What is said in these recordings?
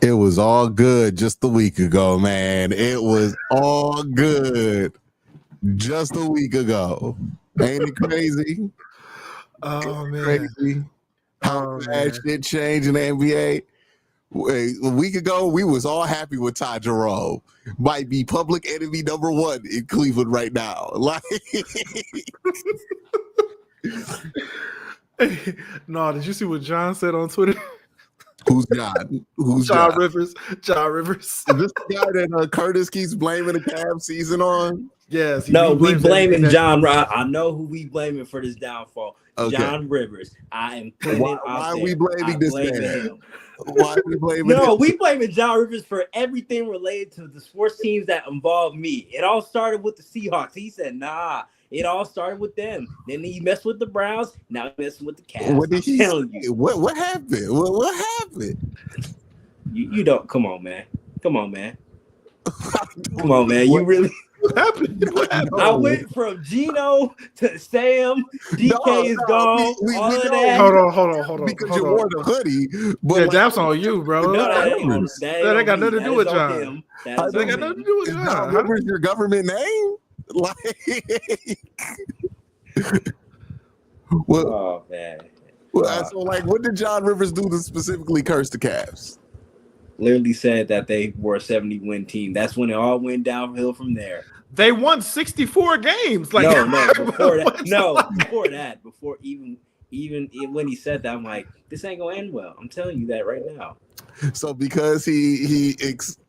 It was all good just a week ago, man. It was all good just a week ago. Ain't it crazy? Oh, man. Crazy how fast shit changed in the NBA. A week ago, we was all happy with Tai Jerome. Might be public enemy number one in Cleveland right now. Like, no, did you see what John said on Twitter? Who's John? Who's John Rivers? John Rivers. Is this the guy that Curtis keeps blaming the Cavs season on? Yes. No, we blaming John. I know who we blaming for this downfall. Okay. John Rivers. I am putting it out why there. Are we blaming this man? Him. Why are we blaming No, we blaming John Rivers for everything related to the sports teams that involve me. It all started with the Seahawks. He said, nah. It all started with them. Then he messed with the Browns. Now he's messing with the Cavs. What did he say? What happened? What happened? You don't. Come on, man. Come on, man. Come on, man. You really. What happened? I went from Gino to Sam. DK is gone. All of that. Hold on. Because you wore the hoodie. But yeah, that's on you, bro. No, that got nothing to do with John. That got nothing to do with John. Rivers your government name? Like, oh man. So like, what did John Rivers do to specifically curse the Cavs? Literally said that they were a 70-win team. That's when it all went downhill from there. They won 64 games. Like before that. Before even when he said that, I'm like, this ain't gonna end well. I'm telling you that right now. So because he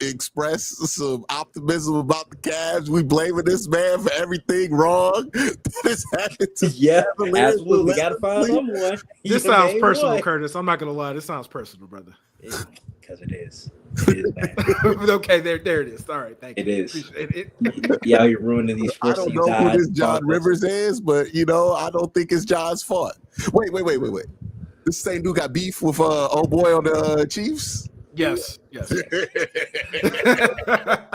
expressed some optimism about the Cavs, we blaming this man for everything wrong this happened to absolutely. Got to find someone. This sounds personal, Curtis. I'm not gonna lie. This sounds personal, brother. Because it is. It is, man. Okay, there it is. All right, thank you. It is. Yeah, you're ruining these first I don't know who this John Rivers is, but I don't think it's John's fault. Wait. This same dude got beef with old boy on the Chiefs? Yes.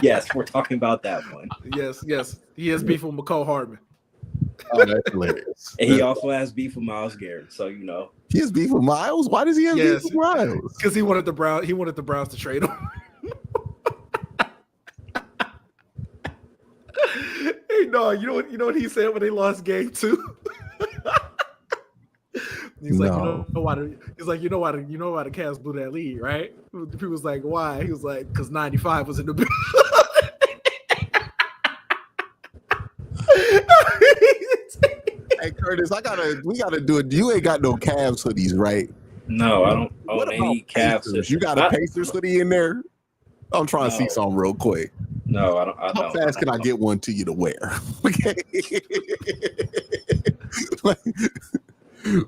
Yes, we're talking about that one. Yes. He has beef with McCall Hardman. Oh, that's hilarious. And he also has beef with Myles Garrett. So he has beef with Miles. Why does he have beef with Miles? Because he wanted the Browns to trade him. Hey, no, you know what he said when they lost game 2? He's like, you know why the Cavs blew that lead, right? People was like, why? He was like, because 95 was in the building. Hey Curtis, we gotta do it. You ain't got no Cavs hoodies, right? No, I don't own any Cavs hoodies. You got a Pacers hoodie in there? I'm trying to see something real quick. No, I don't. How fast can I get one to you to wear? Okay.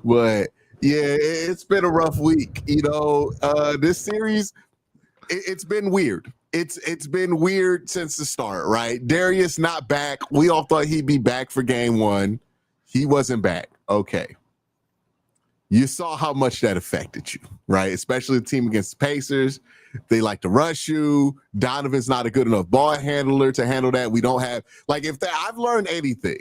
But yeah, it's been a rough week. This series, it's been weird. It's been weird since the start, right? Darius not back. We all thought he'd be back for game 1. He wasn't back. Okay. You saw how much that affected you, right? Especially the team against the Pacers. They like to rush you. Donovan's not a good enough ball handler to handle that. We don't have I've learned anything.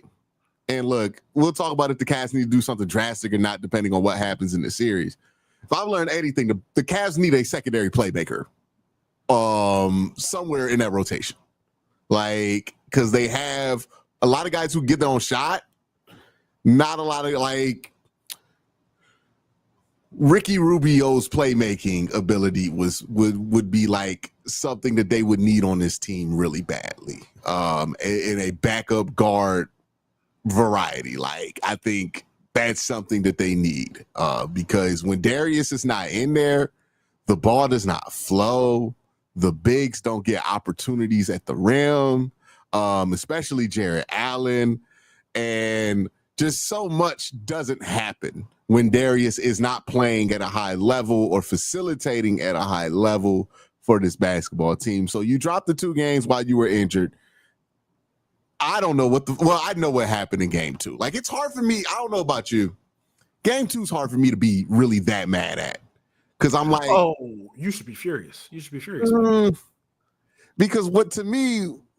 And look, we'll talk about if the Cavs need to do something drastic or not, depending on what happens in the series. If I've learned anything, the Cavs need a secondary playmaker somewhere in that rotation. Because they have a lot of guys who get their own shot. Not a lot of, Ricky Rubio's playmaking ability would be something that they would need on this team really badly. In a backup guard variety. I think that's something that they need because when Darius is not in there, the ball does not flow. The bigs don't get opportunities at the rim, especially Jared Allen. And just so much doesn't happen when Darius is not playing at a high level or facilitating at a high level for this basketball team. So you dropped the 2 games while you were injured. I don't know I know what happened in game 2. It's hard for me. I don't know about you. Game 2 is hard for me to be really that mad at. Because I'm like, oh, you should be furious. Because when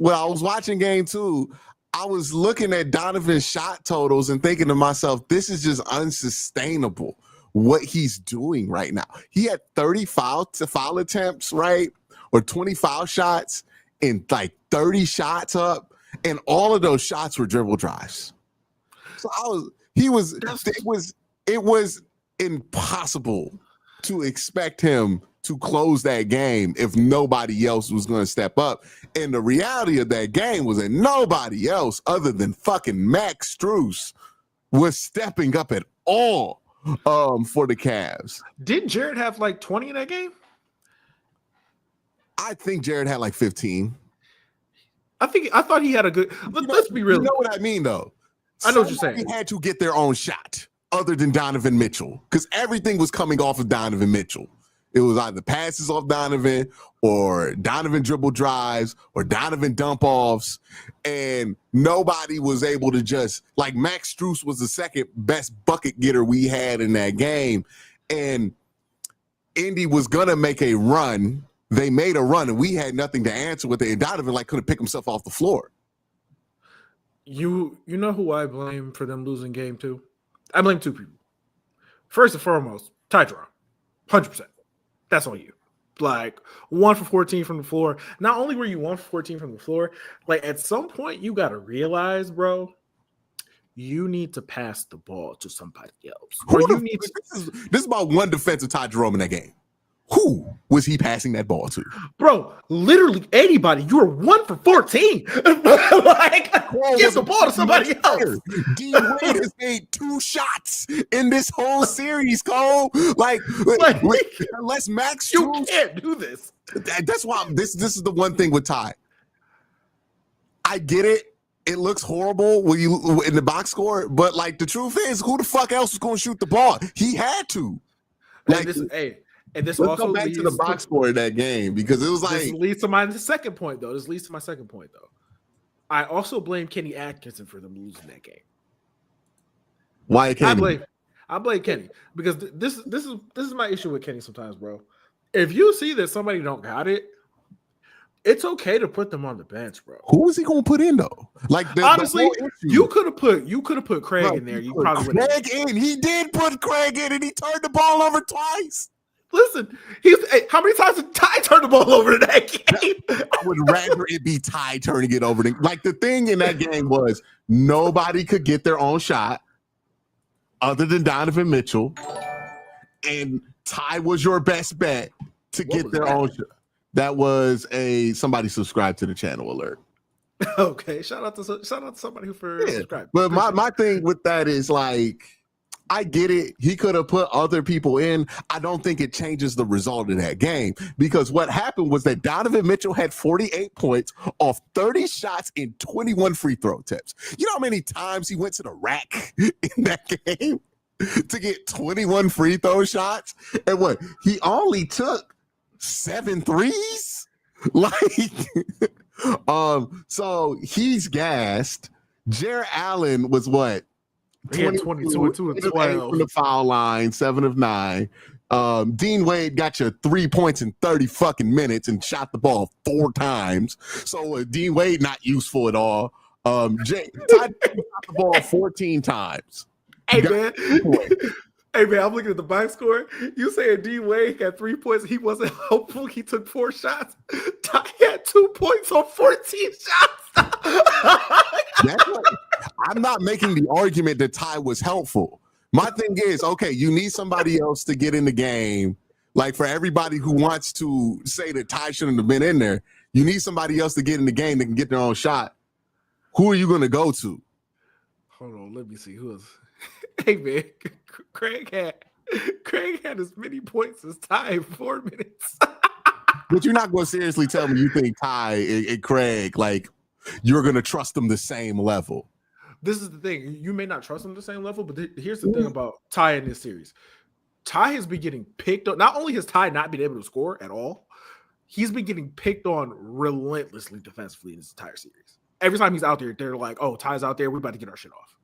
I was watching game 2, I was looking at Donovan's shot totals and thinking to myself, this is just unsustainable. what he's doing right now. He had 30 foul attempts, right? Or 20 foul shots and like 30 shots up. And all of those shots were dribble drives. So it was impossible to expect him to close that game if nobody else was going to step up. And the reality of that game was that nobody else other than fucking Max Strus was stepping up at all for the Cavs. Didn't Jarrett have like 20 in that game? I think Jarrett had like 15. I thought he had a good. Let's be real. You know what I mean, though? I know what you're saying. He had to get their own shot other than Donovan Mitchell because everything was coming off of Donovan Mitchell. It was either passes off Donovan or Donovan dribble drives or Donovan dump offs. And nobody was able to just, like, Max Strus was the second best bucket getter we had in that game. And Indy was going to make a run. They made a run and we had nothing to answer with it. And Donovan couldn't pick himself off the floor. You know who I blame for them losing game 2? I blame 2 people. First and foremost, Tai Jerome. 100%. That's on you. Like 1 for 14 from the floor. Not only were you 1 for 14 from the floor, like at some point you got to realize, bro, you need to pass the ball to somebody else. This is about one defensive Tai Jerome in that game. Who was he passing that ball to? Bro, literally anybody. You were 1 for 14. Give the ball to somebody else. D Wade has made 2 shots in this whole series, Cole. Unless Max, you can't do this. That's why this is the one thing with Ty. I get it. It looks horrible when you in the box score, but like the truth is, who the fuck else was going to shoot the ball? He had to. And this let's also go back to the box score in that game because it was like this leads to my second point though. I also blame Kenny Atkinson for them losing that game. Why Kenny? I blame Kenny because this is my issue with Kenny sometimes, bro. If you see that somebody don't got it, it's okay to put them on the bench, bro. Who was he gonna put in though? Honestly, you could have put Craig in there. You probably would. Craig in. He did put Craig in, and he turned the ball over twice. Listen, how many times did Ty turn the ball over in that game? I would rather it be Ty turning it over. The thing in that game was nobody could get their own shot other than Donovan Mitchell, and Ty was your best bet to get their own shot. That was somebody subscribed to the channel alert. Okay, shout out to somebody who subscribed. But my thing with that is I get it. He could have put other people in. I don't think it changes the result of that game because what happened was that Donovan Mitchell had 48 points off 30 shots and 21 free throw attempts. You know how many times he went to the rack in that game to get 21 free throw shots? And he only took 7 threes? So he's gassed. Jarrett Allen was what? He had 22 and 2 and 12 from the foul line, 7 of 9. Dean Wade got you 3 points in 30 fucking minutes and shot the ball 4 times. So Dean Wade not useful at all. Ty shot the ball 14 times. Hey man, I'm looking at the box score. You saying Dean Wade got 3 points? He wasn't helpful. He took 4 shots. Ty had 2 points on 14 shots. I'm not making the argument that Ty was helpful. My thing is, okay, you need somebody else to get in the game. Like for everybody who wants to say that Ty shouldn't have been in there, you need somebody else to get in the game that can get their own shot. Who are you going to go to? Hold on, let me see who is. Hey man, Craig had as many points as Ty in 4 minutes. But you're not going to seriously tell me you think Ty and Craig, you're going to trust them the same level. This is the thing. You may not trust them the same level, but here's the thing about Ty in this series. Ty has been getting picked on. Not only has Ty not been able to score at all, he's been getting picked on relentlessly defensively in this entire series. Every time he's out there, they're like, oh, Ty's out there. We're about to get our shit off.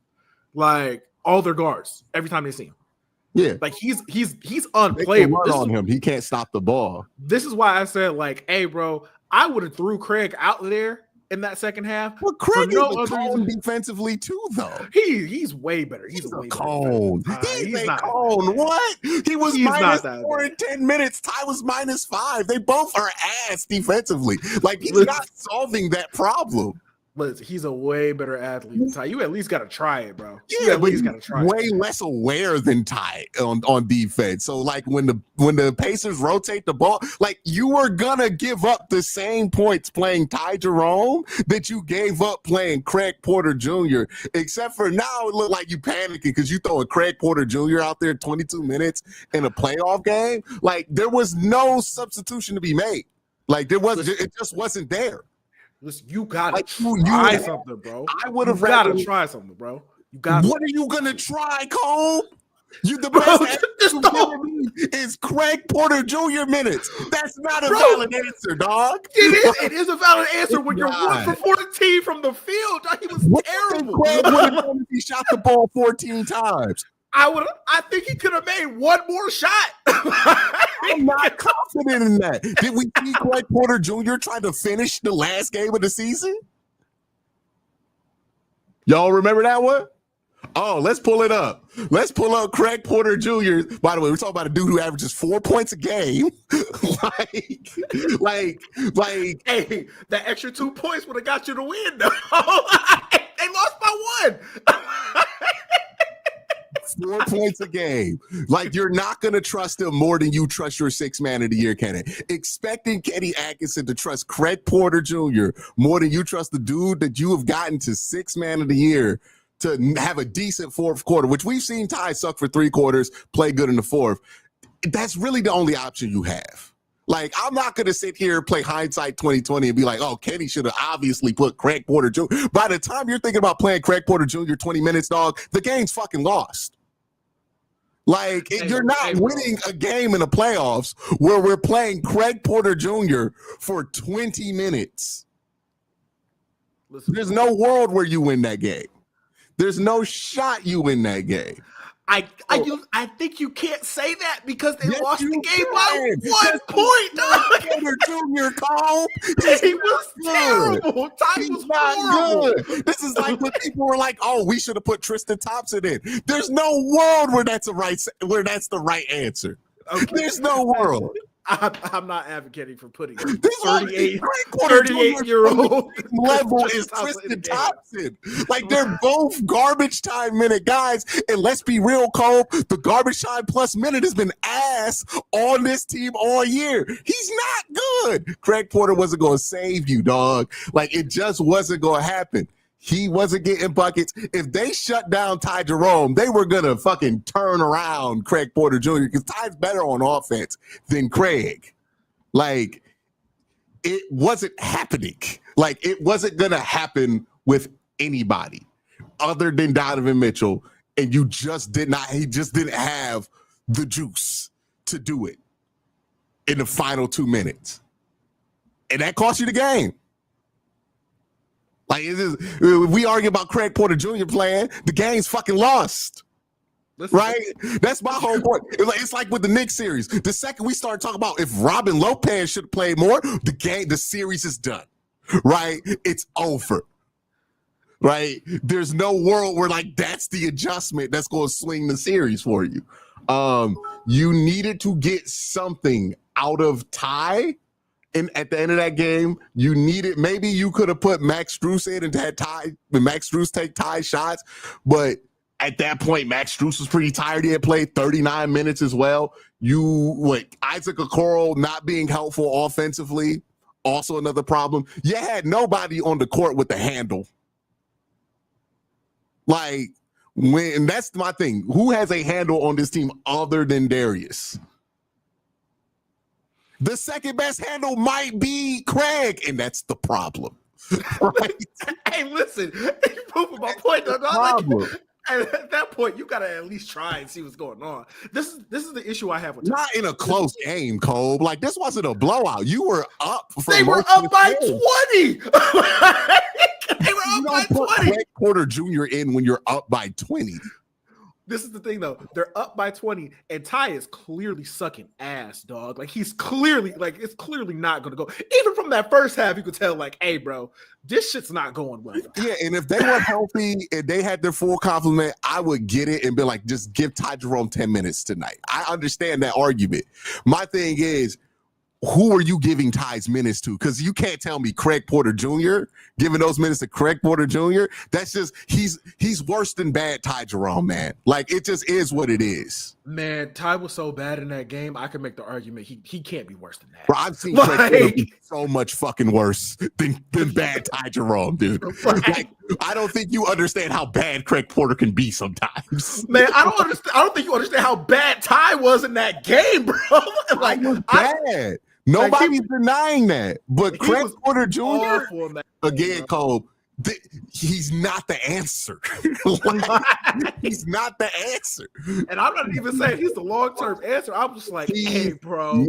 All their guards, every time they see him. Yeah. He's unplayable. Run on him. He can't stop the ball. This is why I said, hey, bro, I would have threw Craig out there in that second half. Well, Craig is a cone defensively too, though. He's way better. He's a cone. He's a not cone. What? He was -4 in 10 minutes. Ty was -5. They both are ass defensively. Like, he's not solving that problem. Listen, he's a way better athlete than Ty. You at least got to try it, bro. Yeah, but he's way less aware than Ty on defense. So, like, when the Pacers rotate the ball, like, you were gonna give up the same points playing Tai Jerome that you gave up playing Craig Porter Jr., except for now it looked like you panicking because you throw a Craig Porter Jr. out there 22 minutes in a playoff game. Like, there was no substitution to be made. Like, it just wasn't there. Listen, you gotta try something, bro. I would have gotta try something, bro. You got. What are you gonna try, Cole? The best is Craig Porter Jr. minutes. That's not a valid answer, dog. It is a valid answer when you're 1 for 14 from the field. He was terrible. Craig would have done if he shot the ball 14 times. I think he could have made one more shot. I'm not confident in that. Did we see Craig Porter Jr. try to finish the last game of the season? Y'all remember that one? Oh, let's pull it up. Let's pull up Craig Porter Jr. By the way, we're talking about a dude who averages 4 points a game. like, hey, that extra 2 points would have got you the win, though. They lost by 1. 4 points a game. Like, you're not going to trust him more than you trust your 6th man of the year candidate. Expecting Kenny Atkinson to trust Craig Porter Jr. more than you trust the dude that you have gotten to 6th man of the year to have a decent fourth quarter, which we've seen Ty suck for 3 quarters, play good in the fourth. That's really the only option you have. Like, I'm not going to sit here and play hindsight 2020 and be like, oh, Kenny should have obviously put Craig Porter Jr. By the time you're thinking about playing Craig Porter Jr. 20 minutes, dog, the game's fucking lost. Like, you're not winning a game in the playoffs where we're playing Craig Porter Jr. for 20 minutes. Listen, there's no world where you win that game. There's no shot you win that game. I think you can't say that because they lost the game by 1 point. Porter Jr. Cole, he was terrible. Ty was not horrible. Good. This is like when people were like, "Oh, we should have put Tristan Thompson in." There's no world where that's the right answer. Okay. There's no world. I'm not advocating for putting 38-year-old level is Tristan Thompson. Like, they're both garbage time minute guys. And let's be real, Cole, the garbage time plus minute has been ass on this team all year. He's not good. Craig Porter wasn't going to save you, dog. Like, it just wasn't going to happen. He wasn't getting buckets. If they shut down Tai Jerome, they were going to fucking turn around Craig Porter Jr. because Ty's better on offense than Craig. Like, it wasn't happening. Like, it wasn't going to happen with anybody other than Donovan Mitchell. And he just didn't have the juice to do it in the final 2 minutes. And that cost you the game. Like, if we argue about Craig Porter Jr. playing, the game's fucking lost. Right? That's my whole point. It's like with the Knicks series. The second we start talking about if Robin Lopez should play more, the series is done. Right? It's over. Right? There's no world where, like, that's the adjustment that's going to swing the series for you. You needed to get something out of Ty. And at the end of that game, maybe you could have put Max Strus in and had Max Strus take Ty shots. But at that point, Max Strus was pretty tired. He had played 39 minutes as well. Isaac Okoro not being helpful offensively, also another problem. You had nobody on the court with the handle. Like, and that's my thing. Who has a handle on this team other than Darius? The second best handle might be Craig, and that's the problem. Right? Hey, listen, you proving my point. At that point, you gotta at least try and see what's going on. This is the issue I have with not in a close game, Cole. Like, this wasn't a blowout. You were up. They were up by 20. They were up by 20. Craig Porter Jr. in when you're up by 20. This is the thing, though. They're up by 20, and Ty is clearly sucking ass, dog. Like, he's clearly, it's clearly not going to go. Even from that first half, you could tell, like, hey, bro, this shit's not going well. Yeah, and if they were healthy and they had their full complement, I would get it and be like, just give Tai Jerome 10 minutes tonight. I understand that argument. My thing is, who are you giving Ty's minutes to? Because you can't tell me Craig Porter Jr. giving those minutes to Craig Porter Jr. That's just he's worse than bad Ty Jerome, man. Like, it just is what it is. Man, Ty was so bad in that game. I could make the argument he can't be worse than that. Bro, I've seen Craig Porter be so much fucking worse than bad Ty Jerome, dude. Like, I don't think you understand how bad Craig Porter can be sometimes. Man, I don't think you understand how bad Ty was in that game, bro. Like, bad. Nobody's denying that. But Craig Porter Jr., awful, again, Cole, he's not the answer. He's not the answer. And I'm not even saying he's the long-term answer. I'm just like, hey, bro.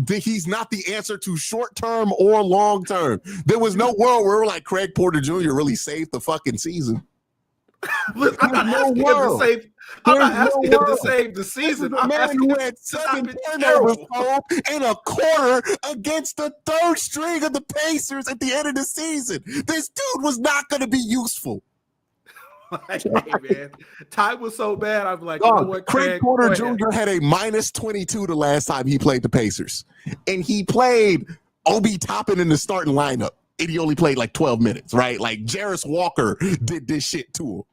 He's not the answer to short-term or long-term. There was no world where we're like Craig Porter Jr. really saved the fucking season. I'm not asking him to save the season. I'm asking him who had 7 turnovers in a quarter against the third string of the Pacers at the end of the season. This dude was not going to be useful. Like, hey, man, Ty was so bad. I'm like, you know what, Craig Porter Jr. had a minus 22 the last time he played the Pacers, and he played Obi Toppin in the starting lineup. And he only played like 12 minutes, right? Like, Jarris Walker did this shit to him.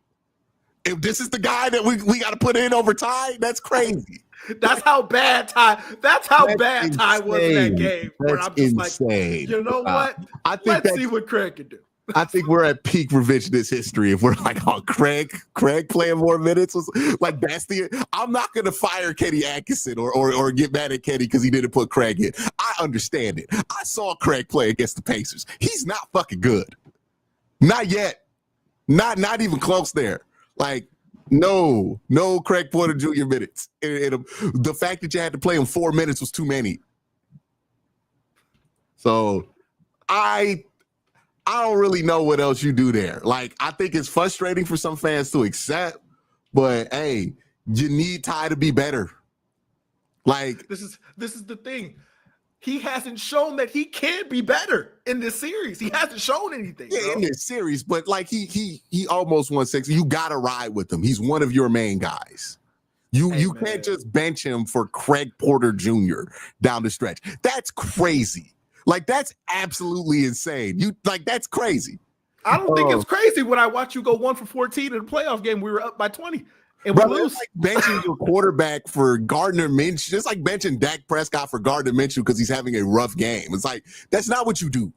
If this is the guy that we got to put in over Ty, that's crazy. That's how bad Ty. That's how bad Ty was in that game. Where I'm just insane. Like, you know what? Let's see what Craig can do. I think we're at peak revisionist history if we're like, oh, Craig playing more minutes was like, that's the. I'm not gonna fire Kenny Atkinson or get mad at Kenny because he didn't put Craig in. I understand it. I saw Craig play against the Pacers. He's not fucking good. Not yet. Not even close there. Like, no Craig Porter Jr. minutes. The fact that you had to play him 4 minutes was too many. So I don't really know what else you do there. Like, I think it's frustrating for some fans to accept, but hey, you need Ty to be better. Like, this is the thing. He hasn't shown that he can be better in this series. He hasn't shown anything. Yeah, in this series, but like he almost won 6. You gotta ride with him. He's one of your main guys. You can't just bench him for Craig Porter Jr. down the stretch. That's crazy. Like, that's absolutely insane. That's crazy. I don't think it's crazy when I watch you go 1 for 14 in a playoff game. We were up by 20 and we lose. It's like benching your quarterback for Gardner Minshew. Just like benching Dak Prescott for Gardner Minshew because he's having a rough game. It's like, that's not what you do.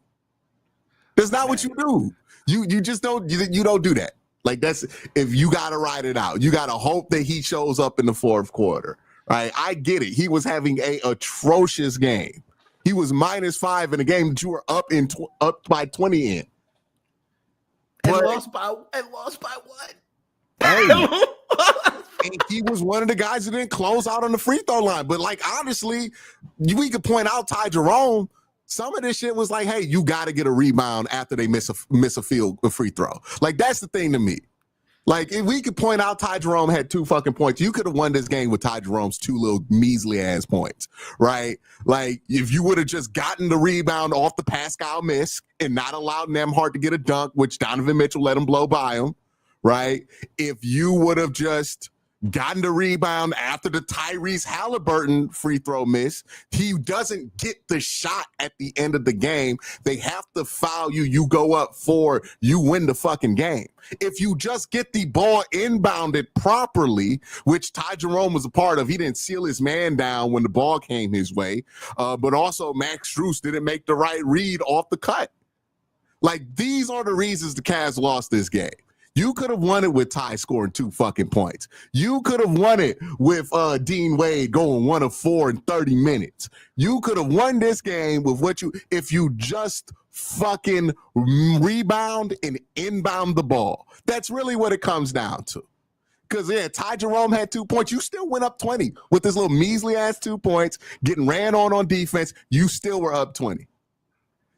That's not what you do. You just don't. You don't do that. Like, that's if you got to ride it out. You got to hope that he shows up in the fourth quarter. Right? I get it. He was having a atrocious game. He was -5 in a game that you were up by 20 in. And lost by what? Hey, and he was one of the guys who didn't close out on the free throw line. But like, honestly, we could point out Tai Jerome. Some of this shit was like, hey, you got to get a rebound after they miss a free throw. Like, that's the thing to me. Like, if we could point out Tai Jerome had 2 fucking points, you could have won this game with Tai Jerome's 2 little measly ass points, right? Like, if you would have just gotten the rebound off the Pascal miss and not allowed Nembhard to get a dunk, which Donovan Mitchell let him blow by him, right? If you would have just gotten the rebound after the Tyrese Halliburton free throw miss, he doesn't get the shot at the end of the game. They have to foul you. You go up 4, you win the fucking game. If you just get the ball inbounded properly, which Tai Jerome was a part of, he didn't seal his man down when the ball came his way, but also Max Strus didn't make the right read off the cut. Like, these are the reasons the Cavs lost this game. You could have won it with Ty scoring 2 fucking points. You could have won it with Dean Wade going 1 of 4 in 30 minutes. You could have won this game with if you just fucking rebound and inbound the ball. That's really what it comes down to. Because, yeah, Ty Jerome had 2 points. You still went up 20 with this little measly ass 2 points, getting ran on defense. You still were up 20.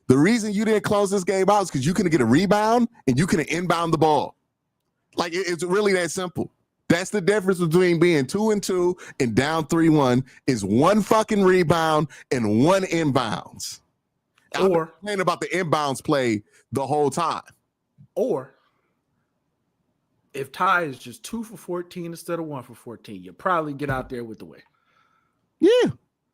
The reason you didn't close this game out is because you couldn't get a rebound and you couldn't inbound the ball. Like, it's really that simple. That's the difference between being 2-2 and down 3-1 is one fucking rebound and one inbounds. I've been complaining about the inbounds play the whole time. Or if Tai is just 2 for 14 instead of 1 for 14, you probably get out there with the win. Yeah,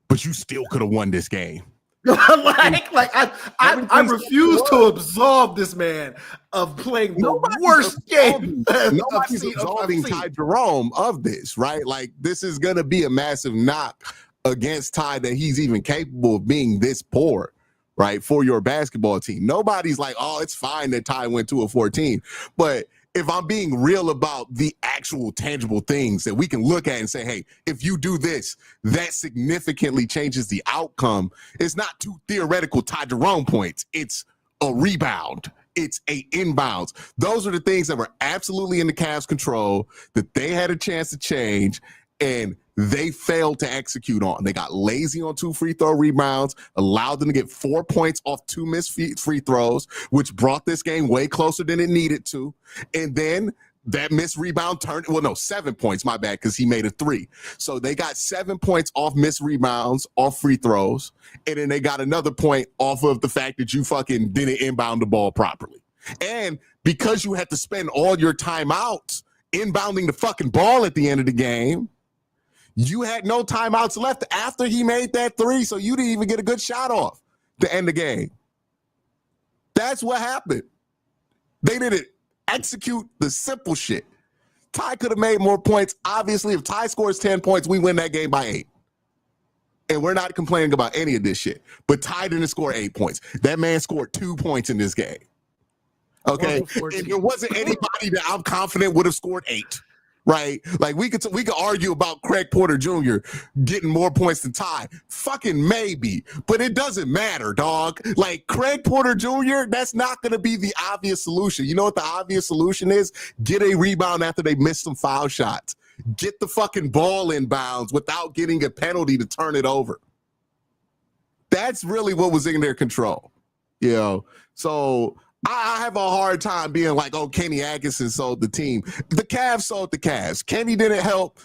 but you still could have won this game. I refuse to absolve this man of playing the worst game. Nobody's absolving Tai Jerome of this, right? Like, this is going to be a massive knock against Tai that he's even capable of being this poor, right, for your basketball team. Nobody's like, oh, it's fine that Tai went 2 of 14. But if I'm being real about the actual tangible things that we can look at and say, hey, if you do this, that significantly changes the outcome. It's not 2 theoretical Tai Jerome points. It's a rebound. It's a inbounds. Those are the things that were absolutely in the Cavs' control that they had a chance to change, and they failed to execute on. They got lazy on 2 free throw rebounds, allowed them to get 4 points off 2 missed free throws, which brought this game way closer than it needed to. And then that missed rebound turned, 7 points, my bad, because he made a 3. So they got 7 points off missed rebounds, off free throws, and then they got another point off of the fact that you fucking didn't inbound the ball properly. And because you had to spend all your timeouts inbounding the fucking ball at the end of the game, you had no timeouts left after he made that 3, so you didn't even get a good shot off to end the game. That's what happened. They didn't execute the simple shit. Tai could have made more points. Obviously, if Tai scores 10 points, we win that game by 8. And we're not complaining about any of this shit. But Tai didn't score 8 points. That man scored 2 points in this game. Okay? And there wasn't anybody that I'm confident would have scored 8. Right? Like, we could argue about Craig Porter Jr. getting more points than Tai. Fucking maybe. But it doesn't matter, dog. Like, Craig Porter Jr., that's not going to be the obvious solution. You know what the obvious solution is? Get a rebound after they miss some foul shots. Get the fucking ball in bounds without getting a penalty to turn it over. That's really what was in their control. You know? So I have a hard time being like, oh, Kenny Atkinson sold the team. The Cavs sold the Cavs. Kenny didn't help.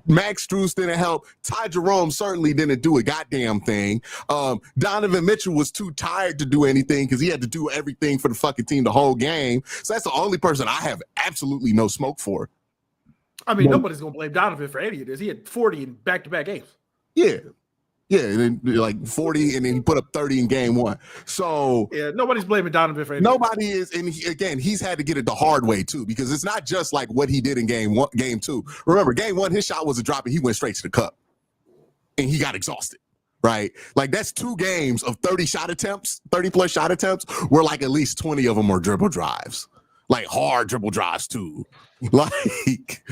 Max Strus didn't help. Tai Jerome certainly didn't do a goddamn thing. Donovan Mitchell was too tired to do anything because he had to do everything for the fucking team the whole game. So that's the only person I have absolutely no smoke for. I mean, nobody's going to blame Donovan for any of this. He had 40 in back-to-back games. Yeah. Yeah, and then like 40, and then he put up 30 in game 1. So yeah, nobody's blaming Donovan for anything. Nobody is, and again, he's had to get it the hard way too, because it's not just like what he did in game 2. Remember, game 1, his shot was a drop, and he went straight to the cup, and he got exhausted. Right? Like, that's 2 games of 30 plus shot attempts, where like at least 20 of them are dribble drives, like hard dribble drives too. Like,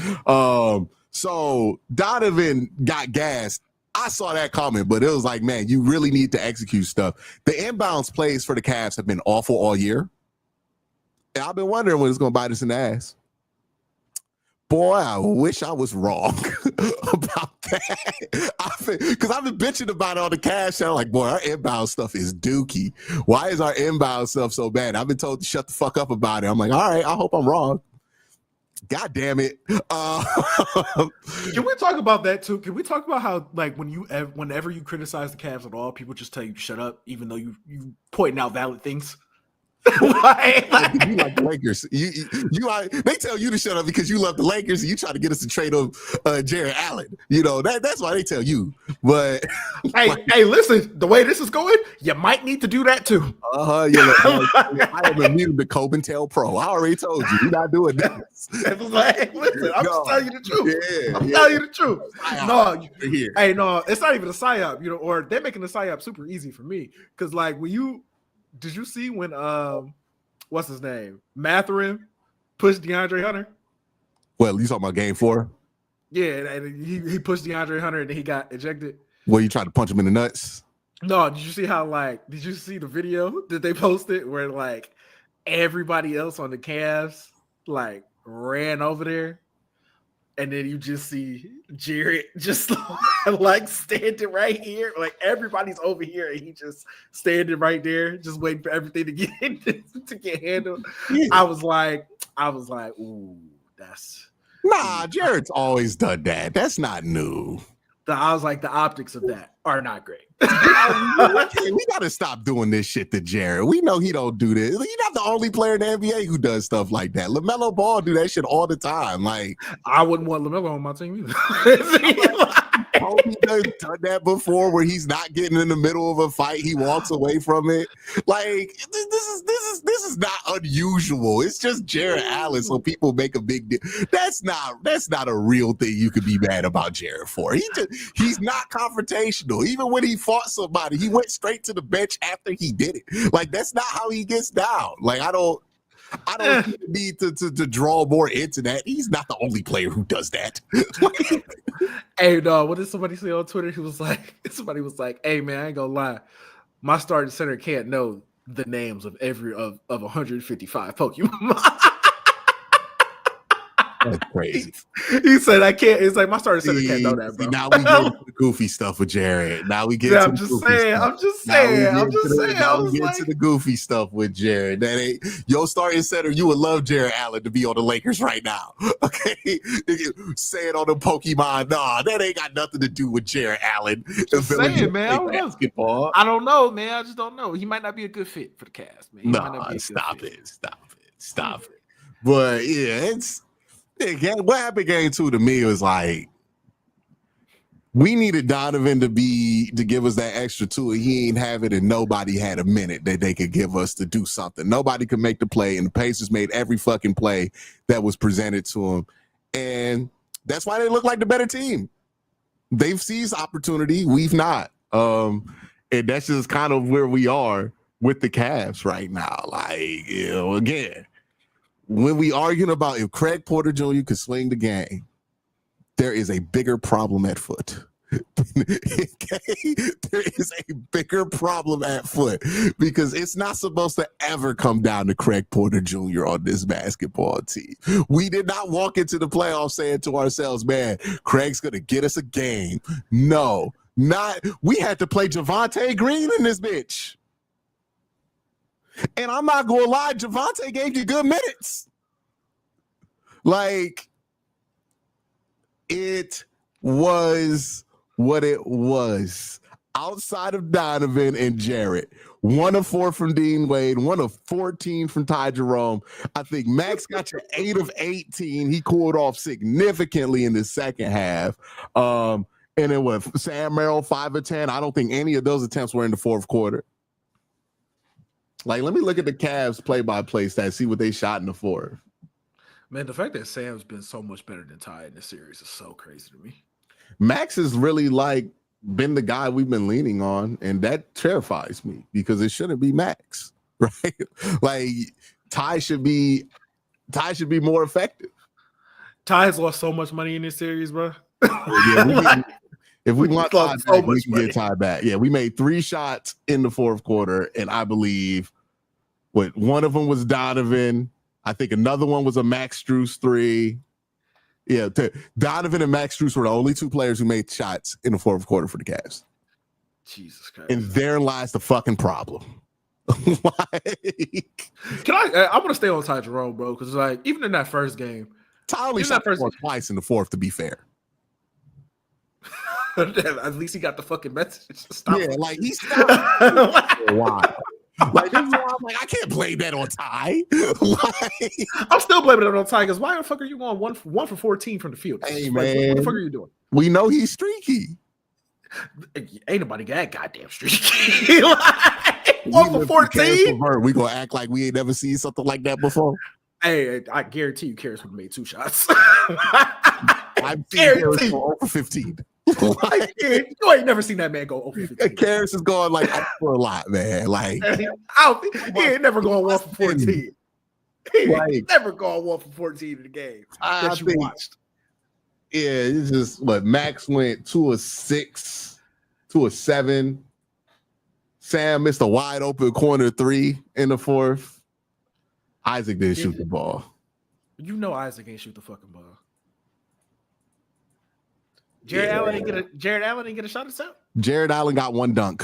so Donovan got gassed. I saw that coming, but it was like, man, you really need to execute stuff. The inbounds plays for the Cavs have been awful all year. And I've been wondering when it's going to bite us in the ass. Boy, I wish I was wrong about that. Because I've been bitching about it on the Cavs channel. Like, boy, our inbound stuff is dookie. Why is our inbound stuff so bad? I've been told to shut the fuck up about it. I'm like, all right, I hope I'm wrong. God damn it. Can we talk about that too? Can we talk about how, like, whenever you criticize the Cavs at all, people just tell you to shut up, even though you pointing out valid things? You like the Lakers. They tell you to shut up because you love the Lakers and you try to get us to trade of Jarrett Allen. You know, that's why they tell you. But hey, listen, the way this is going, you might need to do that too. Yeah, I am immune to Cobentel Pro. I already told you, you're not doing this. It was like, listen, I'm just telling you the truth. I'm telling you the truth. No, it's not even a psyop, you know, or they're making the psyop super easy for me. Because, like, did you see when what's his name? Mathurin pushed DeAndre Hunter? Well, you talking about game 4? Yeah, and he pushed DeAndre Hunter and then he got ejected. Well, you tried to punch him in the nuts? No, did you see the video that they posted where like everybody else on the Cavs like ran over there? And then you just see Garrett just like standing right here. Like everybody's over here and he just standing right there, just waiting for everything to get handled. Yeah. I was like, ooh, Nah, Jared's always done that. That's not new. I was like, the optics of that are not great. We got to stop doing this shit to Jared. We know he don't do this. He's not the only player in the NBA who does stuff like that. LaMelo Ball do that shit all the time. Like, I wouldn't want LaMelo on my team either. Kobe done that before, where he's not getting in the middle of a fight, he walks away from it. Like, this is not unusual. It's just Jared Allen, so people make a big deal. That's not a real thing you could be mad about Jared for. He's not confrontational. Even when he fought somebody, he went straight to the bench after he did it. Like, that's not how he gets down. Like, I don't need to draw more into that. He's not the only player who does that. Hey, no, what did somebody say on Twitter? Somebody was like, hey, man, I ain't gonna lie. My starting center can't know the names of of 155 Pokemon. That's crazy. He said, I can't. It's like, my starting center can't know that, bro. Now we get into the goofy stuff with Jared. Now we get Yeah, to I'm just saying. Now we get to the goofy stuff with Jared. That ain't your starting center. You would love Jared Allen to be on the Lakers right now. Okay, say it on the Pokemon. Nah, that ain't got nothing to do with Jared Allen. Just saying, man. Basketball. I don't know, man. I just don't know. He might not be a good fit for the cast, man. Stop it. But yeah, what happened game 2 to me was like, we needed Donovan to give us that extra 2, and he ain't have it, and nobody had a minute that they could give us to do something. Nobody could make the play, and the Pacers made every fucking play that was presented to them. And that's why they look like the better team. They've seized opportunity. We've not. And that's just kind of where we are with the Cavs right now. Like, again, when we arguing about if Craig Porter Jr. could swing the game, there is a bigger problem at foot. Okay? There is a bigger problem at foot because it's not supposed to ever come down to Craig Porter Jr. on this basketball team. We did not walk into the playoffs saying to ourselves, man, Craig's going to get us a game. No, we had to play Javonte Green in this bitch. And I'm not going to lie, Javonte gave you good minutes. Like, it was what it was. Outside of Donovan and Jarrett, 1 of 4 from Dean Wade, 1 of 14 from Tai Jerome. I think Max got you 8 of 18. He cooled off significantly in the second half. And then with Sam Merrill, 5 of 10. I don't think any of those attempts were in the fourth quarter. Like, let me look at the Cavs play-by-play stats, see what they shot in the fourth. Man, the fact that Sam's been so much better than Ty in this series is so crazy to me. Max has really been the guy we've been leaning on, and that terrifies me because it shouldn't be Max, right? Like, Ty should be more effective. Ty has lost so much money in this series, bro. If we want Ty back, we can get Ty back. Yeah, we made 3 shots in the fourth quarter, and I believe one of them was Donovan. I think another one was a Max Strus 3. Yeah, Donovan and Max Strus were the only 2 players who made shots in the fourth quarter for the Cavs. Jesus Christ. And there lies the fucking problem. I want to stay on Ty Jerome, bro, because even in that first game, Ty only shot twice in the fourth, to be fair. At least he got the fucking message. Stop. Yeah, like he stopped for a while. Like, this is why I'm like, I can't blame that on Ty. I'm still blaming it on Ty because why the fuck are you going 1 for 14 from the field? Hey, man. What the fuck are you doing? We know he's streaky. Ain't nobody got goddamn streaky. 1 for 14? We gonna act like we ain't never seen something like that before. Hey, I guarantee you Karras would have made 2 shots. I guarantee 0 for 15. You ain't never seen that man go 0 for 15. Karras is going for a lot, man. Like, he ain't never going 1 for 14. He ain't never going 1 for 14 in the game that you watched. Yeah, it's just Max went 2 of 6, 2 of 7. Sam missed a wide open corner 3 in the fourth. Isaac didn't shoot the ball. You know Isaac ain't shoot the fucking ball. Jared Allen didn't get a shot attempt? Jared Allen got 1 dunk.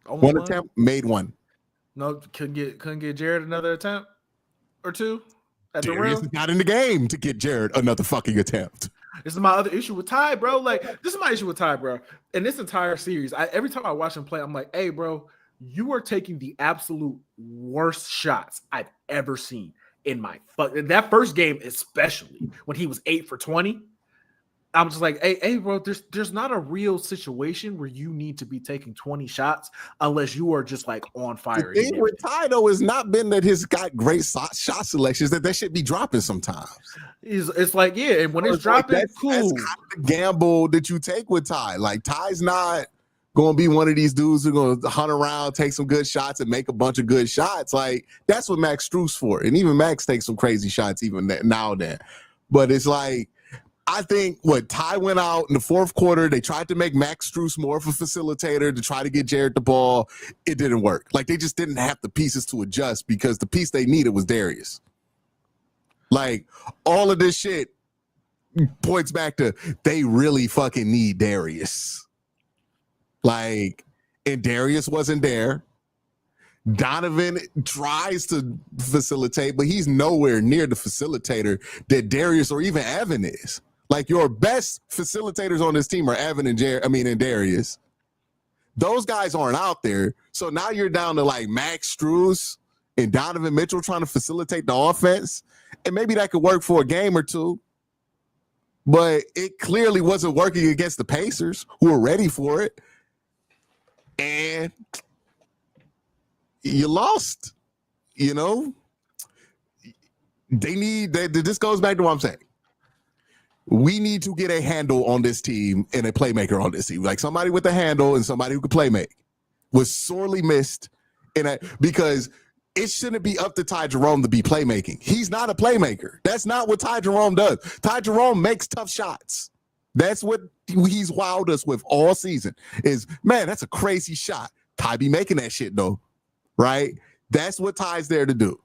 One attempt, made 1. No, couldn't get Jared another attempt or 2? at the Darius rim. is not in the game to get Jared another fucking attempt. This is my other issue with Ty, bro. Like, this is my issue with Ty, bro. And this entire series, every time I watch him play, I'm like, hey, bro, you are taking the absolute worst shots I've ever seen in my that first game, especially when he was 8 for 20. I'm just like, hey, bro, there's not a real situation where you need to be taking 20 shots unless you are just like on fire. The thing with Ty, though, has not been that he's got great shot selections, that should be dropping sometimes. It's like, yeah, and when it's dropping, like, cool. That's kind of the gamble that you take with Ty. Like, Ty's not going to be one of these dudes who's going to hunt around, take some good shots, and make a bunch of good shots. Like, that's what Max Strus for. And even Max takes some crazy shots even now and then. But it's like, I think Ty went out in the fourth quarter. They tried to make Max Strus more of a facilitator to try to get Jared the ball. It didn't work. Like, they just didn't have the pieces to adjust because the piece they needed was Darius. Like, all of this shit points back to they really fucking need Darius. Like, and Darius wasn't there. Donovan tries to facilitate, but he's nowhere near the facilitator that Darius or even Evan is. Like, your best facilitators on this team are Evan and Darius. Those guys aren't out there. So now you're down to like Max Strus and Donovan Mitchell trying to facilitate the offense. And maybe that could work for a game or two. But it clearly wasn't working against the Pacers, who were ready for it. And you lost. You know? This goes back to what I'm saying. We need to get a handle on this team and a playmaker on this team. Like, somebody with a handle and somebody who could play make was sorely missed because it shouldn't be up to Tai Jerome to be playmaking. He's not a playmaker. That's not what Tai Jerome does. Tai Jerome makes tough shots. That's what he's wowed us with all season is, man, that's a crazy shot. Tai be making that shit, though, right? That's what Ty's there to do.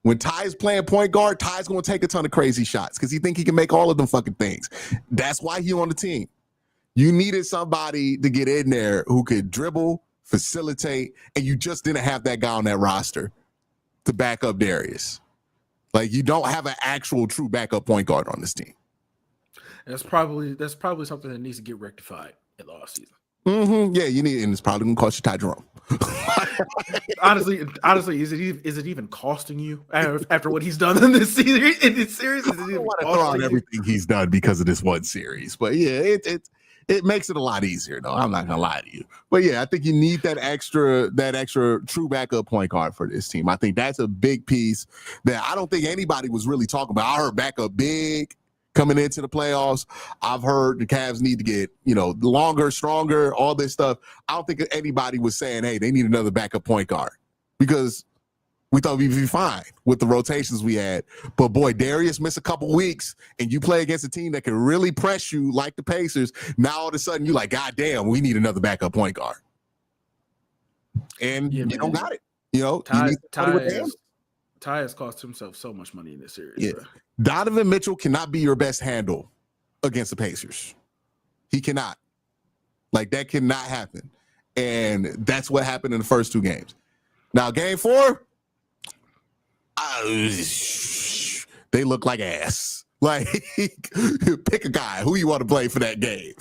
When Ty's playing point guard, Ty's going to take a ton of crazy shots because he think he can make all of them fucking things. That's why he on the team. You needed somebody to get in there who could dribble, facilitate, and you just didn't have that guy on that roster to back up Darius. Like, you don't have an actual true backup point guard on this team. That's probably something that needs to get rectified in the offseason. Mm-hmm. Yeah, you need, and it's probably going to cost you Tai Jerome. honestly, is it even costing you after what he's done in this series? I don't want to throw out everything he's done because of this one series, but yeah, it makes it a lot easier, though. I'm not gonna lie to you, but yeah, I think you need that extra true backup point guard for this team. I think that's a big piece that I don't think anybody was really talking about. I heard backup big coming into the playoffs. I've heard the Cavs need to get, longer, stronger, all this stuff. I don't think anybody was saying, hey, they need another backup point guard because we thought we'd be fine with the rotations we had. But boy, Darius missed a couple weeks and you play against a team that can really press you like the Pacers. Now all of a sudden you're like, God damn, we need another backup point guard. And you don't got it. Ty has cost himself so much money in this series. Yeah. Bro. Donovan Mitchell cannot be your best handle against the Pacers. He cannot. Like, that cannot happen. And that's what happened in the first two games. Now, game 4, they look like ass. Like, pick a guy. Who you want to play for that game?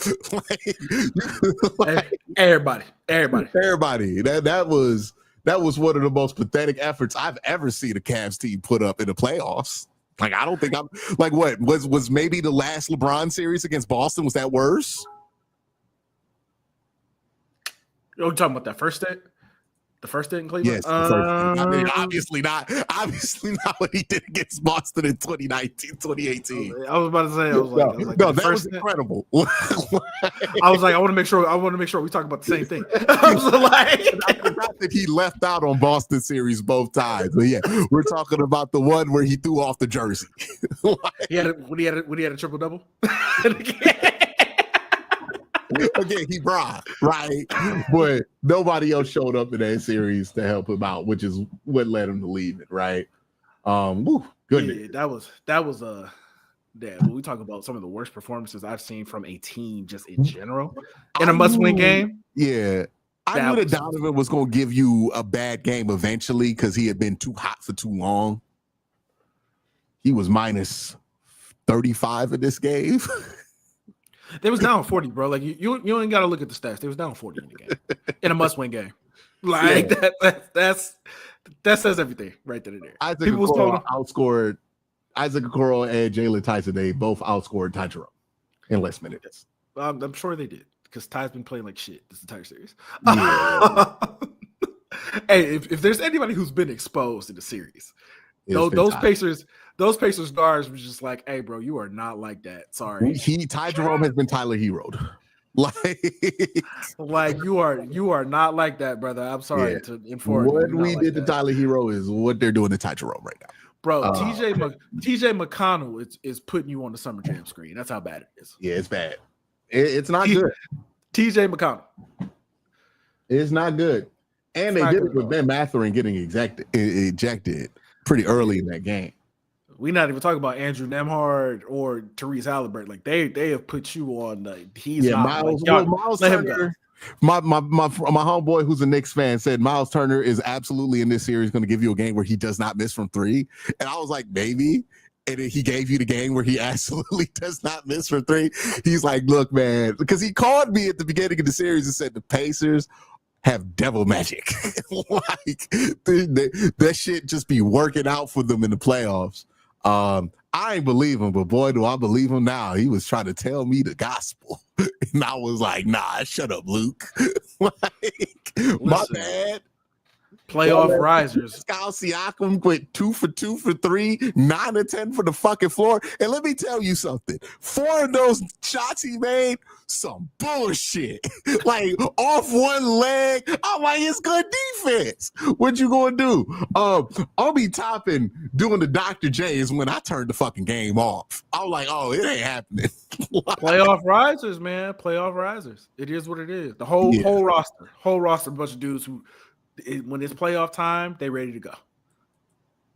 Everybody. That was one of the most pathetic efforts I've ever seen a Cavs team put up in the playoffs. Like, I don't think I'm like, what was maybe the last LeBron series against Boston? Was that worse? You're talking about that first day? The first day in Cleveland? Yes. I mean, obviously not what he did against Boston in 2019, 2018. I was about to say, that was incredible. I was like, I want to make sure we talk about the same thing. I was like, I forgot that he left out on Boston series both times. But yeah, we're talking about the one where he threw off the jersey. when he had a triple double. Again, he brought, right? But nobody else showed up in that series to help him out, which is what led him to leave it, right? Goodness. Yeah, that was when we talk about some of the worst performances I've seen from a team just in general in a must-win game. Yeah. I knew that Donovan was going to give you a bad game eventually because he had been too hot for too long. he was minus 35 in this game. They was down 40, bro. Like you ain't got to look at the stats. They was down 40 in the game, in a must-win game. Like that says everything right there. Isaac Okoro outscored Isaac Okoro and Jalen Tyson. They both outscored Tai Jerome in less minutes. I'm sure they did because Ty's been playing like shit this entire series. Yeah. Hey, if there's anybody who's been exposed in the series, those Pacers guards was just like, hey, bro, you are not like that. Sorry. Tai Jerome has been Tyler Hero'd. Like you are not like that, brother. I'm sorry to inform you. What we did to Tyler Hero is what they're doing to Tai Jerome right now. Bro, TJ McConnell is putting you on the Summer Jam screen. That's how bad it is. Yeah, it's bad. It's not good. TJ McConnell. It's not good. And they did it with Ben Mathurin getting ejected pretty early in that game. We're not even talking about Andrew Nemhard or Therese Halliburton. Like they have put you on. Miles Turner. My homeboy who's a Knicks fan said Miles Turner is absolutely in this series going to give you a game where he does not miss from three. And I was like, maybe. And then he gave you the game where he absolutely does not miss from three. He's like, look, man, because he called me at the beginning of the series and said the Pacers have devil magic. Like that shit just be working out for them in the playoffs. I ain't believe him, but boy, do I believe him now. He was trying to tell me the gospel. And I was like, nah, shut up, Luke. My bad. Playoff risers. Pascal Siakam went 2 for 2 for 3, 9 of 10 for the fucking floor. And let me tell you something. 4 of those shots he made, some bullshit. Like off one leg. I'm like, it's good defense. What you gonna do? I'll be topping doing the Dr. J's when I turn the fucking game off. I was like, oh, it ain't happening. Playoff risers, man. Playoff risers. It is what it is. The whole roster, a bunch of dudes who, when it's playoff time, they ready to go.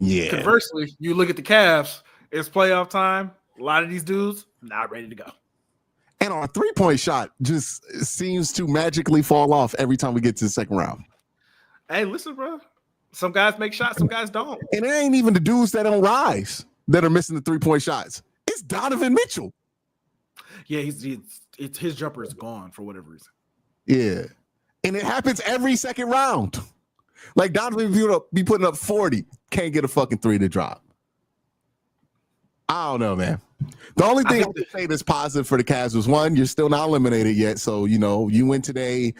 Yeah. Conversely, you look at the Cavs, it's playoff time. A lot of these dudes not ready to go. And our 3-point shot just seems to magically fall off every time we get to the second round. Hey, listen, bro. Some guys make shots, some guys don't. And it ain't even the dudes that don't rise that are missing the 3-point shots. It's Donovan Mitchell. Yeah, his jumper is gone for whatever reason. Yeah. And it happens every second round. Like Donovan be putting up 40, can't get a fucking 3 to drop. I don't know, man. The only thing I can say that's positive for the Cavs was, one, you're still not eliminated yet. So, you win today.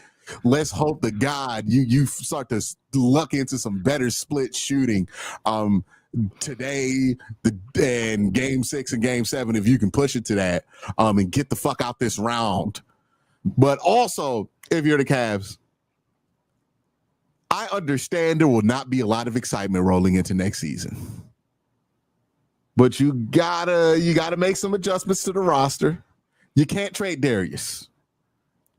Let's hope to God you start to luck into some better split shooting today and game 6 and game 7, if you can push it to that, and get the fuck out this round. But also, if you're the Cavs, I understand there will not be a lot of excitement rolling into next season. But you gotta make some adjustments to the roster. You can't trade Darius.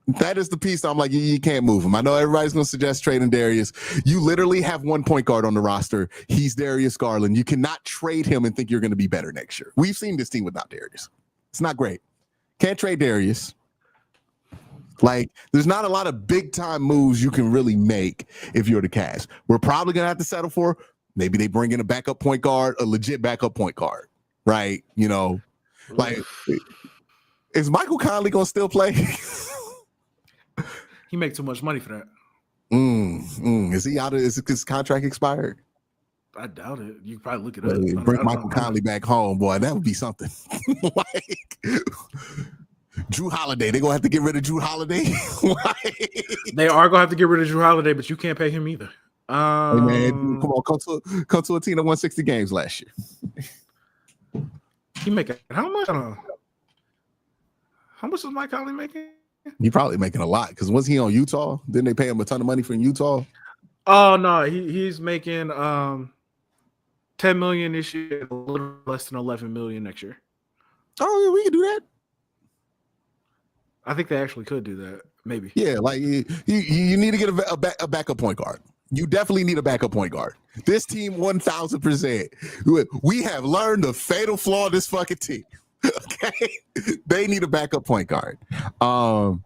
That is the piece I'm like, you can't move him. I know everybody's going to suggest trading Darius. You literally have one point guard on the roster. He's Darius Garland. You cannot trade him and think you're going to be better next year. We've seen this team without Darius. It's not great. Can't trade Darius. Like, there's not a lot of big-time moves you can really make if you're the Cavs. We're probably going to have to settle for maybe they bring in a backup point guard, a legit backup point guard, right? Like, is Michael Conley going to still play? He make too much money for that. Is he out of his contract expired? I doubt it. You can probably look it up. Bring Michael Conley back home, boy. That would be something. Like Drew Holiday. They're gonna have to get rid of Drew Holiday. They are gonna have to get rid of Drew Holiday, but you can't pay him either. Hey man, come on, come to a team that won 60 games last year. He making how much? How much was Mike Conley making? He probably making a lot because was he on Utah? Didn't they pay him a ton of money from Utah? Oh no, he's making $10 million this year, a little less than $11 million next year. Oh, yeah, we can do that. I think they actually could do that. Maybe. Yeah, like you need to get a backup point guard. You definitely need a backup point guard. This team 1,000%. We have learned the fatal flaw of this fucking team. Okay, they need a backup point guard. But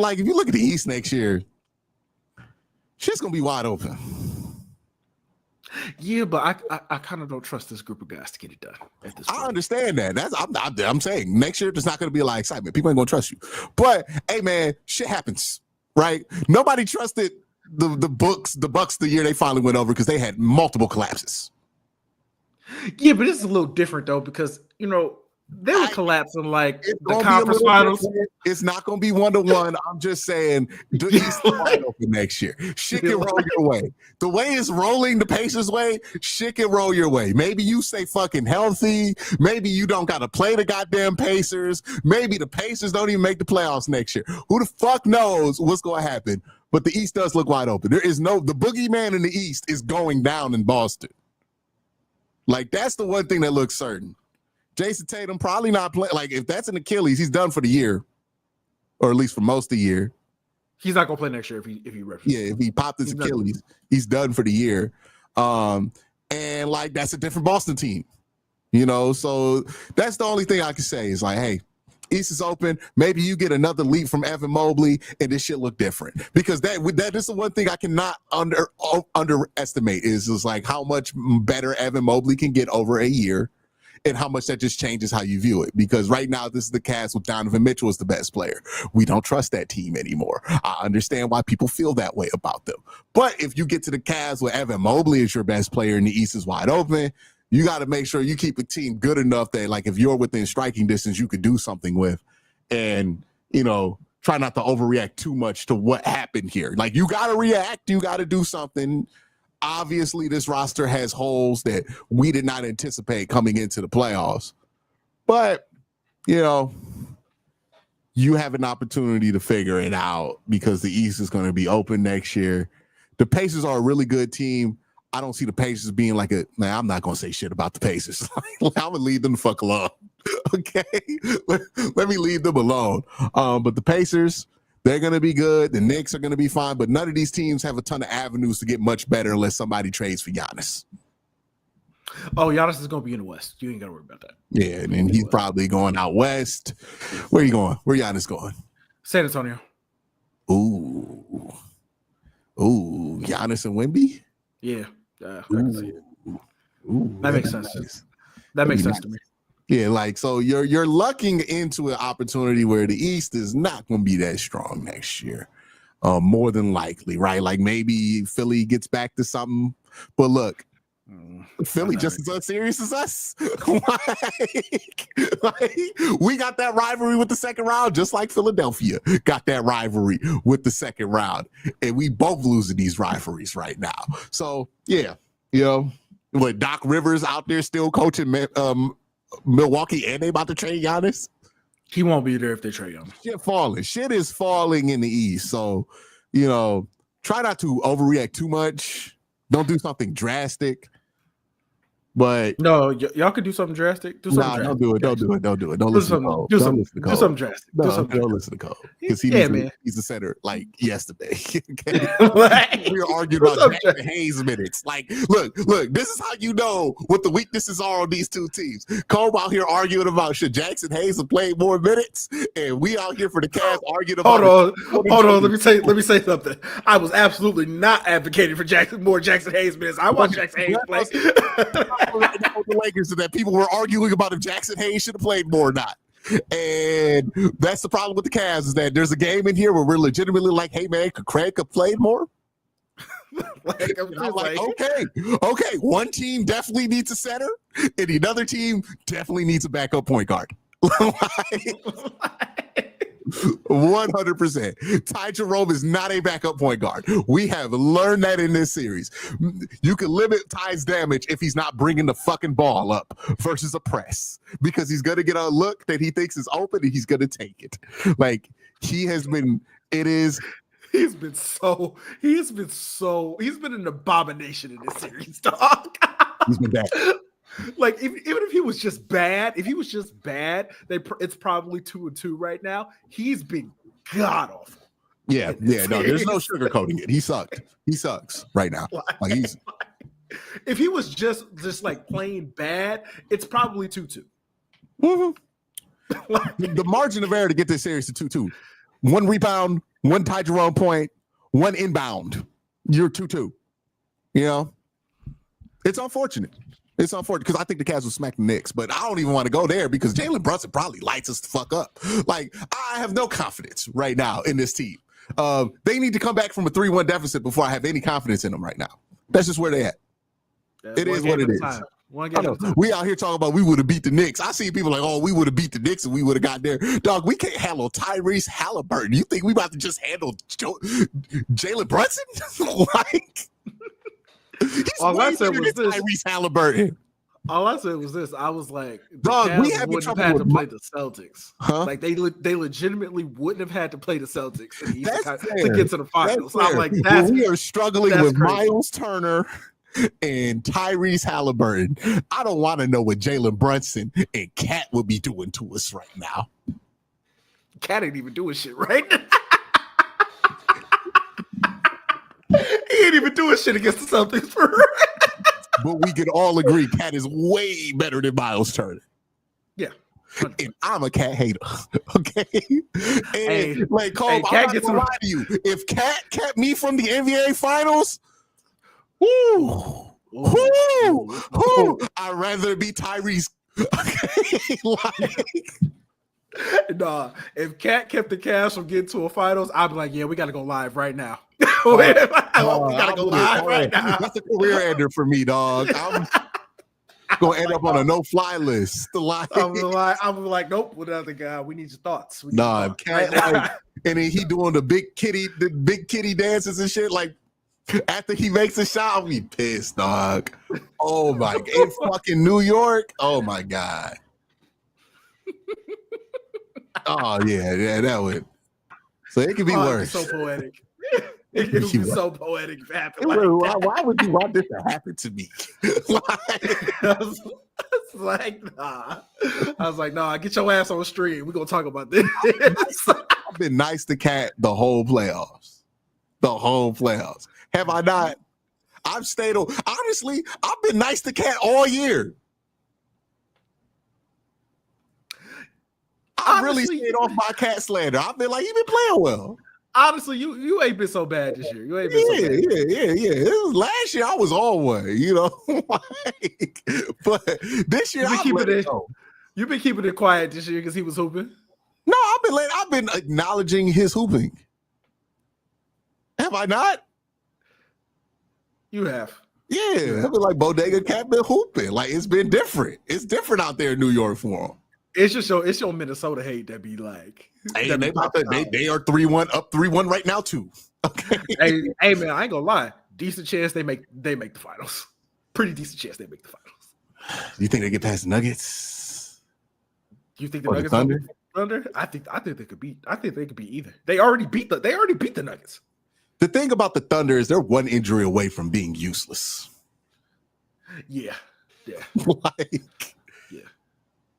like if you look at the East next year, shit's gonna be wide open. Yeah, but I kind of don't trust this group of guys to get it done at this point. I understand that. I'm saying next year there's not going to be a lot of excitement. People ain't going to trust you. But hey, man, shit happens, right? Nobody trusted the Bucks the year they finally went over because they had multiple collapses. Yeah, but it's a little different though because they were collapsing like the conference finals. It's not going to be 1-1. I'm just saying the East is wide open next year. Shit can roll your way. The way it's rolling the Pacers' way, shit can roll your way. Maybe you stay fucking healthy. Maybe you don't got to play the goddamn Pacers. Maybe the Pacers don't even make the playoffs next year. Who the fuck knows what's going to happen? But the East does look wide open. The boogeyman in the East is going down in Boston. Like, that's the one thing that looks certain. Jason Tatum probably not playing. Like, if that's an Achilles, he's done for the year, or at least for most of the year. He's not gonna play next year if he reps. Yeah, if he popped his Achilles, he's done for the year. And like that's a different Boston team, So that's the only thing I can say is like, hey, East is open. Maybe you get another leap from Evan Mobley, and this shit look different because that is the one thing I cannot underestimate is like how much better Evan Mobley can get over a year. And how much that just changes how you view it. Because right now, this is the Cavs with Donovan Mitchell as the best player. We don't trust that team anymore. I understand why people feel that way about them. But if you get to the Cavs where Evan Mobley is your best player and the East is wide open, you got to make sure you keep a team good enough that, like, if you're within striking distance, you could do something with. And, try not to overreact too much to what happened here. Like, you got to react. You got to do something. Obviously, this roster has holes that we did not anticipate coming into the playoffs. But, you have an opportunity to figure it out because the East is going to be open next year. The Pacers are a really good team. I don't see the Pacers being like I'm not going to say shit about the Pacers. I'm going to leave them the fuck alone. Okay? Let me leave them alone. But the Pacers, they're going to be good. The Knicks are going to be fine. But none of these teams have a ton of avenues to get much better unless somebody trades for Giannis. Oh, Giannis is going to be in the West. You ain't got to worry about that. Yeah, and then he's probably going out West. Where are you going? Where Giannis going? San Antonio. Ooh, Giannis and Wemby? Yeah. I can see it. That makes sense. Nice. That makes sense to me. Yeah, like so you're lucking into an opportunity where the East is not going to be that strong next year, more than likely, right? Like maybe Philly gets back to something, but look, Philly just as unserious as us. like, we got that rivalry with the second round, just like Philadelphia got that rivalry with the second round, and we both losing these rivalries right now. So yeah, with Doc Rivers out there still coaching Milwaukee, and they about to trade Giannis. He won't be there if they trade him. Shit is falling in the East. So, try not to overreact too much. Don't do something drastic. But no, y'all could do something drastic. Don't do it. Don't listen to Cole. Do something drastic. Don't listen to Cole because he's the center like yesterday. Okay? We were arguing about Jackson Hayes minutes. Like, look, this is how you know what the weaknesses are on these two teams. Cole out here arguing about should Jackson Hayes have played more minutes, and we out here for the Cavs arguing about. Hold on. Let me say something. I was absolutely not advocating for more Jackson Hayes minutes. I want Jackson Hayes play. Right now with the Lakers that people were arguing about if Jackson Hayes should have played more or not. And that's the problem with the Cavs is that there's a game in here where we're legitimately like, hey, man, could Craig have played more? Okay. One team definitely needs a center, and the other team definitely needs a backup point guard. 100%. Tai Jerome is not a backup point guard. We have learned that in this series. You can limit Ty's damage if he's not bringing the fucking ball up versus a press because he's going to get a look that he thinks is open and he's going to take it. Like he's been an abomination in this series, dog. He's been bad. Like even if he was just bad, it's probably 2-2 right now. He's been god awful. Yeah. No, there's no sugarcoating it. He sucks right now. If he was just like plain bad, it's probably 2-2. The margin of error to get this series to 2-2. 1 rebound, 1 Tai Jerome point, 1 inbound. You're 2-2. It's unfortunate. It's unfortunate because I think the Cavs will smack the Knicks, but I don't even want to go there because Jalen Brunson probably lights us the fuck up. Like, I have no confidence right now in this team. They need to come back from a 3-1 deficit before I have any confidence in them right now. That's just where they at. It is what it is. We out here talking about we would have beat the Knicks. I see people like, oh, we would have beat the Knicks and we would have got there. Dog, we can't handle Tyrese Halliburton. You think we about to just handle Jalen Brunson? Like, all I said was this. Tyrese Halliburton. All I said was this. I was like, dog, we wouldn't have had to play the Celtics. Huh? Like they legitimately wouldn't have had to play the Celtics to get to the finals. So I'm like, we are struggling with crazy. Miles Turner and Tyrese Halliburton. I don't want to know what Jalen Brunson and Cat will be doing to us right now. Cat ain't even doing shit right now. He ain't even doing shit against the Celtics for real. But we can all agree Cat is way better than Miles Turner. Yeah. And I'm a Cat hater. Okay. And like Cole, I'm not gonna lie to you. If Cat kept me from the NBA finals, I'd rather be Tyrese. Okay. Nah, if Cat kept the Cavs from getting to a finals, I'd be like, yeah, we got to go live right now. We got to go live right now. That's a career ender for me, dog. I'm going to end up on a no-fly list. I'm like, nope, with the other guy, we need your thoughts. Cat, like, and then he doing the big kitty dances and shit, like, after he makes a shot, I'll be pissed, dog. Oh, my God. In fucking New York? Oh, my God. Oh yeah, that would. So it could be worse. So poetic. It could be so poetic. If it happened why would you want this to happen to me? I was like, nah, get your ass on the stream. We're gonna talk about this. I've been nice to Cat the whole playoffs. Have I not? I've stayed on. Honestly, I've been nice to Cat all year. I really stayed off my Cat slander. I've been like, you've been playing well. Honestly, you ain't been so bad this year. You ain't been so bad. Yeah. It was last year I was all way, you know. But this year you've been keeping it quiet this year because he was hooping. No, I've been acknowledging his hooping. Have I not? You have. Yeah. I've been like Bodega Cat been hooping. Like it's been different. It's different out there in New York for him. It's your Minnesota hate that be like. Hey, they are 3-1 up 3-1 right now too. Okay. Hey man, I ain't gonna lie. Decent chance they make the finals. Pretty decent chance they make the finals. You think they get past the Nuggets? You think the Nuggets Thunder? I think they could beat. I think they could be either. They already beat the Nuggets. The thing about the Thunder is they're one injury away from being useless. Yeah.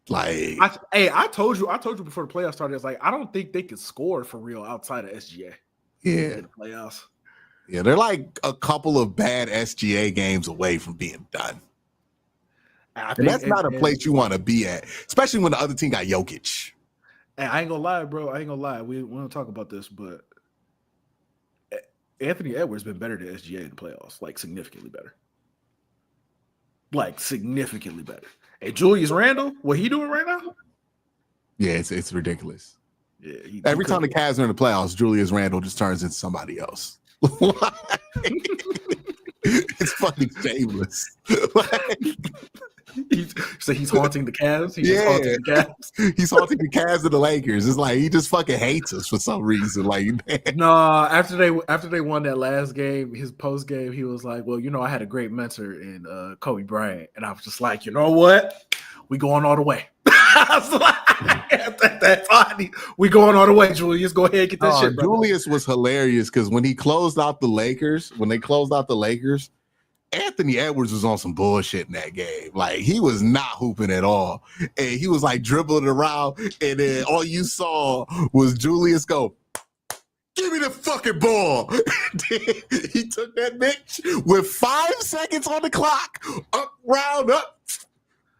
Like, I told you before the playoffs started. It's like I don't think they could score for real outside of SGA. Yeah, in the playoffs. Yeah, they're like a couple of bad SGA games away from being done. And that's not a place you want to be at, especially when the other team got Jokic. And I ain't gonna lie, bro. We don't talk about this, but Anthony Edwards been better than SGA in the playoffs, like significantly better. And Julius Randle, what he doing right now? Yeah, it's ridiculous. Yeah, every time the Cavs are in the playoffs, Julius Randle just turns into somebody else. It's fucking shameless. He's haunting the Cavs. He's haunting the Cavs and the Lakers. It's like he just fucking hates us for some reason. Like, no, after they won that last game, his post game, he was like, "Well, I had a great mentor in Kobe Bryant," and I was just like, "You know what? We going all the way." I was like, "That's funny. We going all the way, Julius. Go ahead and get that shit." Brother. Julius was hilarious because when they closed out the Lakers, Anthony Edwards was on some bullshit in that game. Like, he was not hooping at all. And he was like dribbling around, and then all you saw was Julius go, "Give me the fucking ball." He took that bitch with 5 seconds on the clock, up, round, up.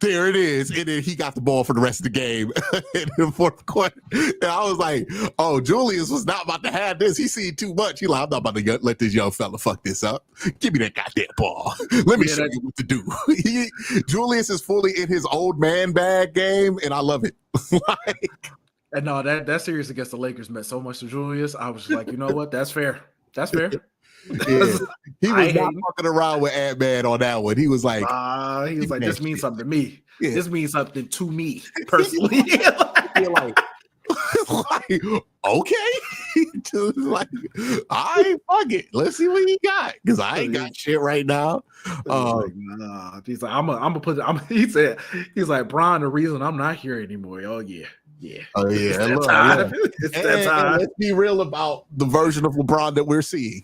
There it is. And then he got the ball for the rest of the game in the fourth quarter. And I was like, oh, Julius was not about to have this. He seen too much. He like, I'm not about to let this young fella fuck this up. Give me that goddamn ball. Let me show you what to do. Julius is fully in his old man bag game, and I love it. And no, that series against the Lakers meant so much to Julius. I was just like, you know what? That's fair. That's fair. Yeah. He was not fucking around with Ant-Man on that one. He was like, this means something to me. Yeah. This means something to me personally. You're like, okay. Just like, all right, fuck it. Let's see what he got. Because I ain't got shit right now. He's like, I'm gonna put it. He's like, Bron, the reason I'm not here anymore. Oh yeah. Yeah. Oh yeah. It's that time. And let's be real about the version of LeBron that we're seeing.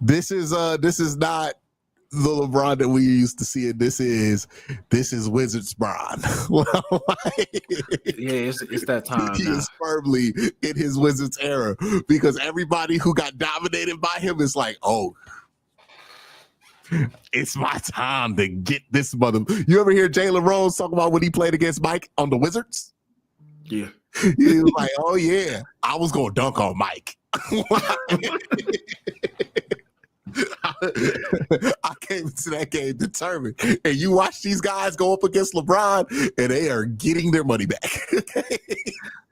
This is not the LeBron that we used to see it. This is Wizards Bron. It's that time. He is firmly in his Wizards era because everybody who got dominated by him is like, oh, it's my time to get this mother. You ever hear Jalen Rose talk about when he played against Mike on the Wizards? Yeah. He was like, oh yeah, I was gonna dunk on Mike. I came into that game determined. And you watch these guys go up against LeBron and they are getting their money back.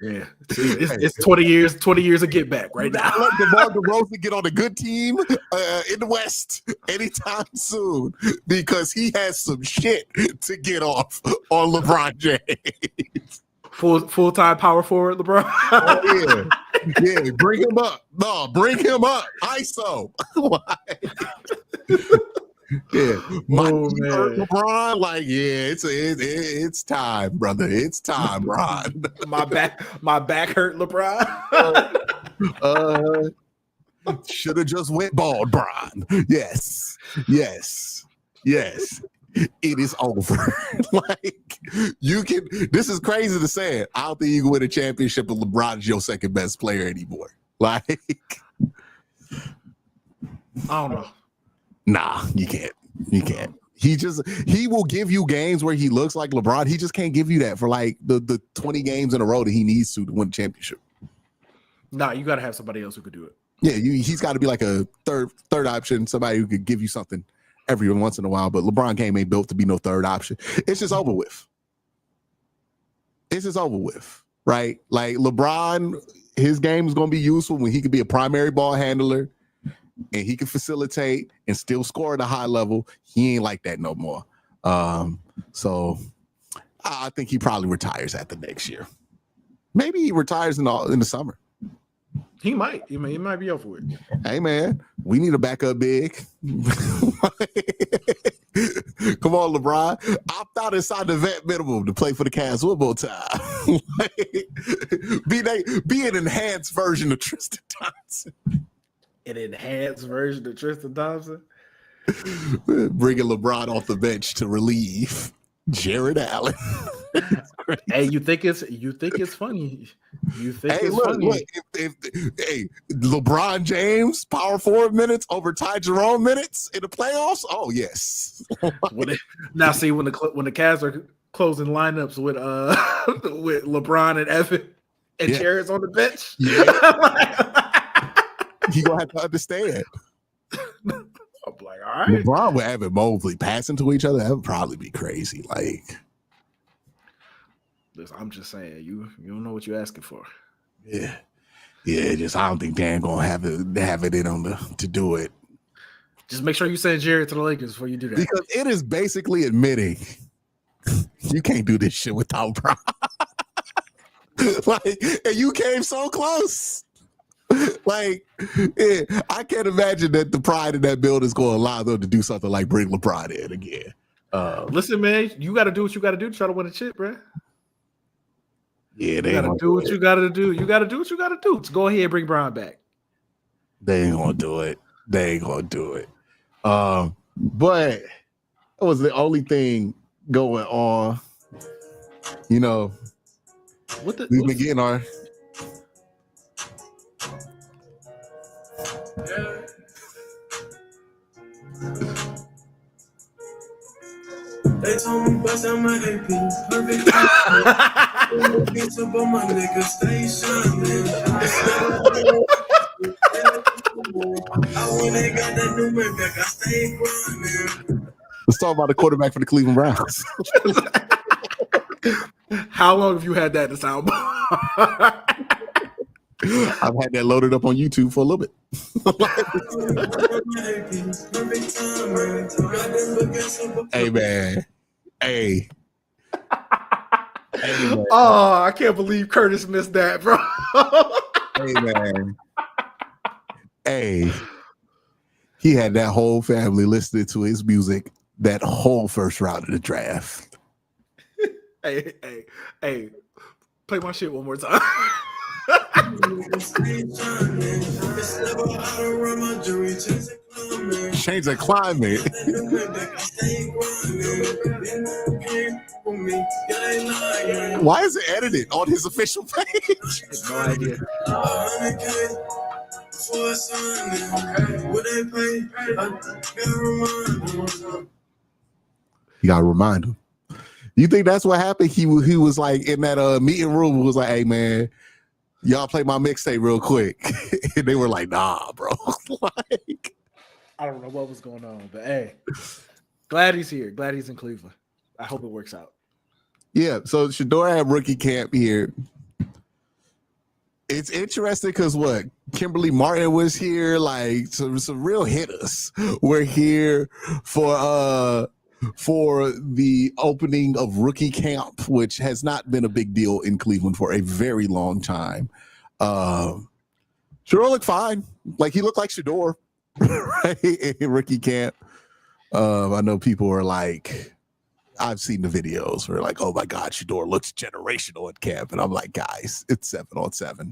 Yeah. It's 20 years of get back right now. Let DeMar DeRozan get on a good team in the West anytime soon because he has some shit to get off on LeBron James. Full-time power forward, LeBron. Oh, yeah, bring him up. No, bring him up. ISO. Yeah, LeBron. Like, yeah, it's time, brother. It's time, Ron. my back hurt, LeBron. Should have just went bald, Bron. Yes. It is over. Like, you can. This is crazy to say it. I don't think you can win a championship if LeBron's your second best player anymore. Like, I don't know. Nah, you can't. He will give you games where he looks like LeBron. He just can't give you that for like the 20 games in a row that he needs to win a championship. Nah, you got to have somebody else who could do it. Yeah, he's got to be like a third option, somebody who could give you something every once in a while. But LeBron game ain't built to be no third option. It's just over with. Right? Like, LeBron, his game is going to be useful when he could be a primary ball handler and he can facilitate and still score at a high level. He ain't like that no more. So I think he probably retires after next year. Maybe he retires in the summer. He might. He might be over with. Hey, man, we need a backup big. Come on, LeBron. Opt out inside the vet minimum to play for the Cavs one more time. Be an enhanced version of Tristan Thompson. An enhanced version of Tristan Thompson? Bringing LeBron off the bench to relieve Jared Allen. Hey, you think it's funny? You think it's funny? Look, if LeBron James power forward minutes over Tai Jerome minutes in the playoffs? Oh yes. Now see when the Cavs are closing lineups with with LeBron and Evan and Jared's on the bench. Yeah. He gonna have to understand. I'm like, all right. LeBron with Evan Mobley passing to each other, that would probably be crazy. Like, listen, I'm just saying, you don't know what you're asking for. Yeah. Just I don't think Dan gonna have it in him to do it. Just make sure you send Jared to the Lakers before you do that, because it is basically admitting you can't do this shit without Bron. Like, and you came so close. Like, yeah, I can't imagine that the pride in that building is going to allow them to do something like bring LeBron in again. Listen, man, you got to do what you got to do to try to win a chip, bro. Yeah, they got to do what you got to do. You got to do what you got to do. Let's go ahead and bring Bron back. They ain't going to do it. But that was the only thing going on. You know, we've been getting our. They told me bust Let's talk about the quarterback for the Cleveland Browns. How long have you had that in the soundbar? I've had that loaded up on YouTube for a little bit. Hey, man. Hey. Hey, man. Oh, I can't believe Curtis missed that, bro. Hey, man. Hey. He had that whole family listening to his music that whole first round of the draft. Hey. Play my shit one more time. Change the climate. Why is it edited on his official page? No idea. You gotta remind him. You think that's what happened? He was like in that meeting room, was like, hey man, y'all play my mixtape real quick. And they were like, nah, bro. Like, I don't know what was going on, but hey, glad he's here. Glad he's in Cleveland. I hope it works out. Yeah, so Shedeur had rookie camp here. It's interesting because Kimberly Martin was here, like some real hitters were here for the opening of rookie camp, which has not been a big deal in Cleveland for a very long time. Shedeur looked fine. Like he looked like Shedeur, right? In rookie camp. I know people are like, I've seen the videos where like, oh my God, Shedeur looks generational at camp. And I'm like, guys, it's 7-on-7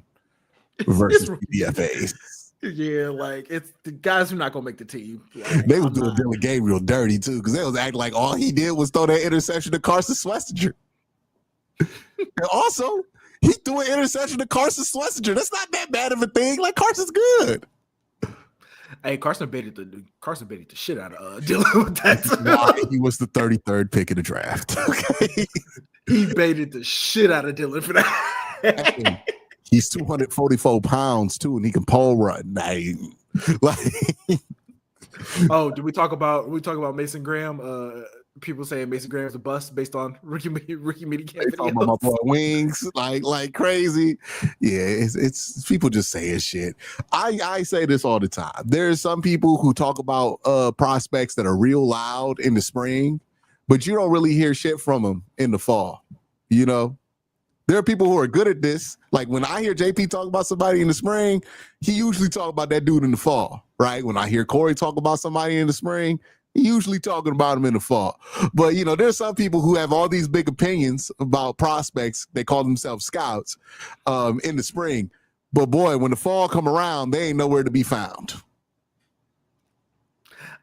versus DFAs. Yeah, like it's the guys who are not gonna make the team. Like, They were doing Dylan Gabriel dirty too, because they was acting like all he did was throw that interception to Carson Schlesinger. And also, he threw an interception to Carson Schlesinger. That's not that bad of a thing. Like Carson's good. Hey, Carson baited the shit out of Dylan with that. That's why he was the 33rd pick in the draft. Okay, he baited the shit out of Dylan for that. Hey, he's 244 pounds too, and he can pole run. Oh, did we talk about Mason Graham? People saying Mason Graham is a bust based on rookie minicamp. Talking about my boy Wings, like crazy. Yeah, it's people just saying shit. I say this all the time. There's some people who talk about prospects that are real loud in the spring, but you don't really hear shit from them in the fall. You know, there are people who are good at this. Like when I hear JP talk about somebody in the spring, he usually talk about that dude in the fall, right? When I hear Corey talk about somebody in the spring, he usually talking about him in the fall. But, you know, there's some people who have all these big opinions about prospects. They call themselves scouts in the spring. But, boy, when the fall come around, they ain't nowhere to be found.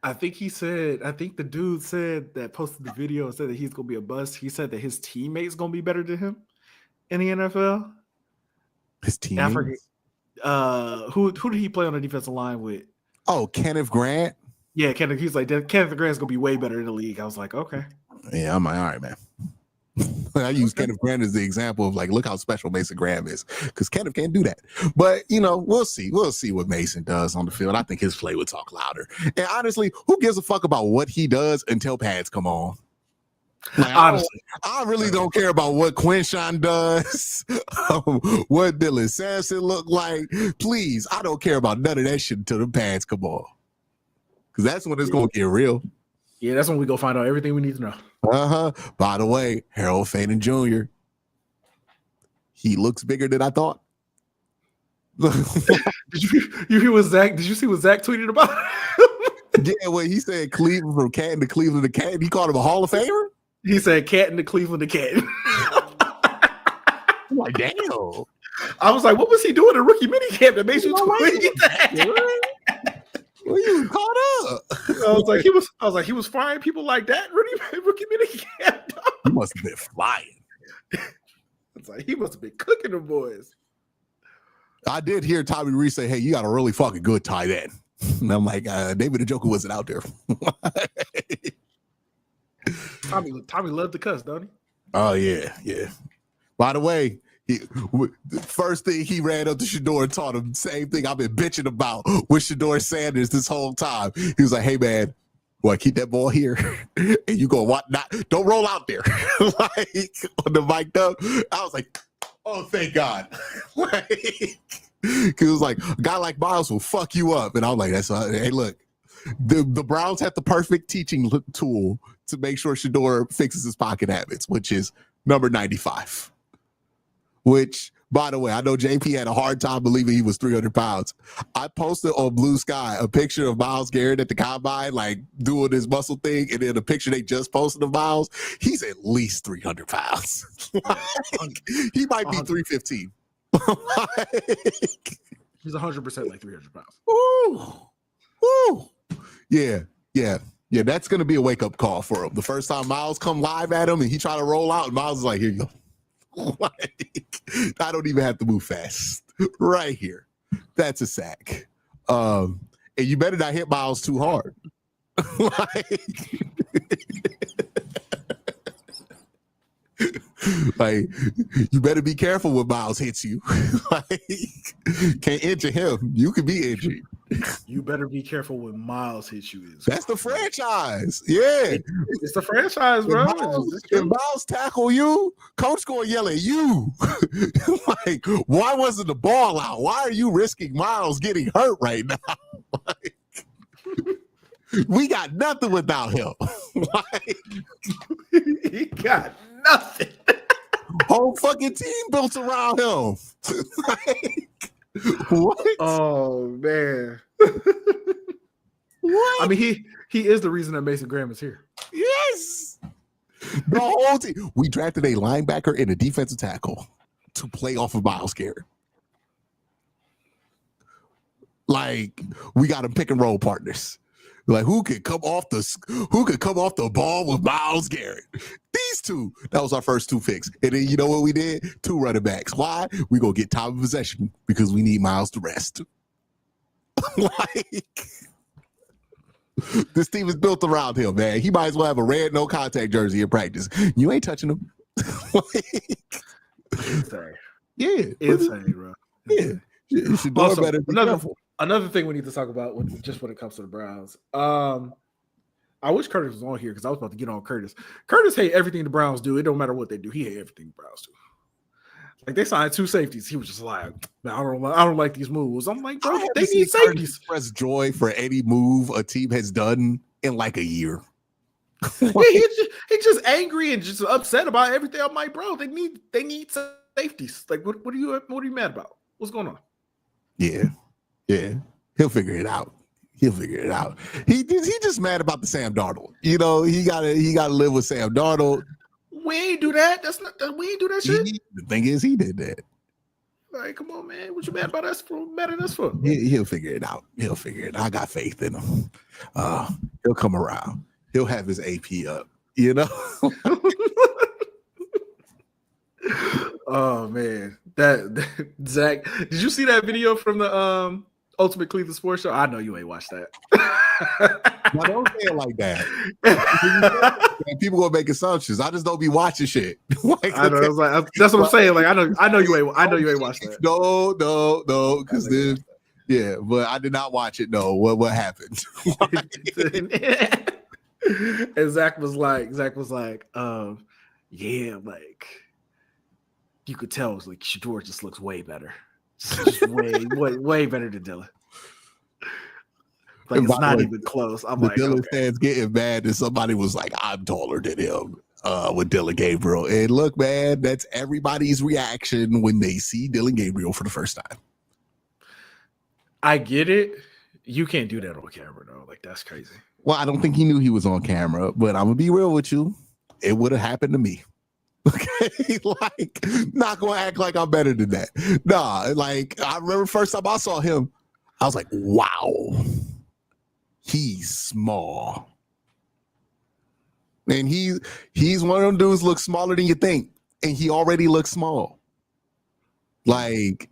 I think the dude said that posted the video and said that he's going to be a bust. He said that his teammates going to be better than him in the NFL. His teammates? Who did he play on the defensive line with? Oh, Kenneth Grant. Yeah, he's like, Kenneth Grant's going to be way better in the league. I was like, okay. Yeah, I'm like, all right, man. I use Kenneth Grant as the example of like, look how special Mason Graham is, because Kenneth can't do that. But, you know, we'll see. We'll see what Mason does on the field. I think his play would talk louder. And honestly, who gives a fuck about what he does until pads come on? Like, honestly, I really don't care about what Quinshawn does, what Dylan Sampson look like. Please, I don't care about none of that shit until the pads come on. Because that's when it's going to get real. Yeah, that's when we go find out everything we need to know. By the way, Harold Faden Jr., he looks bigger than I thought. Did you hear what Zach? Did you see what Zach tweeted about? Yeah, well, he said Cleveland from Canton to Cleveland to Canton. He called him a Hall of Famer? He said Canton to Cleveland to Canton. I'm like, damn. I was like, what was he doing in rookie minicamp that makes you tweet that? Well, you caught up. I was like, he was firing people like that in rookie minicamp. He must have been flying. It's like he must have been cooking the boys. I did hear Tommy Reese say, hey, you got a really fucking good tight end. And I'm like, David Njoku wasn't out there. Tommy loved the cuss, don't he? Oh yeah. By the way, first thing he ran up to Shedeur and taught him same thing I've been bitching about with Shedeur Sanders this whole time. He was like, "Hey man, boy, keep that ball here, and you go don't roll out there." Like on the mic up, I was like, "Oh, thank God!" Like, cause it was like a guy like Miles will fuck you up, and I was like, hey, look, the Browns have the perfect teaching tool to make sure Shedeur fixes his pocket habits, which is number 95. Which, by the way, I know JP had a hard time believing he was 300 pounds. I posted on Blue Sky a picture of Myles Garrett at the combine, like doing his muscle thing, and then a picture they just posted of Myles. He's at least 300 pounds. Like, he might be 315. He's 100% like 300 pounds. Woo. Yeah. That's gonna be a wake up call for him. The first time Myles come live at him and he try to roll out, and Myles is like, "Here you go." Like, I don't even have to move fast. Right here. That's a sack. And you better not hit Myles too hard. Like, you better be careful when Myles hits you. Like, can't injure him. You could be injured. You better be careful when Myles hits you. That's the franchise. Yeah. It's the franchise, bro. If Myles tackle you, coach gonna yell at you. Like, why wasn't the ball out? Why are you risking Myles getting hurt right now? Like, we got nothing without him. Like, he got nothing. Whole fucking team built around him. Like, what? Oh man. What? I mean, he is the reason that Mason Graham is here. Yes. The whole team. We drafted a linebacker and a defensive tackle to play off of Myles Garrett. Like, we got him pick and roll partners. Like, who could come off the ball with Myles Garrett? These two. That was our first 2 picks. And then you know what we did? 2 running backs. Why? We gonna get time of possession because we need Myles to rest. Like, this team is built around him, man. He might as well have a red no contact jersey in practice. You ain't touching him. Insane. Yeah. Insane, bro. Insane. Yeah. You should do Also, better. another thing we need to talk about when it comes to the Browns. I wish Curtis was on here because I was about to get on Curtis. Curtis hate everything the Browns do. It don't matter what they do. He hate everything the Browns do. Like, they signed 2 safeties. He was just like, "Man, I don't like these moves." I'm like, bro, they need safeties. Express joy for any move a team has done in like a year. Yeah, he's just angry and just upset about everything. I'm like, bro, they need safeties. Like, what are you mad about? What's going on? Yeah. He'll figure it out. He just mad about the Sam Darnold. You know, he gotta live with Sam Darnold. We ain't do that. We ain't do that shit. The thing is, he did that. Like, come on, man. What you mad about us for? Mad at us for? He'll figure it out. I got faith in him. He'll come around. He'll have his AP up. You know. Oh man, that Zach. Did you see that video from the Ultimate Cleveland Sports Show? I know you ain't watched that. Now, don't say it like that. People gonna make assumptions. I just don't be watching shit. Like, I know. That's what I'm saying. Like, I know you ain't watched that. No. Because then, yeah, but I did not watch it. No, what happened? And Zach was like, yeah, like, you could tell, it's like Shedeur just looks way better, just way better than Dylan. Like, it's not even close. I'm like, Dylan okay. fans getting mad that somebody was like, "I'm taller than him," with Dylan Gabriel. And look, man, that's everybody's reaction when they see Dylan Gabriel for the first time. I get it. You can't do that on camera, though. Like, that's crazy. Well, I don't think he knew he was on camera, but I'm gonna be real with you. It would have happened to me. Okay, like, not gonna act like I'm better than that. Nah, like, I remember first time I saw him, I was like, wow, he's small. And he's one of them dudes looks smaller than you think, and he already looks small. Like,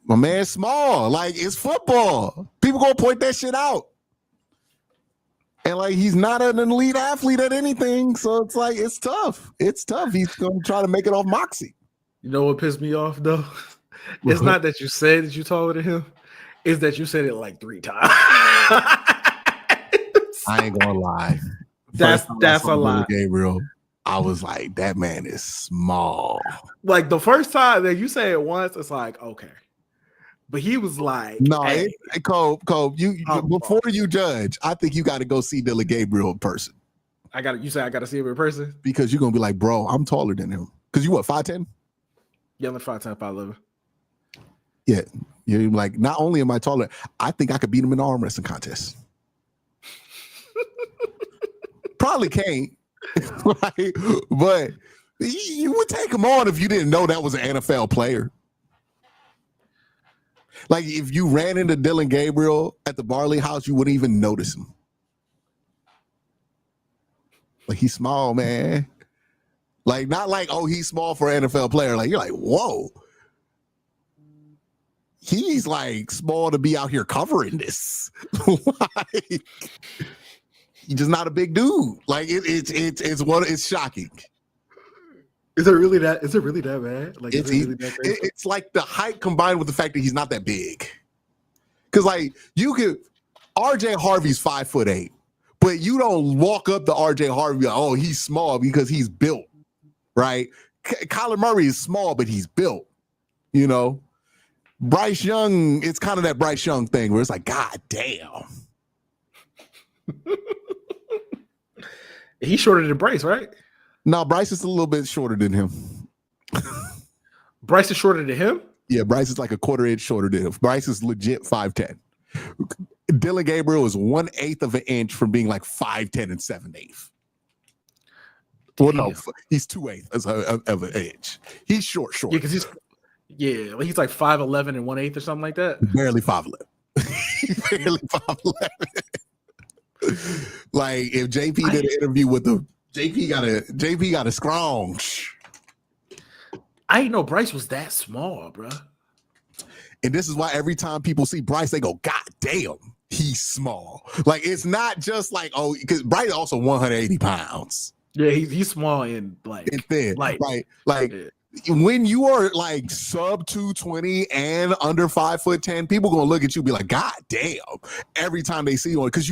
my man's small. Like, it's football. People gonna point that shit out. And like he's not an elite athlete at anything, so it's like it's tough. It's tough. He's gonna try to make it off moxie. You know what pissed me off though? It's not that you said that you taller than him, it's that you said it like 3 times. I ain't gonna lie. That's a lot. Gabriel, I was like, that man is small. Like the first time that you say it once, it's like, okay. But he was like, no, hey, Cole, you before you judge, I think you got to go see Dylan Gabriel in person. You say I got to see him in person? Because you're going to be like, bro, I'm taller than him. Because you what, 5'10"? Yeah, I'm like 5'10", 5'11". Yeah. You're like, not only am I taller, I think I could beat him in an arm wrestling contest. Probably can't. Right? But you would take him on if you didn't know that was an NFL player. Like if you ran into Dylan Gabriel at the Barley House, you wouldn't even notice him. Like he's small, man. Like not like, oh, he's small for an NFL player. Like you're like, whoa. He's like small to be out here covering this. Like, he's just not a big dude. Like it's shocking. Is it really that bad? Like it's like the height combined with the fact that he's not that big. Because like RJ Harvey's 5'8", but you don't walk up to RJ Harvey, like, oh, he's small because he's built, right? Kyler Murray is small, but he's built. You know, Bryce Young, it's kind of that Bryce Young thing where it's like, God damn. He's shorter than Bryce, right? No, Bryce is a little bit shorter than him. Bryce is shorter than him? Yeah, Bryce is like a quarter inch shorter than him. Bryce is legit 5'10". Dylan Gabriel is 1/8 of an inch from being like 5'10" and 7/8. Well, no, he's 2/8 of an inch. He's short. Yeah, because he's like 5'11" and 1/8 or something like that. Barely 5'11". Barely 5'11". Like if JP did an interview with him, JP got a strong. I didn't know Bryce was that small, bro. And this is why every time people see Bryce, they go, God damn, he's small. Like it's not just like, oh, because Bryce is also 180 pounds. Yeah, he's small and like and thin. Like yeah. When you are like sub 220 and under 5'10", people gonna look at you and be like, God damn, every time they see you, because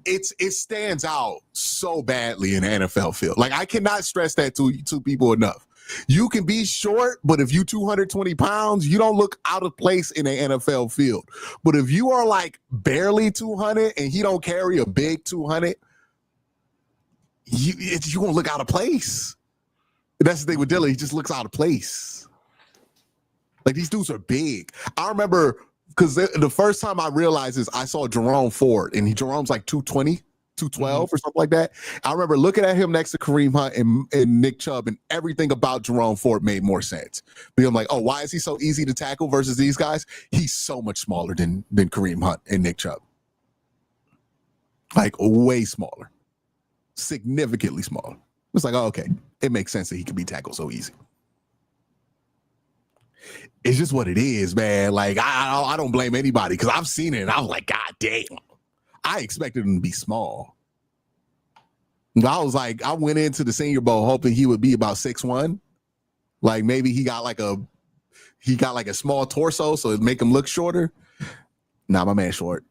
it stands out so badly in the NFL field. Like I cannot stress that to people enough. You can be short, but if you 220 pounds, you don't look out of place in an NFL field. But if you are like barely 200 and he don't carry a big 200, you gonna look out of place. That's the thing with Dylan. He just looks out of place. Like these dudes are big. I remember because the first time I realized this, I saw Jerome Ford, and Jerome's like 220, 212 or something like that. I remember looking at him next to Kareem Hunt and Nick Chubb, and everything about Jerome Ford made more sense. But I'm like, oh, why is he so easy to tackle versus these guys? He's so much smaller than Kareem Hunt and Nick Chubb. Like way smaller. Significantly smaller. It's like, oh, okay. It makes sense that he can be tackled so easy. It's just what it is, man. Like, I don't blame anybody because I've seen it and I was like, God damn. I expected him to be small. I was like, I went into the Senior Bowl hoping he would be about 6'1". Like maybe he got like a small torso so it'd make him look shorter. Nah, my man's short.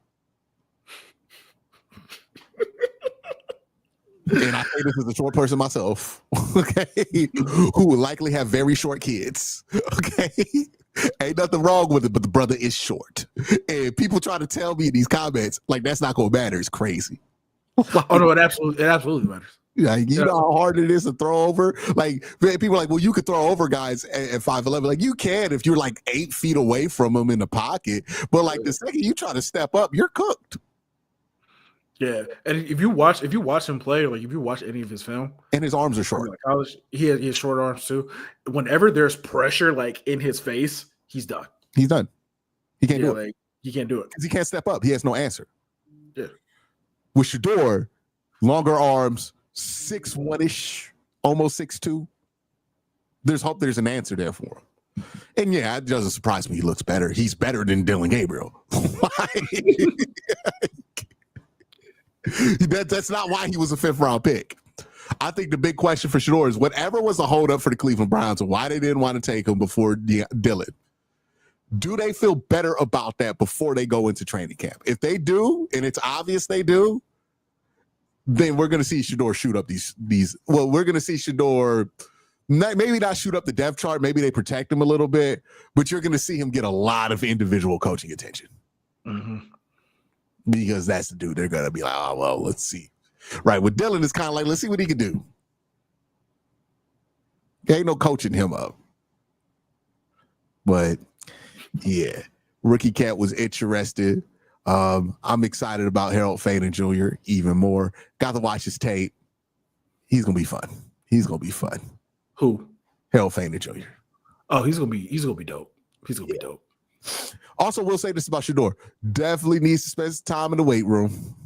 And I say this as a short person myself, okay, who would likely have very short kids, okay? Ain't nothing wrong with it, but the brother is short. And people try to tell me in these comments, like, that's not going to matter. It's crazy. Oh, no, it absolutely matters. Like, you know how hard it is to throw over? Like, people are like, well, you could throw over guys at 5'11". Like, you can if you're like 8 feet away from them in the pocket. But, like, the second you try to step up, you're cooked. Yeah, and if you watch him play, like if you watch any of his film, and his arms are short. Like college, he has short arms too. Whenever there's pressure like in his face, he's done. He's done. He can't do it. Like, he can't do it because he can't step up. He has no answer. Yeah. With Shador, longer arms, 6'1"-ish, almost 6'2". There's hope there's an answer there for him. And yeah, it doesn't surprise me. He looks better. He's better than Dylan Gabriel. That's not why he was a 5th-round pick. I think the big question for Shedeur is whatever was the holdup for the Cleveland Browns and why they didn't want to take him before Dylan. Do they feel better about that before they go into training camp? If they do, and it's obvious they do, then we're going to see Shedeur shoot up these. Well, we're going to see Shedeur maybe not shoot up the depth chart. Maybe they protect him a little bit, but you're going to see him get a lot of individual coaching attention. Mm-hmm. Because that's the dude they're going to be like, oh, well, let's see. Right. With Dylan, it's kind of like, let's see what he can do. There ain't no coaching him up. But, yeah, Rookie Cat was interested. I'm excited about Harold Faden Jr. even more. Got to watch his tape. He's going to be fun. He's going to be fun. Who? Harold Faden Jr. Oh, he's going to be dope. He's going to be dope. Also, we'll say this about Shedeur. Definitely needs to spend some time in the weight room.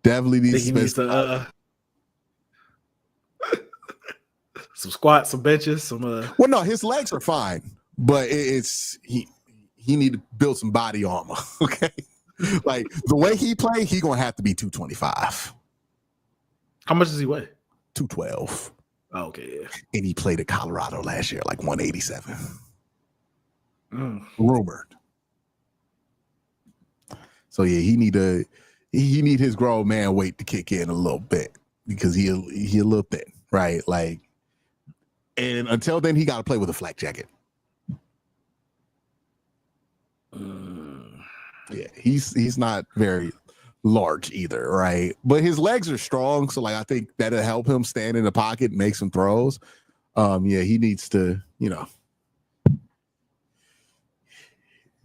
Definitely needs to spend some some squats, some benches, some. Well, no, his legs are fine, but he need to build some body armor. Okay, like the way he play, he gonna have to be 225. How much does he weigh? 212. Oh, okay, yeah. And he played at Colorado last year, like 187. Rumored. So yeah, he need his grown man weight to kick in a little bit because he a little thin, right? Like, and until then, he got to play with a flak jacket. Yeah, he's not very large either, right? But his legs are strong, so like I think that'll help him stand in the pocket and make some throws. Yeah, he needs to,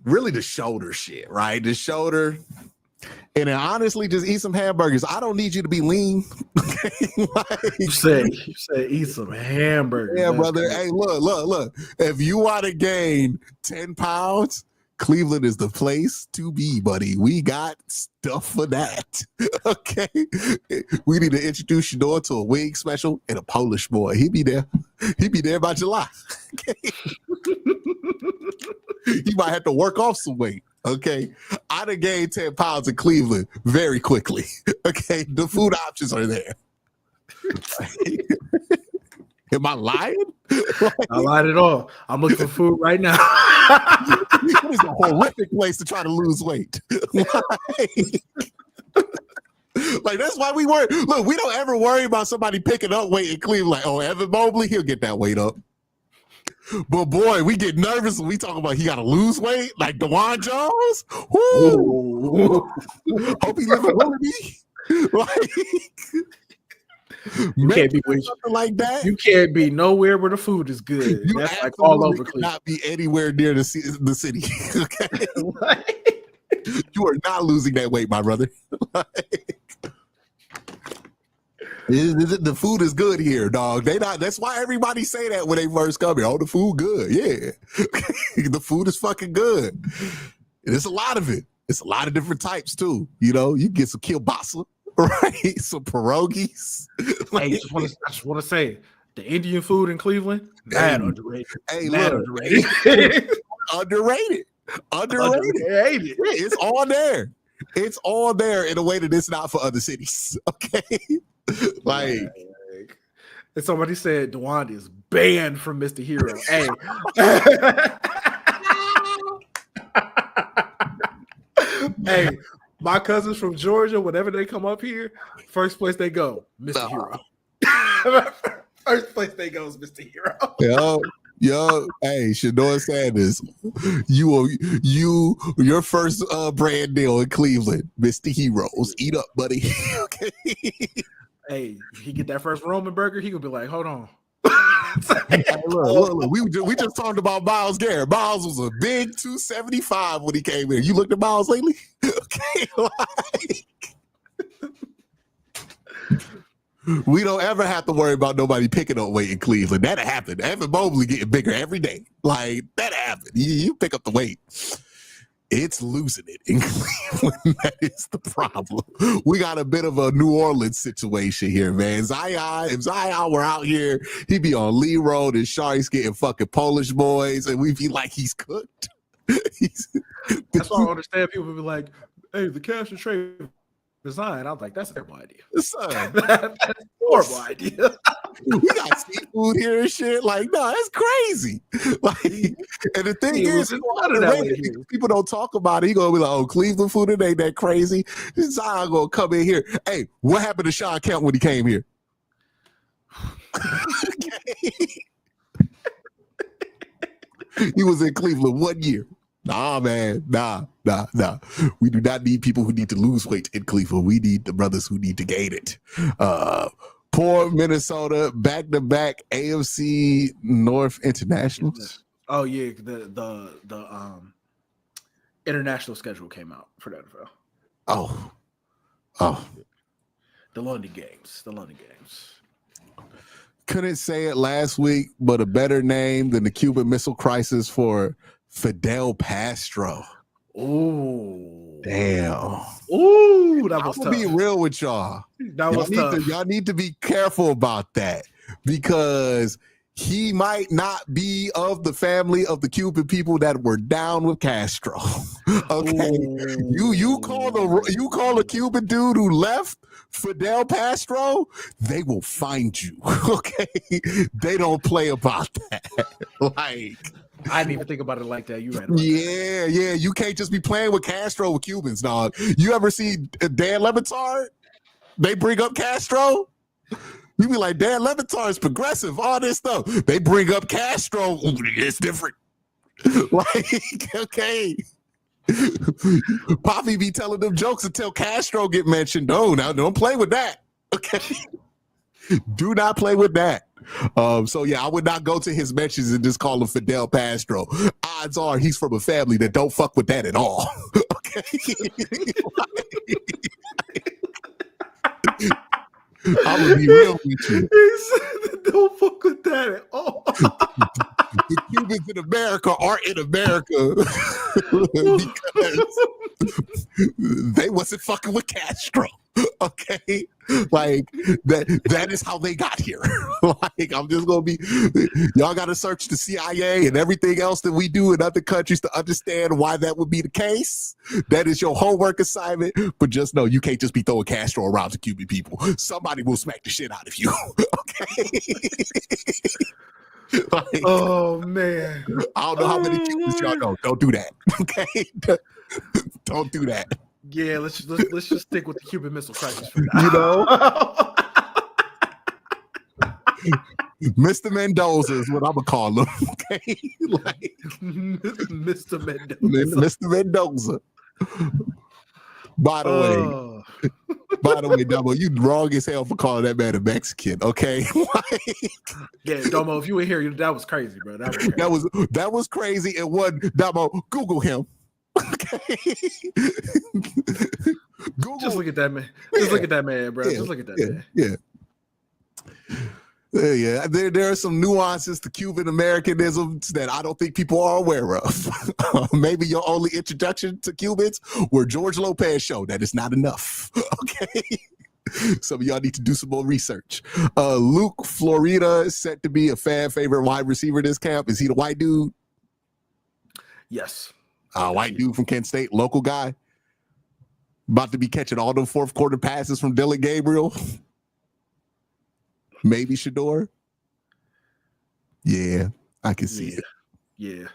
really the shoulder shit, right? The shoulder. And then honestly, just eat some hamburgers. I don't need you to be lean. You say eat some hamburgers. Yeah, brother. Hey, look. If you want to gain 10 pounds, Cleveland is the place to be, buddy. We got stuff for that. Okay. We need to introduce Shedeur to a wing special and a Polish boy. He'll be there. He'll be there by July. Okay. He might have to work off some weight. Okay. I'd have gained 10 pounds in Cleveland very quickly. Okay. The food options are there. Am I lying? I lied at all. I'm looking for food right now. It is a horrific place to try to lose weight. Like that's why we worry. Look, we don't ever worry about somebody picking up weight in Cleveland. Like, oh, Evan Mobley, he'll get that weight up. But boy, we get nervous when we talk about he got to lose weight, like DeJuan Jones. Hope he live in Willoughby. Like, you can't be something like that. You can't be nowhere where the food is good. That's like all over Cleveland. Not be anywhere near the city. Okay, you are not losing that weight, my brother. The food is good here, dog. That's why everybody say that when they first come here. Oh, the food good. Yeah. The food is fucking good. And it's a lot of it. It's a lot of different types too. You get some kielbasa, right? Some pierogies. Hey, I just want to say the Indian food in Cleveland, mad underrated. Hey, underrated. Underrated. Yeah, it's all there. It's all there in a way that it's not for other cities. Okay. Like, and somebody said DeJuan is banned from Mr. Hero. Hey, hey, my cousins from Georgia, whenever they come up here, first place they go, Mr. Hero. First place they go is Mr. Hero. Yo, hey, Shedeur Sanders, your first brand deal in Cleveland, Mr. Heroes. Eat up, buddy. Okay. Hey, if he get that first Roman burger, he gonna be like, hold on. Hey, look. We just talked about Myles Garrett. Myles was a big 275 when he came in. You looked at Myles lately? Okay, we don't ever have to worry about nobody picking up weight in Cleveland. That'll happen. Evan Mobley getting bigger every day. Like, that'll happen. You pick up the weight. It's losing it in Cleveland. That is the problem. We got a bit of a New Orleans situation here, man. If Zion were out here, he'd be on Lee Road and Sharks getting fucking Polish boys, and we'd be like, he's cooked. That's why I understand people be like, "Hey, the cash and trade design." I'm like, "That's a terrible idea. Son, That's a horrible idea." we got seafood here and shit. Like, no, that's crazy. Like, and the thing is, people don't talk about it. You gonna be like, "Oh, Cleveland food, it ain't that crazy." Zion gonna come in here. Hey, what happened to Sean Kemp when he came here? He was in Cleveland 1 year. Nah, man. Nah. We do not need people who need to lose weight in Cleveland. We need the brothers who need to gain it. Poor Minnesota, back-to-back AFC North Internationals. Oh yeah, the international schedule came out for the NFL. Oh. The London games. Couldn't say it last week, but a better name than the Cuban Missile Crisis for Fidel Castro. Oh, damn. Ooh, that was tough. I'm gonna be real with y'all. Y'all need to be careful about that because he might not be of the family of the Cuban people that were down with Castro. Okay, you call a Cuban dude who left Fidel Castro, they will find you. Okay, they don't play about that. Like, I didn't even think about it like that. You right? Yeah. You can't just be playing with Castro with Cubans, dog. You ever see Dan Le Batard? They bring up Castro. You be like, Dan Le Batard is progressive, all this stuff. They bring up Castro. It's different. Like, okay. Poppy be telling them jokes until Castro get mentioned. Oh, now don't play with that. Okay. Do not play with that. So yeah, I would not go to his mentions and just call him Fidel Castro. Odds are he's from a family that don't fuck with that at all. Okay. I would be real with you. He said, don't fuck with that at all. The Cubans in America are in America because they wasn't fucking with Castro. Okay, like that is how they got here. Like, I'm just gonna be, y'all gotta search the CIA and everything else that we do in other countries to understand why that would be the case. That is your homework assignment, but just know you can't just be throwing Castro around to Cuban people. Somebody will smack the shit out of you. Okay. Like, oh man, I don't know how many Cubans y'all know. Don't do that. Okay, don't do that. Yeah, let's just stick with the Cuban Missile Crisis for now. You know, Mr. Mendoza is what I'm gonna call him. Okay, like Mr. Mendoza. Mr. Mendoza. By the way, Domo, you wrong as hell for calling that man a Mexican. Okay, yeah, Domo, if you were here, that was crazy, bro. That was crazy. And one, Domo, Google him. Okay. Google. Just look at that man. Just look at that man, bro. Just look at that man. Yeah. There are some nuances to Cuban Americanisms that I don't think people are aware of. Maybe your only introduction to Cubans were George Lopez show. That is not enough. Okay. Some of y'all need to do some more research. Luke Florida is set to be a fan favorite wide receiver this camp. Is he the white dude? Yes. White dude from Kent State, local guy. About to be catching all the fourth quarter passes from Dylan Gabriel. Maybe Shador. Yeah, I can see it. Yeah.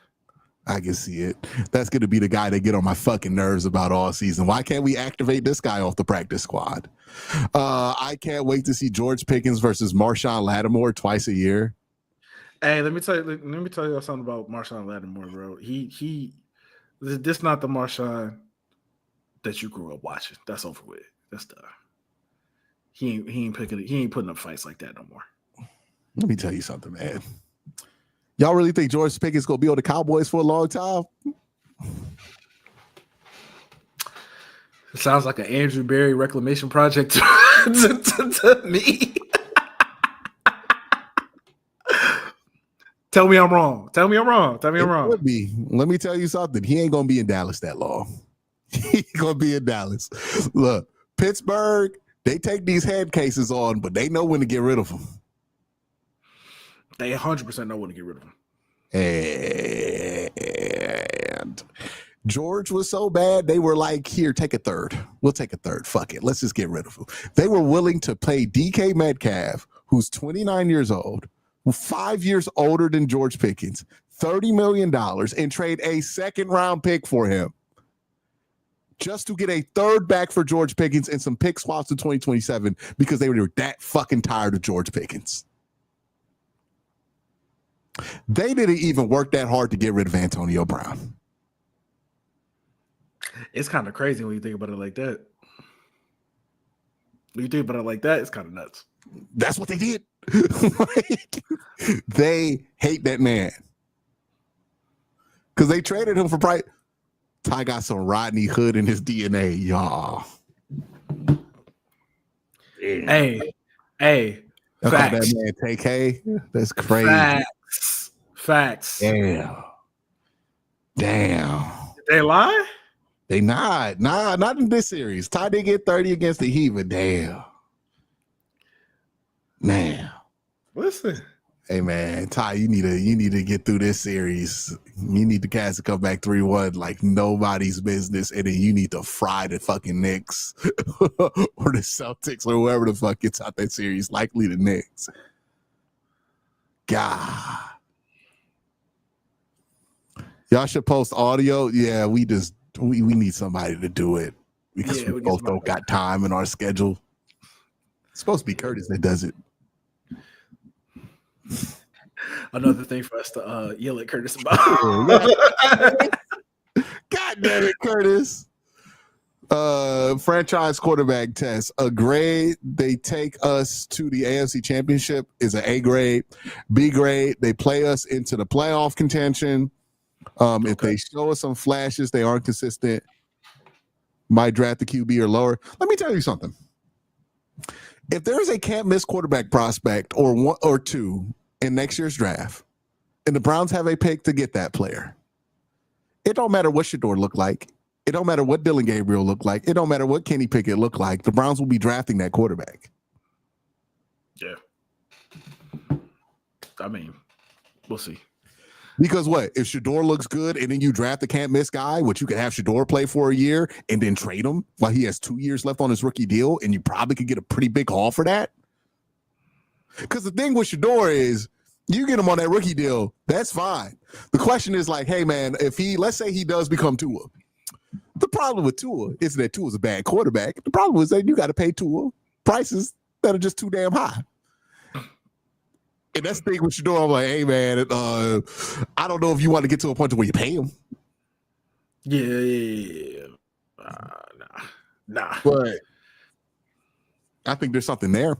I can see it. That's going to be the guy that get on my fucking nerves about all season. Why can't we activate this guy off the practice squad? I can't wait to see George Pickens versus Marshawn Lattimore twice a year. Hey, let me tell you something about Marshawn Lattimore, bro. This not the Marshawn that you grew up watching. That's over with. That's done. He ain't putting up fights like that no more. Let me tell you something, man. Y'all really think George Pickens gonna be on the Cowboys for a long time? It sounds like an Andrew Berry reclamation project to me. Tell me I'm wrong. Would be. Let me tell you something. He ain't gonna be in Dallas that long. He's gonna be in Dallas. Look, Pittsburgh, they take these head cases on, but they know when to get rid of them. They 100% know when to get rid of them. George was so bad, they were like, here, take a third. We'll take a third. Fuck it. Let's just get rid of him. They were willing to pay DK Metcalf, who's 29 years old, 5 years older than George Pickens, $30 million, and trade a second-round pick for him just to get a third back for George Pickens and some pick swaps in 2027 because they were that fucking tired of George Pickens. They didn't even work that hard to get rid of Antonio Brown. It's kind of crazy when you think about it like that. When you think about it like that, it's kind of nuts. That's what they did. Like, they hate that man because they traded him for price. Ty got some Rodney Hood in his DNA, y'all. Hey, facts. That man TK. That's crazy. Facts. Damn. Did they lie? They not in this series. Ty did get 30 against the Heat, but damn. Man. Listen. Hey man, Ty, you need to get through this series. You need the Cavs to come back 3-1 like nobody's business, and then you need to fry the fucking Knicks or the Celtics or whoever the fuck gets out that series. Likely the Knicks. God. Y'all should post audio. Yeah, we need somebody to do it because we both don't got time in our schedule. It's supposed to be Curtis that does it. Another thing for us to yell at Curtis about. God damn it, Curtis. Franchise quarterback test. A grade they take us to the AFC Championship is an A grade. B grade, they play us into the playoff contention. If they show us some flashes, they aren't consistent, might draft the QB or lower. Let me tell you something. If there is a can't miss quarterback prospect or one or two in next year's draft, and the Browns have a pick to get that player, it don't matter what Shador look like. It don't matter what Dylan Gabriel look like. It don't matter what Kenny Pickett look like. The Browns will be drafting that quarterback. Yeah. I mean, we'll see. Because what? If Shador looks good and then you draft the can't miss guy, which you could have Shador play for a year and then trade him while he has 2 years left on his rookie deal, and you probably could get a pretty big haul for that. Because the thing with Shador is you get him on that rookie deal, that's fine. The question is like, hey man, let's say he does become Tua. The problem with Tua is that Tua's a bad quarterback. The problem is that you got to pay Tua prices that are just too damn high. And that's the thing with Shador. I'm like, hey man, I don't know if you want to get to a point where you pay him. Yeah. Nah. But I think there's something there.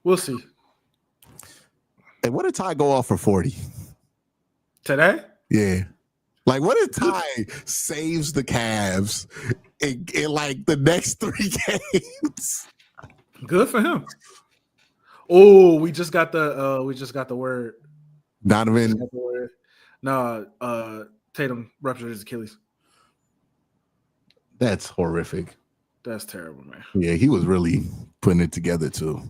We'll see. And what did Ty go off for 40 today? Yeah. Like, what if Ty saves the Cavs in like the next 3 games? Good for him. Oh, we just got the word. Donovan. No, Tatum ruptured his Achilles. That's horrific. That's terrible, man. Yeah, he was really putting it together too.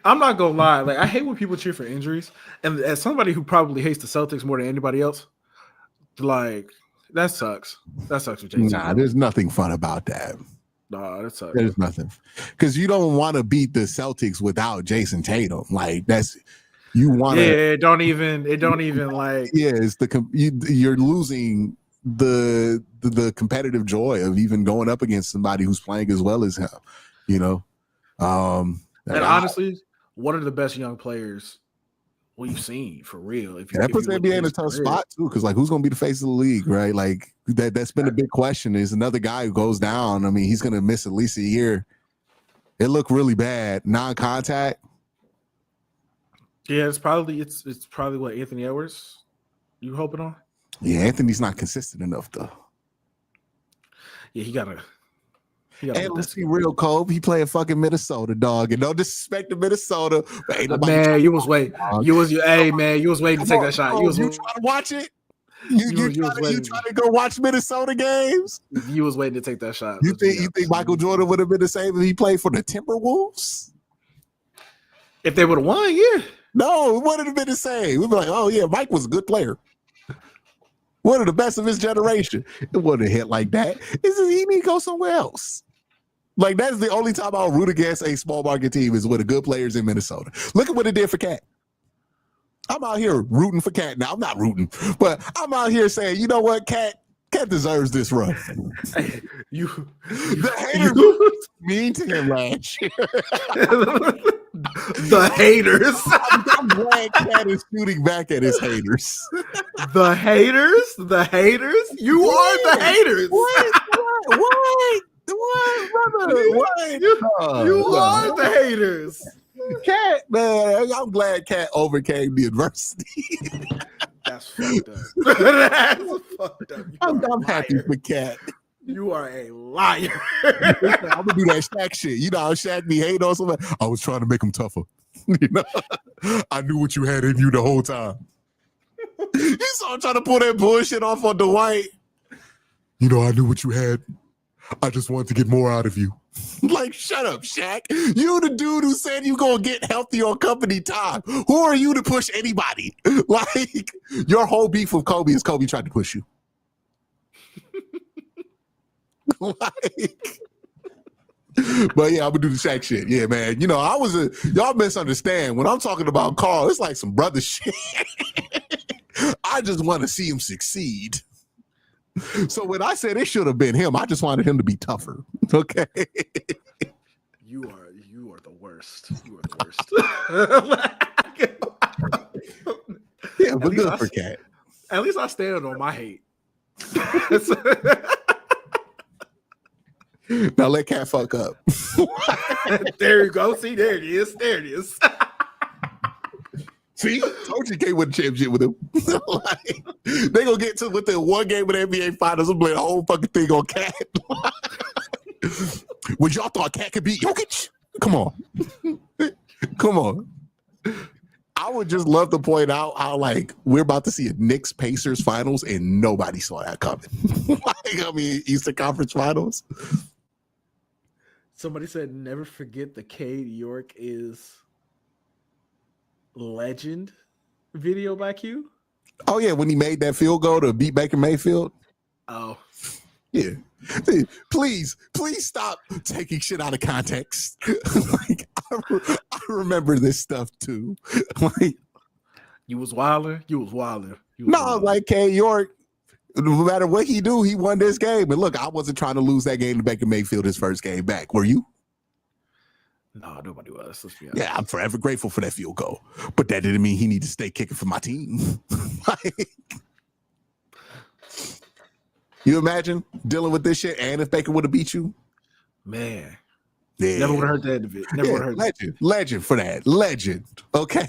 I'm not gonna lie. Like, I hate when people cheer for injuries, and as somebody who probably hates the Celtics more than anybody else, like that sucks. That sucks for Jason. Nah, there's nothing fun about that. Nah, that sucks. There's nothing, because you don't want to beat the Celtics without Jason Tatum. Like you want to. Yeah, it don't even like. Yeah, it's you're losing the competitive joy of even going up against somebody who's playing as well as him. You know. And honestly, one of the best young players we've seen for real. That puts the NBA in a tough spot too, because like, who's going to be the face of the league, right? Like that's been a big question. Is another guy who goes down. I mean, he's going to miss at least a year. It looked really bad. Non-contact. Yeah, it's probably what Anthony Edwards you hoping on. Yeah, Anthony's not consistent enough though. Yeah, he gotta. And let's be real, Cove. He playing fucking Minnesota, dog. And no disrespect to Minnesota, but ain't man, you was waiting. You was waiting to take that shot. You trying to watch it? You trying to go watch Minnesota games? You was waiting to take that shot. You think Michael Jordan would have been the same if he played for the Timberwolves? If they would have won, yeah. No, it wouldn't have been the same. We'd be like, oh yeah, Mike was a good player. One of the best of his generation. It wasn't a hit like that. He need to go somewhere else. Like, that's the only time I'll root against a small market team is with the good players in Minnesota. Look at what it did for Cat. I'm out here rooting for Cat. Now, I'm not rooting, but I'm out here saying, you know what, Cat deserves this run. Hey, The haters were mean to him last year. The haters. I'm glad Cat is shooting back at his haters. The haters? The haters? You are the haters. What, brother? What? You are the haters. Cat, man, I'm glad Cat overcame the adversity. That's fucked up. That's fucked up. I'm happy for Cat. You are a liar. I'm gonna do that Shaq shit. You know how Shaq be hating on somebody? I was trying to make him tougher. You know, I knew what you had in you the whole time. You saw him trying to pull that bullshit off on Dwight. You know, I knew what you had. I just wanted to get more out of you. Like, shut up, Shaq. You the dude who said you gonna get healthy on company time. Who are you to push anybody? Like, your whole beef with Kobe is Kobe tried to push you. Like, but yeah, I'm gonna do the Shaq shit. Yeah, man. You know, y'all misunderstand. When I'm talking about Carl, it's like some brother shit. I just want to see him succeed. So when I said it should have been him, I just wanted him to be tougher. Okay. You are the worst. You are the worst. Yeah, but good for Cat. At least I stand on my hate. Now let Cat fuck up. There you go. See, there it is. There it is. See, told you can't win a championship with him. Like, they gonna get to within one game of the NBA Finals and play the whole fucking thing on Cat. Would y'all thought Cat could beat Jokic? Come on. Come on. I would just love to point out how, like, we're about to see a Knicks Pacers Finals and nobody saw that coming. Like, I mean, Eastern Conference Finals. Somebody said, never forget the Cade York is legend video by Q. Oh, yeah, when he made that field goal to beat Baker Mayfield. Oh. Yeah. Please stop taking shit out of context. Like, I remember this stuff too. Like, You was wilder. Like Cade York, no matter what he do, he won this game. And look, I wasn't trying to lose that game to Baker Mayfield his first game back. Were you? No, nobody was. Let's be honest. Yeah, I'm forever grateful for that field goal. But that didn't mean he needed to stay kicking for my team. Like, you imagine dealing with this shit and if Baker would have beat you? Man. Yeah. Never would have heard that of it. Never would have heard that. Legend for that. Legend. Okay.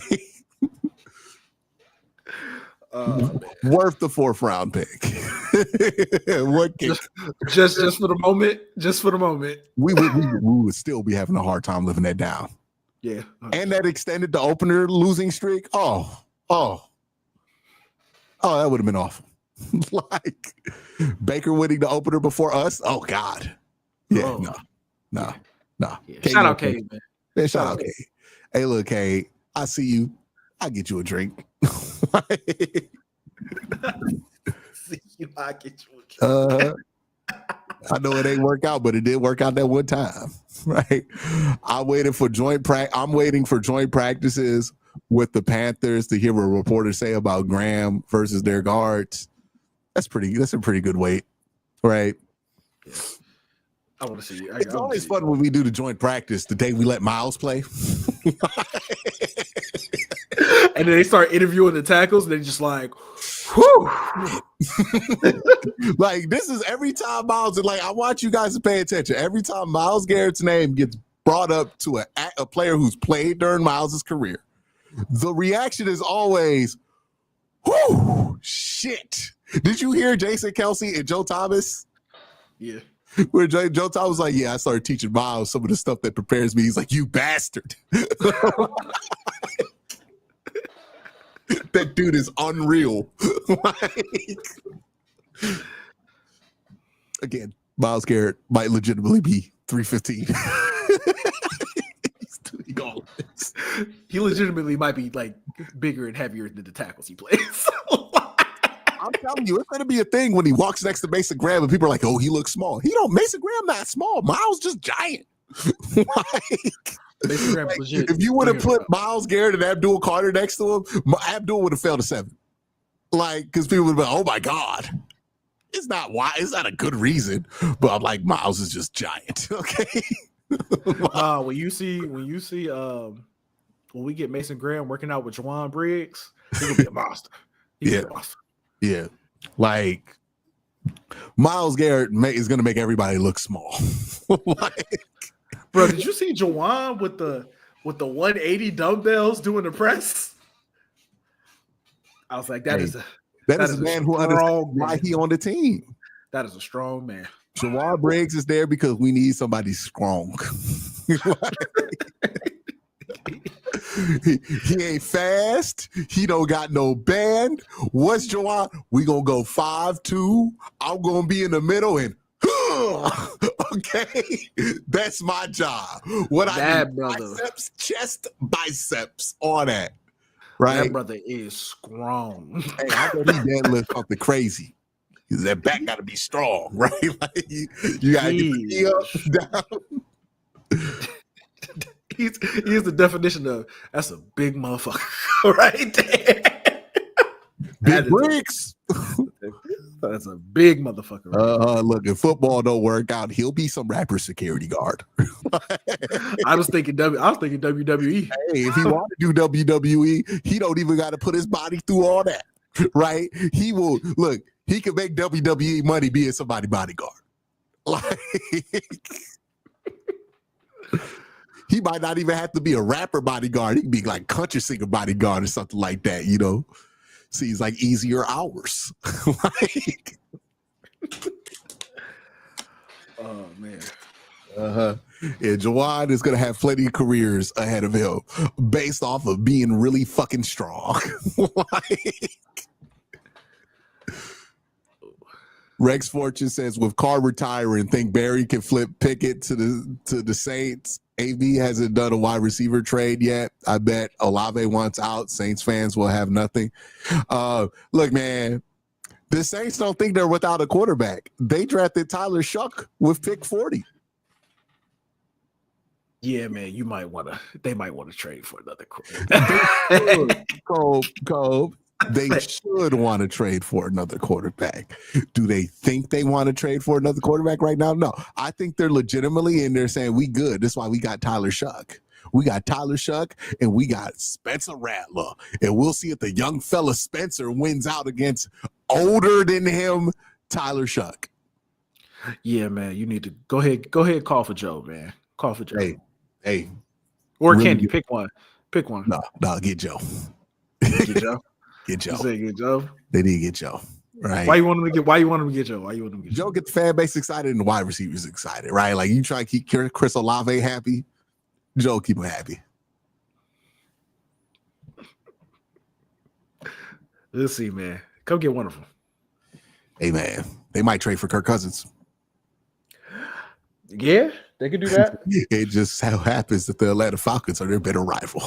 Worth the 4th round pick. What kick? Just for the moment. Just for the moment. We would still be having a hard time living that down. Yeah. And that extended the opener losing streak. Oh, that would have been awful. Like Baker winning the opener before us. Oh God. Yeah, no. Yeah. Shout out Cade, man. Yeah, shout out Cade. Hey, look, Cade, I see you. I'll get you a drink. See you, I get you a drink. I know it ain't work out, but it did work out that one time, right? I'm waiting for joint practices with the Panthers to hear what reporters say about Graham versus their guards. That's a pretty good wait, right? Yeah. I want to see you. It's always fun when we do the joint practice the day we let Miles play. And then they start interviewing the tackles, and they're just like, whew. Like, this is every time Miles, and like, I want you guys to pay attention. Every time Myles Garrett's name gets brought up to a player who's played during Miles's career, the reaction is always, whew, shit. Did you hear Jason Kelsey and Joe Thomas? Yeah. Where Joe Thomas was like, yeah, I started teaching Miles some of the stuff that prepares me. He's like, you bastard. That dude is unreal. Like, again, Myles Garrett might legitimately be 315. He's doing all this. He legitimately might be like bigger and heavier than the tackles he plays. I'm telling you, it's going to be a thing when he walks next to Mason Graham and people are like, oh, he looks small. Mason Graham not small. Miles just giant. Mason Graham's legit. If you would have put Miles Garrett and Abdul Carter next to him, Abdul would have failed a 7. Like, because people would be like, oh my God. It's not why. It's not a good reason. But I'm like, Miles is just giant. Okay. When we get Mason Graham working out with Juwan Briggs, he's gonna be a monster. Yeah. Like Miles Garrett is gonna make everybody look small. Bro, did you see Juwan with the 180 dumbbells doing the press? I was like, that is a man who understands why he on the team. That is a strong man. Juwan Briggs is there because we need somebody strong. He ain't fast. He don't got no band. What's Juwan? We gonna go 5-2. I'm gonna be in the middle and okay, that's my job. What I need, biceps, chest, biceps, all that. Right, that brother is strong. Hey, I bet he deadlift something crazy. That back got to be strong, right? Like you got to get the knee up, down. He's the definition of that's a big motherfucker, right there. Big bricks. That's a big motherfucker. Right look, if football don't work out, he'll be some rapper security guard. I was thinking WWE. Hey, if he want to do WWE, he don't even got to put his body through all that, right? He will look. He can make WWE money being somebody's bodyguard. Like he might not even have to be a rapper bodyguard. He can be like country singer bodyguard or something like that, you know. Seems like easier hours. Like, oh man. Yeah, Juwan is gonna have plenty of careers ahead of him based off of being really fucking strong. Like, Rex Fortune says, with Carr retiring, think Barry can flip Pickett to the Saints. AB hasn't done a wide receiver trade yet. I bet Olave wants out. Saints fans will have nothing. Look, man, the Saints don't think they're without a quarterback. They drafted Tyler Shuck with pick 40. Yeah, man, they might want to trade for another quarterback. Cole. They should want to trade for another quarterback. Do they think they want to trade for another quarterback right now? No. I think they're legitimately in there saying, we good. That's why we got Tyler Shuck. We got Tyler Shuck and we got Spencer Rattler. And we'll see if the young fella Spencer wins out against older than him, Tyler Shuck. Yeah, man, you need to go ahead, call for Joe, man. Call for Joe. Hey. Or really Kenny, pick one. No, get Joe. Get Joe. Get Joe. You say get Joe. They need to get Joe. Right. Why you want him to get Joe? Joe get the fan base excited and the wide receivers excited, right? Like you try to keep Chris Olave happy, Joe keep him happy. Let's see, man. Come get one of them. Hey, man, they might trade for Kirk Cousins. Yeah, they could do that. It just so happens that the Atlanta Falcons are their better rival.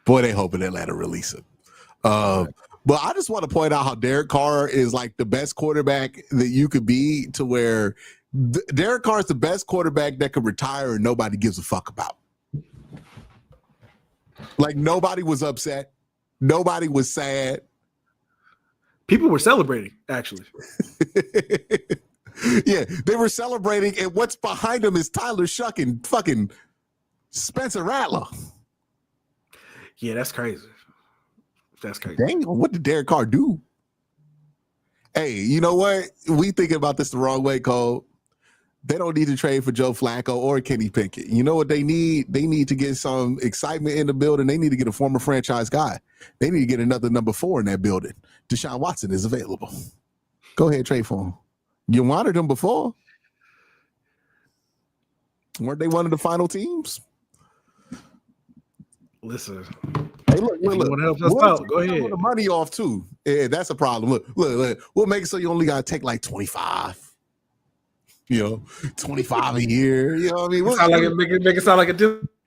Boy, they hoping Atlanta release him. But I just want to point out how Derek Carr is like the best quarterback that you could be, to where Derek Carr is the best quarterback that could retire and nobody gives a fuck about. Like nobody was upset. Nobody was sad. People were celebrating, actually. Yeah, they were celebrating, and what's behind them is Tyler Shuck and fucking Spencer Rattler. Yeah, that's crazy. That's crazy. Dang, what did Derek Carr do? Hey, you know what? We thinking about this the wrong way, Cole. They don't need to trade for Joe Flacco or Kenny Pickett. You know what they need? They need to get some excitement in the building. They need to get a former franchise guy. They need to get another number 4 in that building. Deshaun Watson is available. Go ahead, trade for him. You wanted him before. Weren't they one of the final teams? Listen, hey, look, if you want to help us out, go ahead. The money off too. Yeah, that's a problem. Look. We'll make it so you only got to take like 25. 25 a year. You know what I mean? Make it sound like a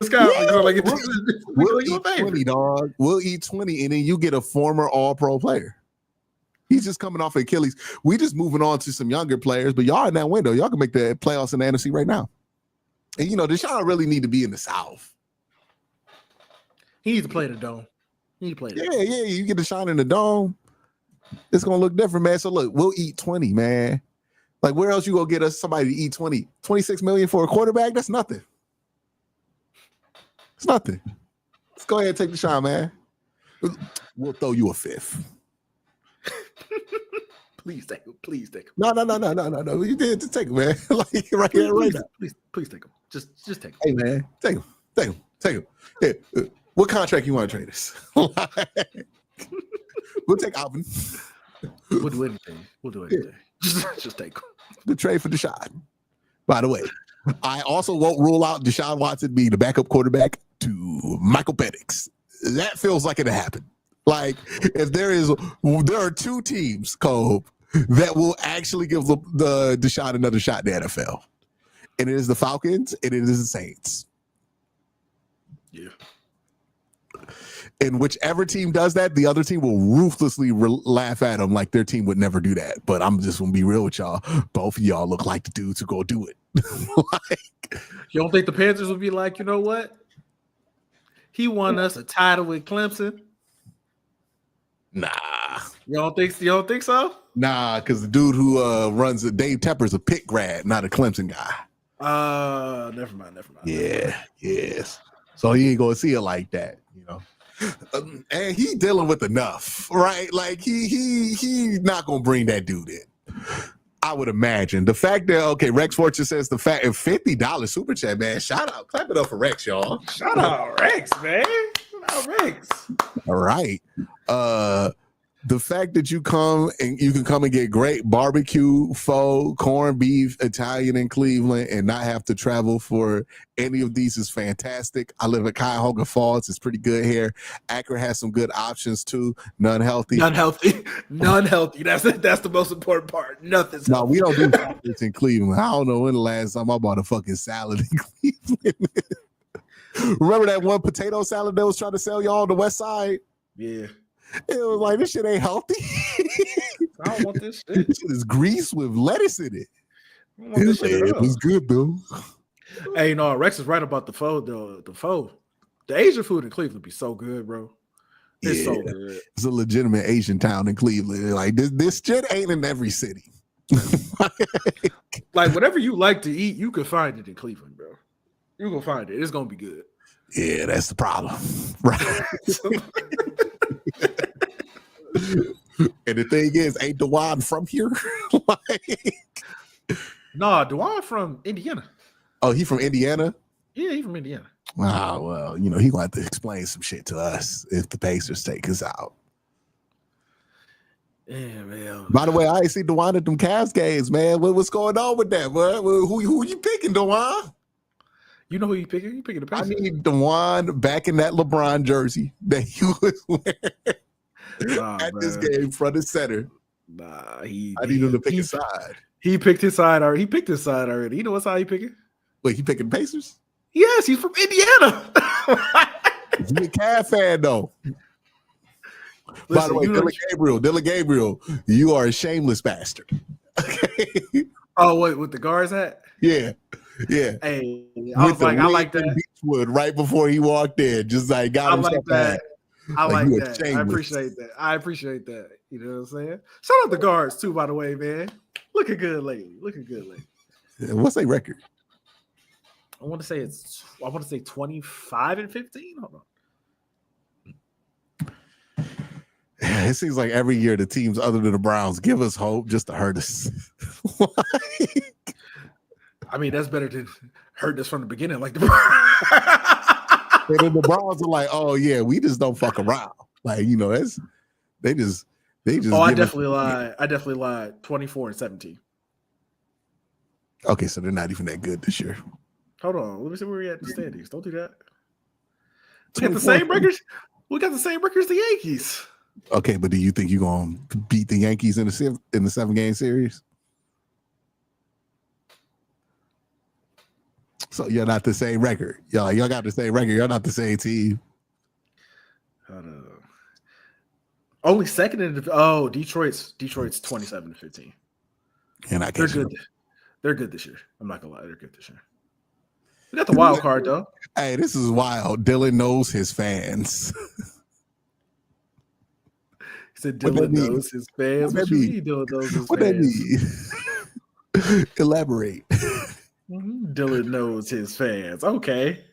discount. Yeah, So like, we'll you a eat favor. 20, dog. We'll eat 20, and then you get a former All-Pro player. He's just coming off Achilles. We just moving on to some younger players, but y'all in that window. Y'all can make the playoffs in the NFC right now. And Deshaun really need to be in the South. He needs to play the dome. He needs to play the dome. Yeah. You get Deshaun in the dome, it's gonna look different, man. So look, we'll eat 20, man. Like, where else you gonna get us somebody to eat 20? 26 million for a quarterback? That's nothing. It's nothing. Let's go ahead and take Deshaun, man. We'll throw you a fifth. Please take him. Please take him. No. You did to take him, man. Like right here, right now. Please take him. Just take him. Hey, man, take him. Yeah. What contract you want to trade us? We'll take Alvin. We'll do anything. Just take him. The trade for Deshaun. By the way, I also won't rule out Deshaun Watson being the backup quarterback to Michael Penix. That feels like it'll happen. Like, if there are two teams, Cole, that will actually give the Deshaun another shot in the NFL. And it is the Falcons and it is the Saints. Yeah. And whichever team does that, the other team will ruthlessly laugh at them like their team would never do that. But I'm just going to be real with y'all. Both of y'all look like the dudes who go do it. You don't think the Panthers will be like, you know what? He won us a title with Clemson. Nah. You don't think so? Nah, because the dude who runs it, Dave Tepper's a Pitt grad, not a Clemson guy. Never mind. Yes. So he ain't gonna see it like that, and he dealing with enough, right? Like he not gonna bring that dude in. I would imagine the fact that Rex Fortune says the fact of $50 super chat, man. Shout out, clap it up for Rex, y'all. Shout out Rex, man. Shout out Rex. All right. The fact that you can come and get great barbecue, pho, corned beef, Italian in Cleveland and not have to travel for any of these is fantastic. I live at Cuyahoga Falls. It's pretty good here. Akron has some good options too. None healthy. None healthy. That's the most important part. Nothing's No, healthy. we don't do salads in Cleveland. I don't know when the last time I bought a fucking salad in Cleveland. Remember that one potato salad that was trying to sell y'all on the west side? Yeah. It was like, this shit ain't healthy. I don't want this shit. This shit is grease with lettuce in it. I don't want this shit at It all. was good, though. Hey, no, Rex is right about the pho, though. The pho. The Asian food in Cleveland be so good, bro. It's so good. It's a legitimate Asian town in Cleveland. Like, this shit ain't in every city. Like, whatever you like to eat, you can find it in Cleveland, bro. You can find it. It's going to be good. Yeah, that's the problem. Right. And the thing is, ain't Dewan from here? Nah, Dewan from Indiana. Oh, he from Indiana? Yeah, he from Indiana. Ah, well, he gonna have to explain some shit to us if the Pacers take us out. Yeah, man. By the way, I ain't seen Dewan at them Cavs games, man. What's going on with that, bro? Who you picking, Dewan? You know who you picking? You picking the I Pacers. need Dewan back in that LeBron jersey that he was wearing at this game, front and center. Nah, I need him to pick his side. He picked his side already. He picked his side already. You know what side he picking? Wait, he picking Pacers? Yes, he's from Indiana. He's a Cav fan, though. By the way, Dylan Gabriel, you are a shameless bastard. Okay. Oh, wait, with the guards hat? Yeah. Hey, I was like, I like that. Beachwood right before he walked in, just like got himself like that. I like you are that. shameless. I appreciate that. You know what I'm saying? Shout out the guards too, by the way, man. Looking good lately. What's their record? I want to say 25 and 15. Hold on. It seems like every year the teams other than the Browns give us hope just to hurt us. I mean, that's better than hurt us from the beginning, like the And then the Browns are like, oh yeah, we just don't fuck around. Like, they just. Oh, I definitely lied. 24 and 17. Okay, so they're not even that good this year. Hold on, let me see where we at in the standings. Don't do that. We got the same records. We got the same records the Yankees. Okay, but do you think you're gonna beat the Yankees in the 7-game series? So you're not the same record. Y'all got the same record. You're not the same team. Only second in Detroit's 27-15. And They're good. They're good this year. I'm not gonna lie, they're good this year. We got the wild card though. Hey, this is wild. Dylan knows his fans. He said Dylan knows his fans. What you mean Dylan knows his fans? What that mean? Elaborate. Dylan knows his fans. Okay.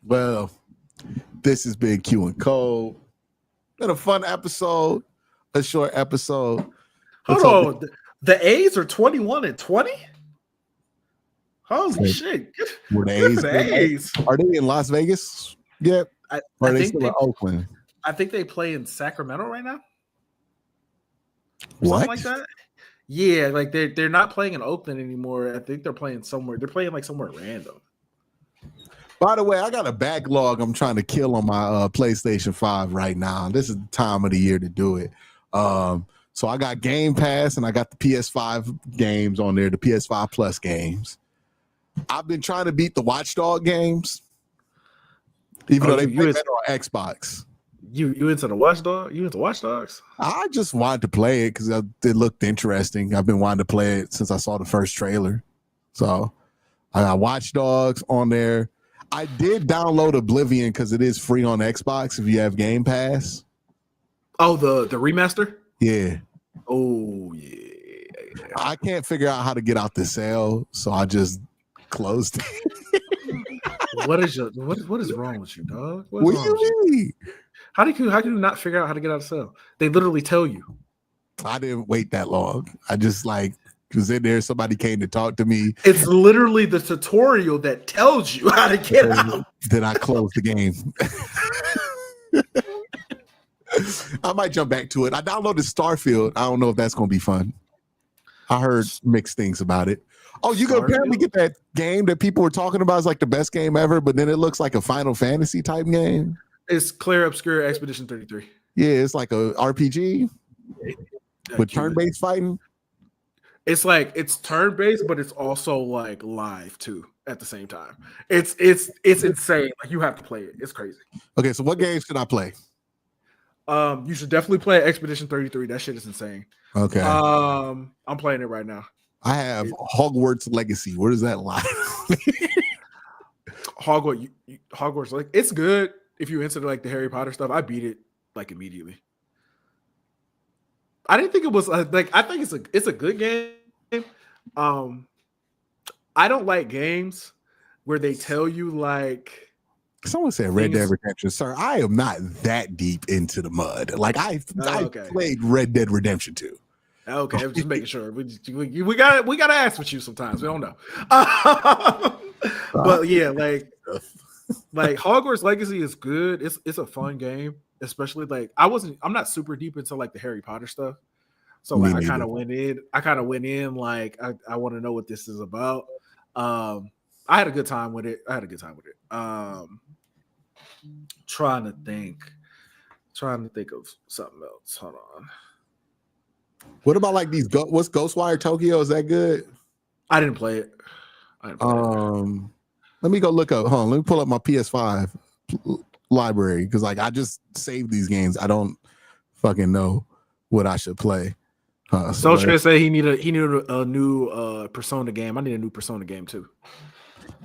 Well, this has been Q and Cole. Been a fun episode, a short episode. Hold on. The A's are 21-20? Holy shit. Were the A's? Are they in Las Vegas yet? Or are they still in Oakland? I think they play in Sacramento right now. What? Something like that? Yeah, like they're not playing in Oakland anymore. I think they're playing somewhere. They're playing like somewhere random. By the way, I got a backlog I'm trying to kill on my PlayStation 5 right now. This is the time of the year to do it. So I got Game Pass and I got the PS5 games on there, the PS5 Plus games. I've been trying to beat the Watchdog games, even though they play better on Xbox. You into the Watchdog? You into Watch Dogs? I just wanted to play it because it looked interesting. I've been wanting to play it since I saw the first trailer. So I got Watch Dogs on there. I did download Oblivion because it is free on Xbox if you have Game Pass. Oh, the remaster? Yeah. Oh, yeah. I can't figure out how to get out the cell, so I just closed it. What is wrong with you, dog? What do you mean? How do you not figure out how to get out of cell? They literally tell you. I didn't wait that long. I just was in there. Somebody came to talk to me. It's literally the tutorial that tells you how to get out. Then I closed the game. I might jump back to it. I downloaded Starfield. I don't know if that's going to be fun. I heard mixed things about it. Oh, you can apparently get that game that people were talking about as like the best game ever, but then it looks like a Final Fantasy type game. It's Claire Obscure Expedition 33. Yeah, it's like a RPG with turn-based fighting. It's like it's turn-based, but it's also like live too at the same time. It's insane. Like you have to play it. It's crazy. Okay, so what games should I play? You should definitely play Expedition 33. That shit is insane. Okay. I'm playing it right now. I have Hogwarts Legacy. Where does that lie? Hogwarts, like it's good if you into like the Harry Potter stuff. I beat it like immediately. I didn't think it was like I think it's a good game. I don't like games where they tell you like someone said Red Dead Redemption. Sir, I am not that deep into the mud. Like I played Red Dead Redemption 2. Okay, I'm just making sure. We gotta ask with you sometimes. We don't know. But yeah, like Hogwarts Legacy is good. It's a fun game, especially like I'm not super deep into like the Harry Potter stuff. So like I kind of went in like I want to know what this is about. I had a good time with it. Trying to think of something else. Hold on. What about like these? What's Ghostwire Tokyo? Is that good? I didn't play it. Let me go look up. Hold on. Let me pull up my PS5 library because like I just saved these games. I don't fucking know what I should play. So Trey say he needed a new Persona game. I need a new Persona game too.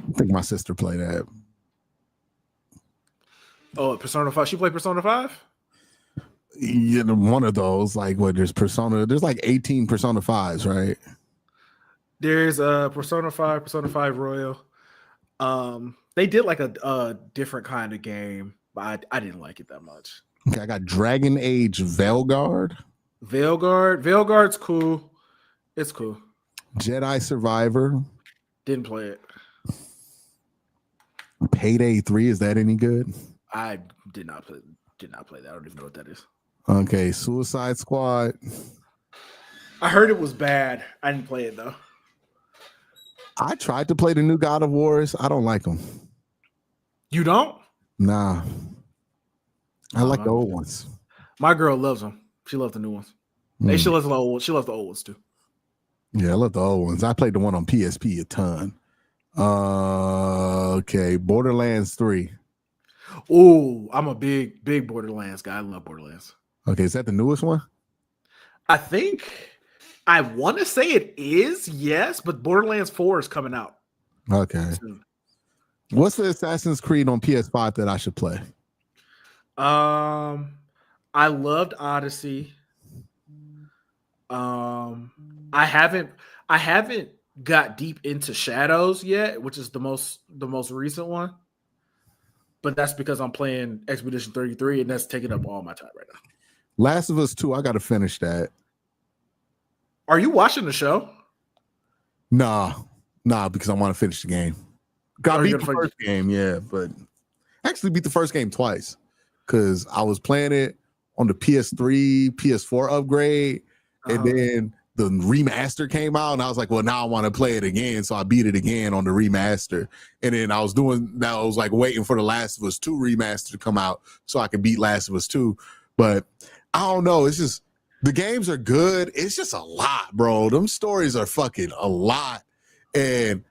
I think my sister played that. Oh, Persona 5. She played Persona 5? Yeah, one of those. Like what? There's like 18 Persona 5s, right? There's Persona 5, Persona 5 Royal. They did like a different kind of game, but I didn't like it that much. Okay, I got Dragon Age Veilguard. Veilguard's cool. It's cool. Jedi Survivor. Didn't play it. Payday 3, is that any good? I did not play that. I don't even know what that is. Okay, Suicide Squad. I heard it was bad. I didn't play it though. I tried to play the new God of Wars. I don't like them. You don't? Nah. I like the old ones. My girl loves them. She loves the new ones. She loves the old ones too. Yeah, I love the old ones. I played the one on PSP a ton. Okay, Borderlands 3. Oh, I'm a big Borderlands guy. I love Borderlands. Okay, is that the newest one? I think I want to say it is, yes, but Borderlands 4 is coming out Okay. soon. What's the Assassin's Creed on PS5 that I should play? I loved Odyssey. I haven't got deep into Shadows yet, which is the most recent one. But that's because I'm playing Expedition 33, and that's taking up all my time right now. Last of Us 2, I got to finish that. Are you watching the show? Nah, because I want to finish the game. Got beat the first game, yeah, but actually beat the first game twice because I was playing it on the PS3, PS4 upgrade, and then the remaster came out, and I was like, well, now I want to play it again, so I beat it again on the remaster, and then I was like waiting for the Last of Us 2 remaster to come out so I could beat Last of Us 2, but I don't know, it's just the games are good, it's just a lot, bro. Them stories are fucking a lot, and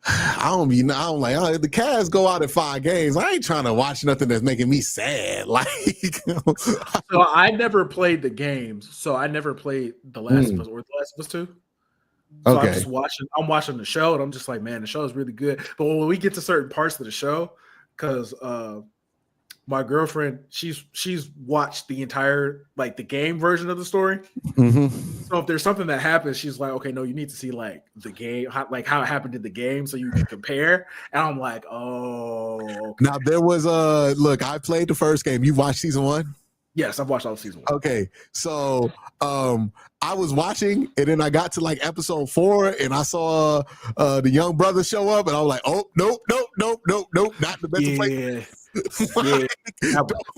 I'm like, oh, the Cavs go out at 5 games. I ain't trying to watch nothing that's making me sad. Like, so I never played the games. So I never played The Last of Us or The Last of Us 2. So okay. I'm watching the show, and I'm just like, man, the show is really good. But when we get to certain parts of the show, because my girlfriend, she's watched the entire like the game version of the story. So if there's something that happens, she's like, okay, no, you need to see like the game, how it happened in the game, so you can compare. And I'm like, oh. Okay. Now there was look, I played the first game. You watched season 1? Yes, I've watched all of season 1. Okay, so I was watching, and then I got to like episode 4, and I saw the young brother show up, and I was like, oh, nope, not the best place. Yeah,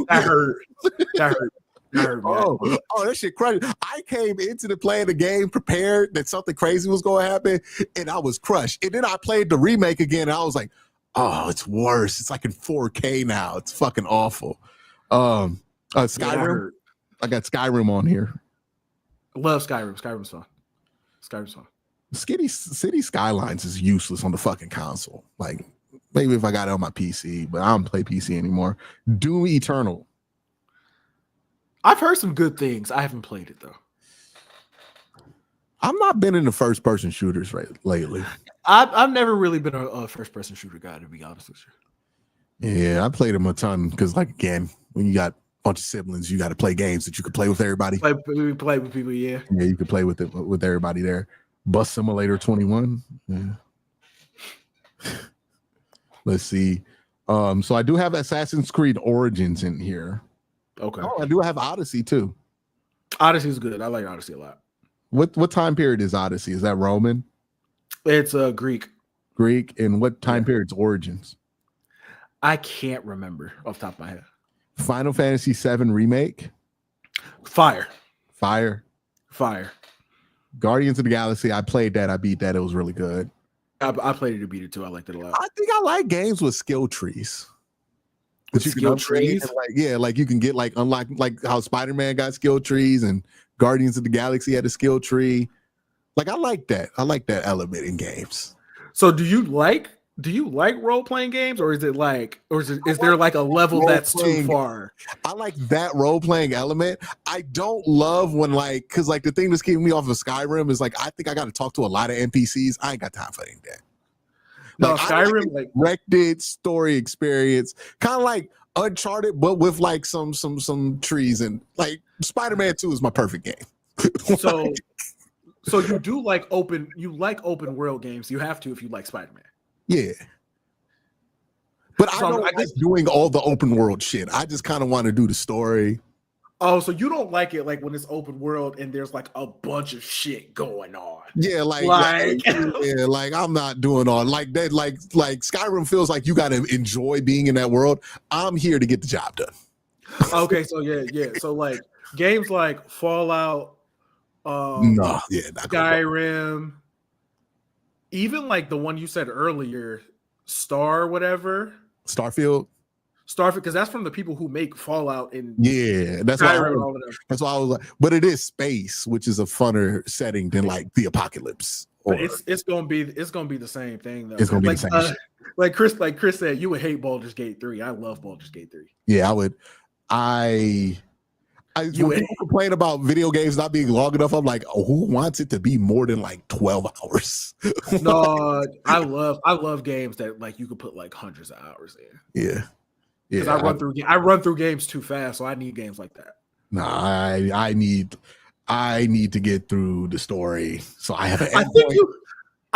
that hurt. Oh, that shit crazy. I came into the playing the game prepared that something crazy was going to happen, and I was crushed. And then I played the remake again, and I was like, oh, it's worse. It's like in 4K now. It's fucking awful. Skyrim. I got Skyrim on here. I love Skyrim. Skyrim's fun. City Skylines is useless on the fucking console. Like, maybe if I got it on my PC, but I don't play PC anymore. Doom Eternal. I've heard some good things. I haven't played it though. I'm not been into first person shooters lately. I've never really been a first person shooter guy, to be honest with you. Yeah, I played them a ton because, like, again, when you got a bunch of siblings, you got to play games that you could play with everybody. Play with people, yeah. Yeah, you could play with everybody there. Bus Simulator 21. Yeah. Let's see. So I do have Assassin's Creed Origins in here. Okay. Oh, I do have Odyssey too. Odyssey's good. I like Odyssey a lot. What time period is Odyssey? Is that Roman? It's Greek. Greek. And what time period's Origins? I can't remember off the top of my head. Final Fantasy VII Remake. Fire. Guardians of the Galaxy. I played that. I beat that. It was really good. I played it to beat it too. I liked it a lot. I think I like games with skill trees. Skill trees? Like you can get like unlock, like how Spider-Man got skill trees and Guardians of the Galaxy had a skill tree. Like I like that. I like that element in games. So do you like role-playing games, or is there like a level that's too far? I like that role-playing element. I don't love when because the thing that's keeping me off of Skyrim is I think I got to talk to a lot of NPCs. I ain't got time for any of that. No, Skyrim directed story experience, kind of like Uncharted, but with some trees, and Spider-Man 2 is my perfect game. So you do like open world games. You have to if you like Spider-Man. Yeah. But I don't like doing all the open world shit. I just kind of want to do the story. Oh, so you don't like it when it's open world and there's a bunch of shit going on. Yeah, I'm not doing all that. Like Skyrim feels like you got to enjoy being in that world. I'm here to get the job done. Okay, so yeah. So games like Fallout, Skyrim, even the one you said earlier, Starfield. Starfield, because that's from the people who make Fallout and Yeah, that's why. Skyrim and all of them. That's why I was like, but it is space, which is a funner setting than like the apocalypse. But it's gonna be the same thing though. It's gonna be the same shit. Like Chris said, you would hate Baldur's Gate 3. I love Baldur's Gate 3. Yeah, I would. When people complain about video games not being long enough, I'm like, oh, who wants it to be more than like 12 hours? No, I love games that like you could put like hundreds of hours in. Yeah. Because I run through games too fast, so I need games like that. Nah, I need to get through the story, so I have. I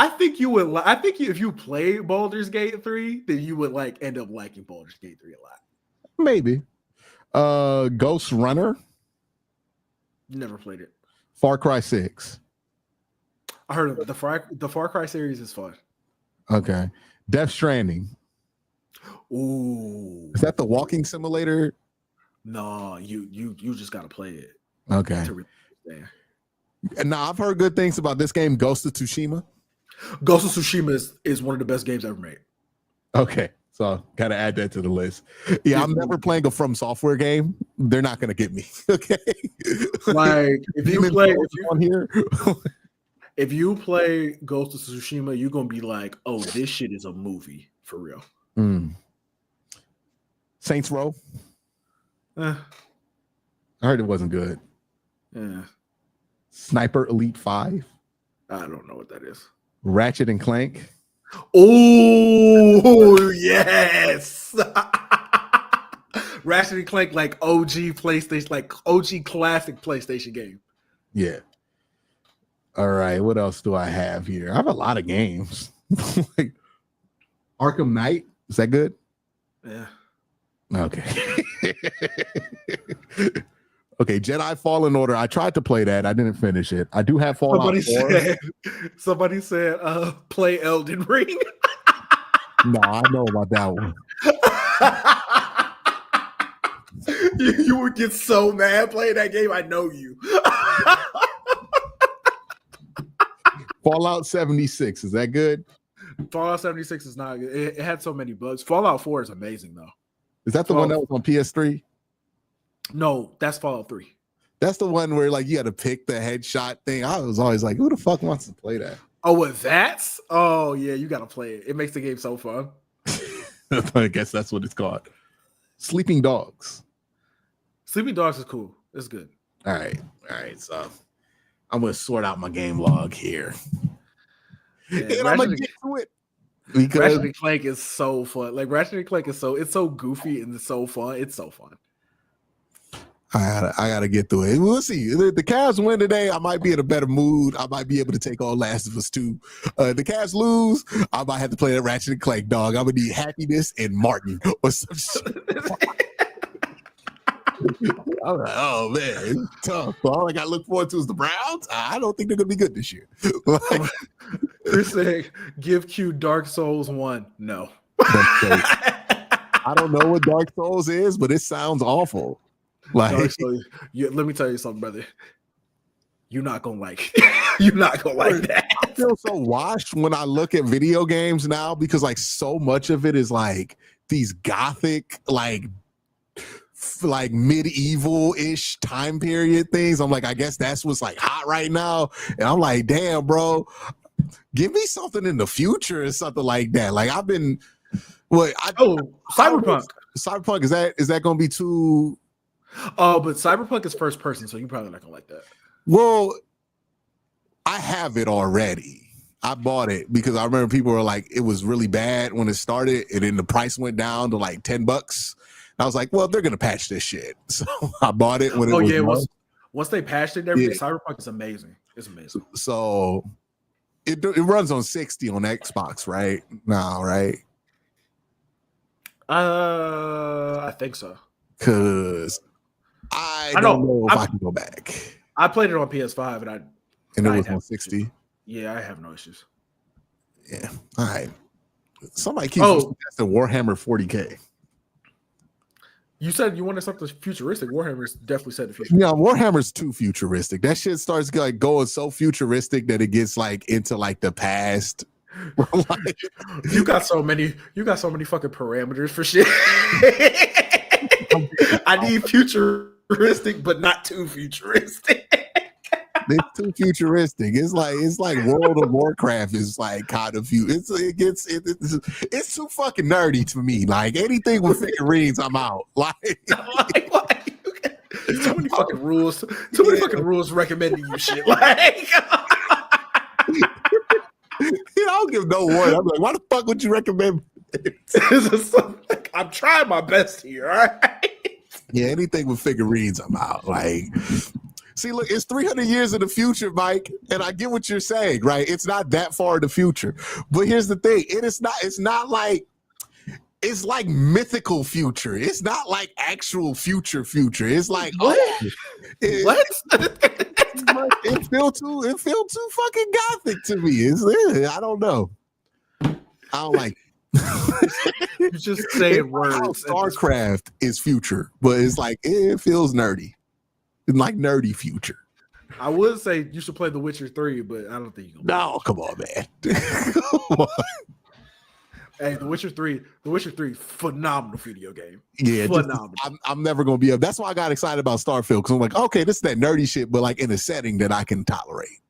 think you would. I think if you play Baldur's Gate 3, then you would like end up liking Baldur's Gate 3 a lot. Maybe. Ghost Runner. Never played it. Far Cry 6. I heard of the Far Cry series is fun. Okay. Death Stranding. Ooh. Is that the walking simulator? No, you just gotta play it. Okay. And now I've heard good things about this game, Ghost of Tsushima. Ghost of Tsushima is one of the best games ever made. Okay. So gotta add that to the list. Yeah, I'm never playing a From Software game. They're not gonna get me. Okay. Like if you play on here. Ghost of Tsushima, you're gonna be like, oh, this shit is a movie for real. Saints Row. I heard it wasn't good. Yeah. Sniper Elite 5. I don't know what that is. Ratchet and Clank. Oh yes. Ratchet and Clank, like OG PlayStation, like OG classic PlayStation game. Yeah. All right. What else do I have here? I have a lot of games. Like Arkham Knight. Is that good? Yeah. Okay. Okay, Jedi Fallen Order. I tried to play that. I didn't finish it. I do have Fallout 4. Somebody said, play Elden Ring. No, I know about that one. You would get so mad playing that game. I know you. Fallout 76. Is that good? Fallout 76 is not good. It had so many bugs. Fallout 4 is amazing, though. Is that the one that was on PS3? No, that's Fallout 3. That's the one where like you had to pick the headshot thing. I was always like, who the fuck wants to play that? Oh, with that? Oh, yeah, you got to play it. It makes the game so fun. I guess that's what it's called. Sleeping Dogs. Sleeping Dogs is cool. It's good. All right. So I'm going to sort out my game log here. Yeah, and I'm going to get to it. Because Ratchet and Clank is so fun. Like Ratchet and Clank is so goofy and it's so fun. It's so fun. I gotta get through it. We'll see. The Cavs win today. I might be in a better mood. I might be able to take on Last of Us 2. The Cavs lose. I might have to play that Ratchet and Clank, dog. I'm gonna need Happiness and Martin or some shit. I'm like, oh man, it's tough. All I gotta look forward to is the Browns. I don't think they're gonna be good this year. Chris said, give Q Dark Souls 1. No. I don't know what Dark Souls is, but it sounds awful. Like, let me tell you something, brother. You're not gonna like you're not gonna like that. I feel so washed when I look at video games now because like so much of it is like these gothic, like medieval-ish time period things. I'm like, I guess that's what's like hot right now. And I'm like, damn, bro, give me something in the future or something like that. Like I've been Cyberpunk. Cyberpunk, is that gonna be too? Oh, but Cyberpunk is first person, so you're probably not gonna like that. Well, I have it already. I bought it because I remember people were like, it was really bad when it started, and then the price went down to like $10. And I was like, well, they're gonna patch this shit. So I bought it when it was. Once they patched it, everything. Yeah. Cyberpunk is amazing. It's amazing. So it runs on 60 on Xbox right now, right? I think so. Cause I don't know if I can go back. I played it on PS5 and it was on 60. Yeah, I have no issues. Yeah. All right. Somebody keeps suggesting Warhammer 40K. You said you wanted something futuristic. Warhammer's definitely set the future. Yeah, Warhammer's too futuristic. That shit starts like going so futuristic that it gets like into like the past. Like, You got so many fucking parameters for shit. I need futuristic, but not too futuristic. it's too futuristic. It's like World of Warcraft is like kind of it's too fucking nerdy to me. Like anything with figurines, I'm out. Like too many fucking rules. Too many fucking rules recommending you shit. Like I don't give no one. I'm like, why the fuck would you recommend? I'm trying my best here. All right. Yeah, anything with figurines, I'm out. Like, see, look, it's 300 years in the future, Mike, and I get what you're saying, right? It's not that far in the future, but here's the thing: it's not like it's like mythical future. It's not like actual future. It's like what? What? It feel too fucking gothic to me. I don't know. I don't like. You're just saying words. StarCraft is future, but it's like it feels nerdy, like nerdy future. I would say you should play The Witcher 3, but I don't think you can. No, come on, man. Come on. Hey, The Witcher 3, phenomenal video game. Yeah, phenomenal. I'm never gonna be up. That's why I got excited about Starfield because I'm like, okay, this is that nerdy shit, but like in a setting that I can tolerate.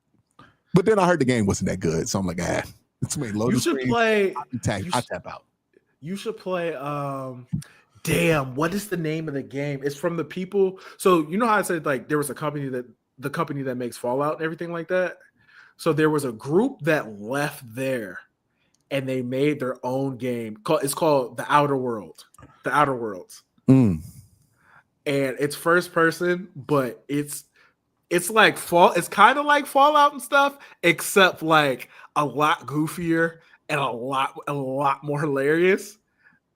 But then I heard the game wasn't that good, so I'm like, it's made load. You should play. I tap out. You should play. Damn, what is the name of the game? It's from the people. So you know how I said like there was a company that makes Fallout and everything like that. So there was a group that left there, and they made their own game. It's called The Outer World. The Outer Worlds. Mm. And it's first person, but it's like It's kind of like Fallout and stuff, except like a lot goofier and a lot more hilarious.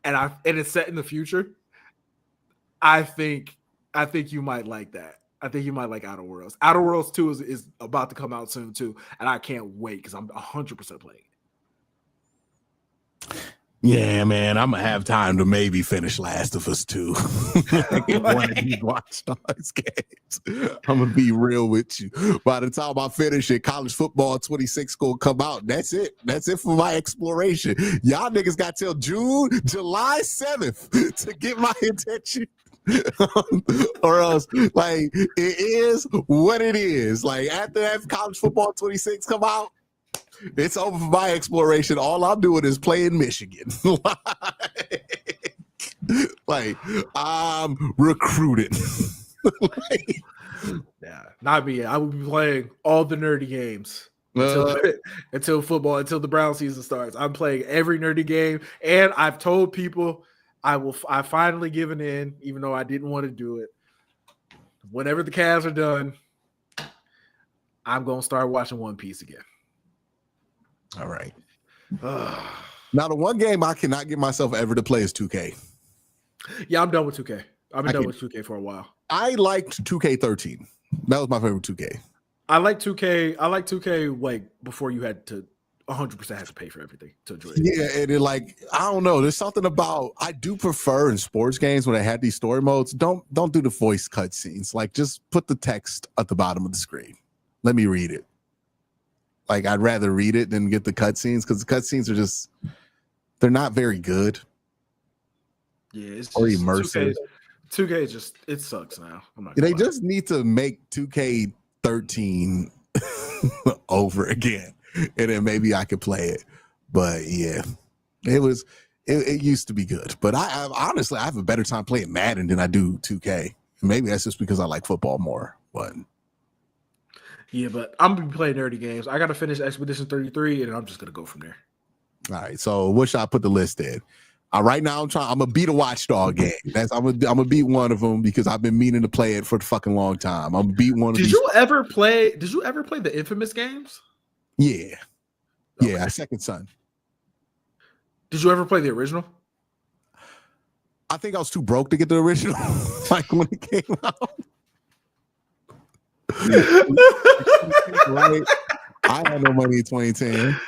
And it's set in the future. I think you might like that. I think you might like Outer Worlds. Outer Worlds 2 is about to come out soon too, and I can't wait because I'm 100% playing it. Yeah, man, I'm gonna have time to maybe finish Last of Us 2. One of these Watch Stars games. I'm gonna be real with you. By the time I finish it, college football 26 gonna come out. That's it. That's it for my exploration. Y'all niggas got till July 7th to get my attention. Or else, like, it is what it is. Like, after that college football 26 come out, it's over for my exploration. All I'm doing is playing Michigan. like I'm recruited. Yeah, not me. I will be playing all the nerdy games until the Brown season starts. I'm playing every nerdy game, and I've told people I've finally given in, even though I didn't want to do it. Whenever the Cavs are done, I'm gonna start watching One Piece again. All right. Now, the one game I cannot get myself ever to play is 2K. Yeah, I'm done with 2K. I've been done with 2K for a while. I liked 2K13. That was my favorite 2K. I like 2K. I like 2K like before you had to 100% have to pay for everything to enjoy it. Yeah, and it like I don't know. There's something about I do prefer in sports games when they had these story modes. Don't do the voice cutscenes. Like just put the text at the bottom of the screen. Let me read it. Like I'd rather read it than get the cutscenes because the cutscenes are they're not very good. Yeah, it's or immersive. 2K just it sucks now. They just need to make 2K13 over again, and then maybe I could play it. But yeah, it used to be good. But I honestly I have a better time playing Madden than I do 2K. Maybe that's just because I like football more. But yeah, but I'm gonna be playing nerdy games. I gotta finish Expedition 33, and I'm just gonna go from there. All right. So what should I put the list in? Right now I'm gonna beat a Watchdog game. I'm gonna beat one of them because I've been meaning to play it for a fucking long time. I'm gonna beat one of these. Did you ever play the Infamous games? Yeah. Okay. Yeah, Second Son. Did you ever play the original? I think I was too broke to get the original, like when it came out. Right? I had no money in 2010.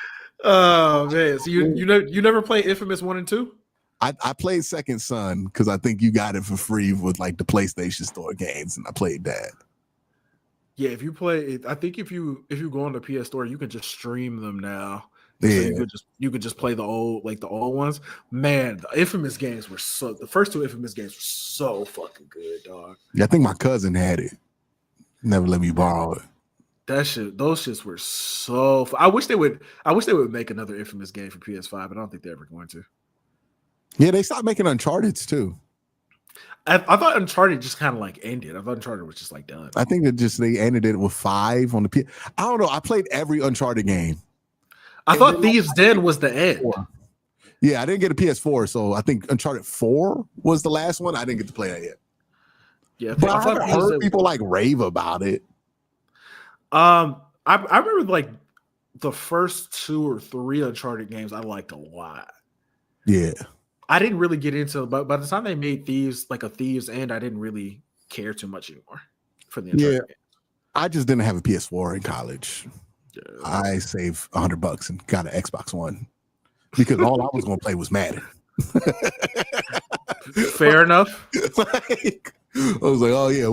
Oh man! So you never played Infamous 1 and 2? I played Second Son because I think you got it for free with like the PlayStation Store games, and I played that. Yeah, if you play it, I think if you go on the PS Store, you can just stream them now, So you could just play the old ones. Man, the Infamous games were the first 2 Infamous games were so fucking good, dog. Yeah, I think my cousin had it. Never let me borrow it. Those shits were so. I wish they would make another Infamous game for PS5, but I don't think they're ever going to. Yeah, they stopped making Uncharted's too. I thought Uncharted just kind of like ended. I thought Uncharted was just like done. I think that they ended it with 5 on the PS. I don't know. I played every Uncharted game. I thought Thieves Den was the end. 4. Yeah, I didn't get a PS4, so I think Uncharted 4 was the last one. I didn't get to play that yet. Yeah, but I haven't heard people like rave about it. I remember like the first 2 or 3 Uncharted games I liked a lot. Yeah. I didn't really get into it, but by the time they made Thieves, like a Thieves End, I didn't really care too much anymore for the Uncharted game. I just didn't have a PS4 in college. Yeah. I saved $100 and got an Xbox One because all I was going to play was Madden. Fair enough. Like, I was like, oh yeah,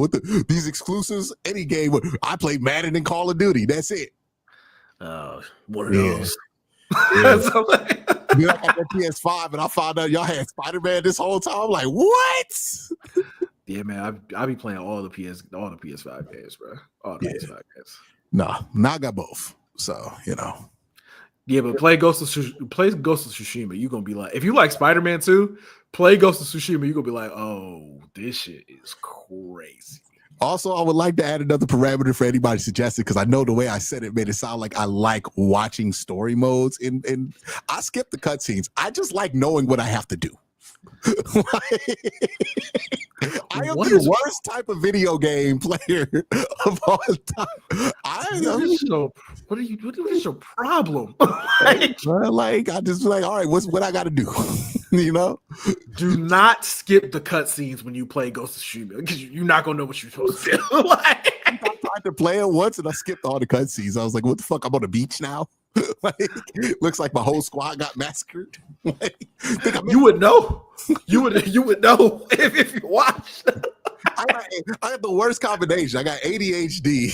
these exclusives? Any game. I played Madden and Call of Duty. That's it. One of those. Yeah. Then I got that PS5 and I found out y'all had Spider-Man this whole time. I'm like, what? Yeah, man, I be playing all the PS5 games, bro. All the PS5 games. No, now I got both. So, you know. Yeah, but play Ghost of Tsushima. You're gonna be like, if you like Spider-Man 2, play Ghost of Tsushima, you're gonna be like, oh, this shit is crazy. Also, I would like to add another parameter for anybody suggested, because I know the way I said it made it sound like I like watching story modes. And I skip the cutscenes. I just like knowing what I have to do. I am the worst type of video game player of all time. What is your problem? Like I just like, all right, what I got to do? You know, do not skip the cutscenes when you play Ghost of Tsushima because you're not gonna know what you're supposed to do. I tried to play it once and I skipped all the cutscenes. I was like, what the fuck? I'm on the beach now. Like, looks like my whole squad got massacred. Like, you would know. You would know if you watched. I had the worst combination. I got ADHD.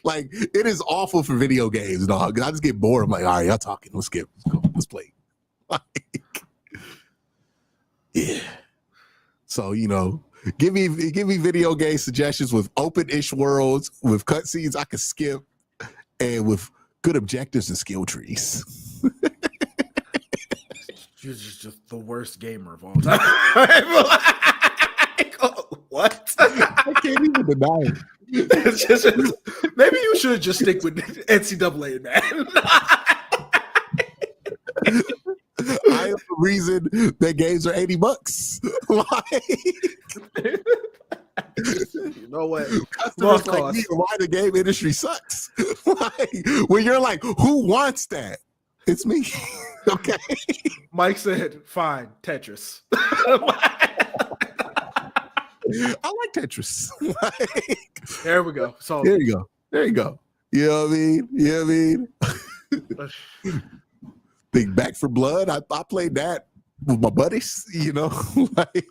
like it is awful for video games, dog. I just get bored. I'm like, all right, y'all talking. Let's skip. Let's play. Like, yeah. So, you know, give me video game suggestions with open-ish worlds, with cutscenes I could skip, and with good objectives and skill trees. You're just the worst gamer of all time. What? I can't even deny it. Maybe you should just stick with NCAA, man. I am the reason that games are $80. You know what? Customers like me, why the game industry sucks. Like, when you're like, who wants that? It's me. Okay. Mike said, fine, Tetris. I like Tetris. There we go. So there you go. You know what I mean? Think Back for Blood. I played that with my buddies, you know, like,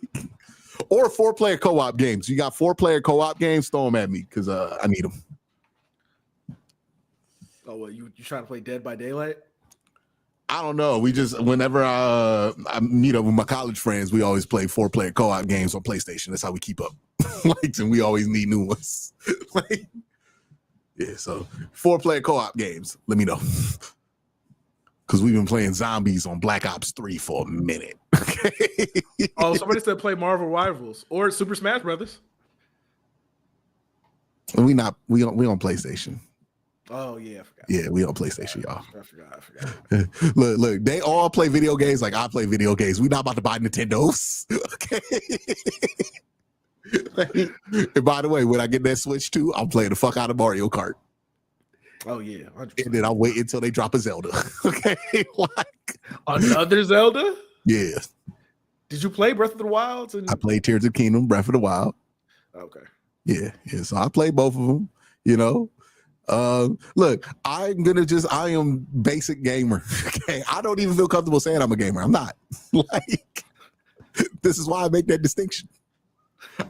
or 4-player co-op games. You got 4-player co-op games, throw them at me because I need them. Oh, well, you trying to play Dead by Daylight? I don't know. We just, whenever I meet up with my college friends, we always play 4-player co-op games on PlayStation. That's how we keep up. Like, and we always need new ones. Like, yeah, so 4-player co-op games. Let me know. Because we've been playing zombies on Black Ops 3 for a minute. Okay. Oh, somebody said play Marvel Rivals or Super Smash Brothers. We on PlayStation. Oh yeah, I forgot. Yeah, we on PlayStation, y'all. I forgot. Look, they all play video games like I play video games. We not about to buy Nintendos. Okay. And by the way, when I get that Switch 2, I'm playing the fuck out of Mario Kart. Oh yeah, 100%. And then I'll wait until they drop a Zelda. Okay. Like another Zelda? Yeah. Did you play Breath of the Wild? I played Tears of the Kingdom, Breath of the Wild. Okay. Yeah. So I played both of them, you know. Look, I am basic gamer. Okay. I don't even feel comfortable saying I'm a gamer. I'm not. Like, this is why I make that distinction.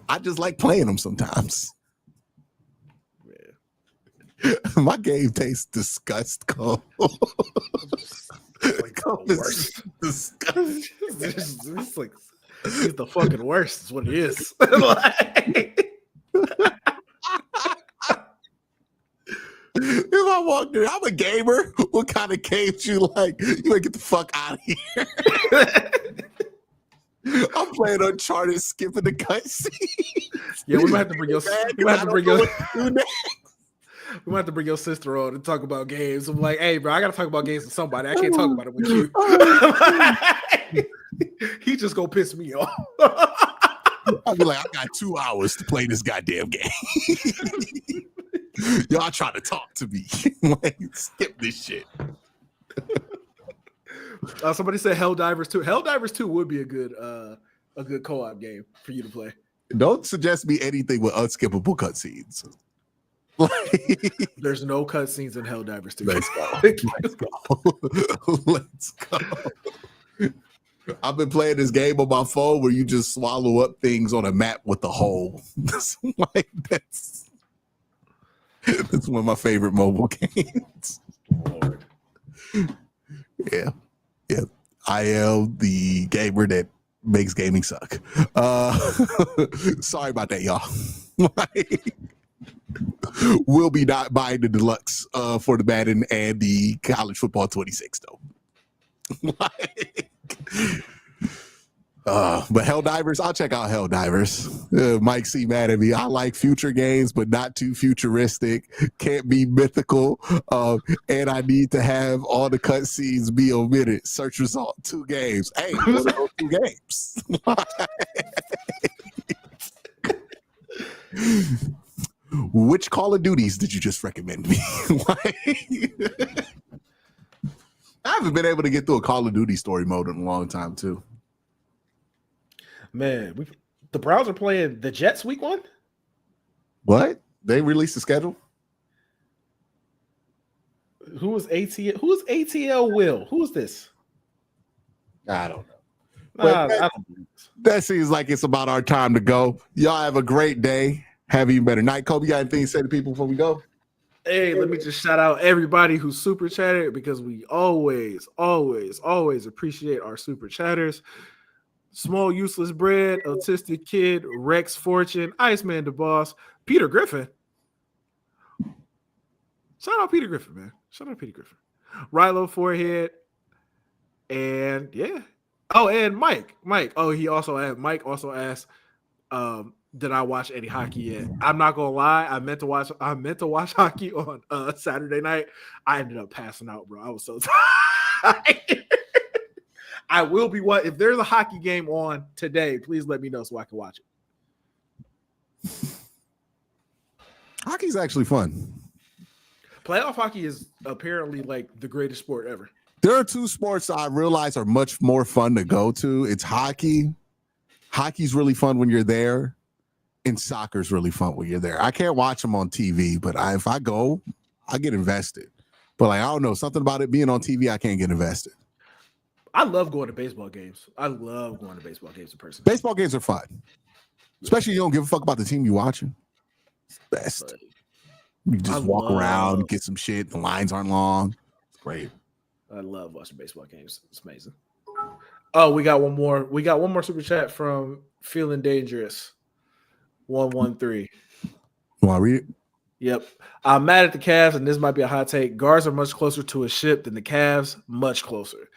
I just like playing them sometimes. My game tastes disgusting. Like the worst. Disgusting. It's like he's the fucking worst. Is what it is. Like, If I walked in, I'm a gamer. What kind of games you like? You wanna get the fuck out of here. I'm playing Uncharted, skipping the cutscene. yeah, we might have to bring your. We might have to bring your. We might have to bring your sister on and talk about games. I'm like, hey, bro, I gotta talk about games with somebody. I can't talk about it with you. He just gonna piss me off. I'll be like, I got 2 hours to play this goddamn game. Y'all trying to talk to me. Like, skip this shit. Somebody said Helldivers 2. Helldivers 2 would be a good co-op game for you to play. Don't suggest me anything with unskippable cutscenes. Like, there's no cutscenes in Helldivers 2. Let's go. Let's go. I've been playing this game on my phone where you just swallow up things on a map with a hole. That's one of my favorite mobile games. Lord. Yeah. I am the gamer that makes gaming suck. Sorry about that, y'all. We'll be not buying the deluxe for the Madden and the college football 26 though. But Helldivers, I'll check out Helldivers. Mike C mad at me. I like future games, but not too futuristic. Can't be mythical. And I need to have all the cutscenes be omitted. Search result, 2 games. Hey, what are those 2 games? Which Call of Duties did you just recommend me? I haven't been able to get through a Call of Duty story mode in a long time, too. Man, the Browns are playing the Jets week 1? What? They released the schedule? Who is ATL? Who is ATL Will? Who is this? I don't know. That seems like it's about our time to go. Y'all have a great day. Have an even better night. Kobe, you got anything to say to people before we go? Hey, let me just shout out everybody who super chatted because we always appreciate our super chatters. Small Useless Bread, Autistic Kid, Rex Fortune, Iceman the Boss, Peter Griffin. Shout out Peter Griffin, man. Shout out Peter Griffin. Rilo Forehead. And yeah. Oh, and Mike. Mike also asked, did I watch any hockey yet? I'm not gonna lie. I meant to watch hockey on Saturday night. I ended up passing out, bro. I was so tired. I will be if there's a hockey game on today, please let me know so I can watch it. Hockey's actually fun. Playoff hockey is apparently like the greatest sport ever. There are 2 sports I realize are much more fun to go to. It's hockey. Hockey's really fun when you're there. And soccer's really fun when you're there. I can't watch them on TV, but if I go, I get invested. But like, I don't know, something about it being on TV, I can't get invested. I love going to baseball games. I love going to baseball games in person. Baseball games are fun. Especially you don't give a fuck about the team you're watching. It's the best. You just walk around, get some shit. The lines aren't long. It's great. I love watching baseball games. It's amazing. Oh, we got one more. We got one more super chat from Feeling Dangerous. 113. You want to read it? Yep. I'm mad at the Cavs, and this might be a hot take. Guards are much closer to a ship than the Cavs. Much closer.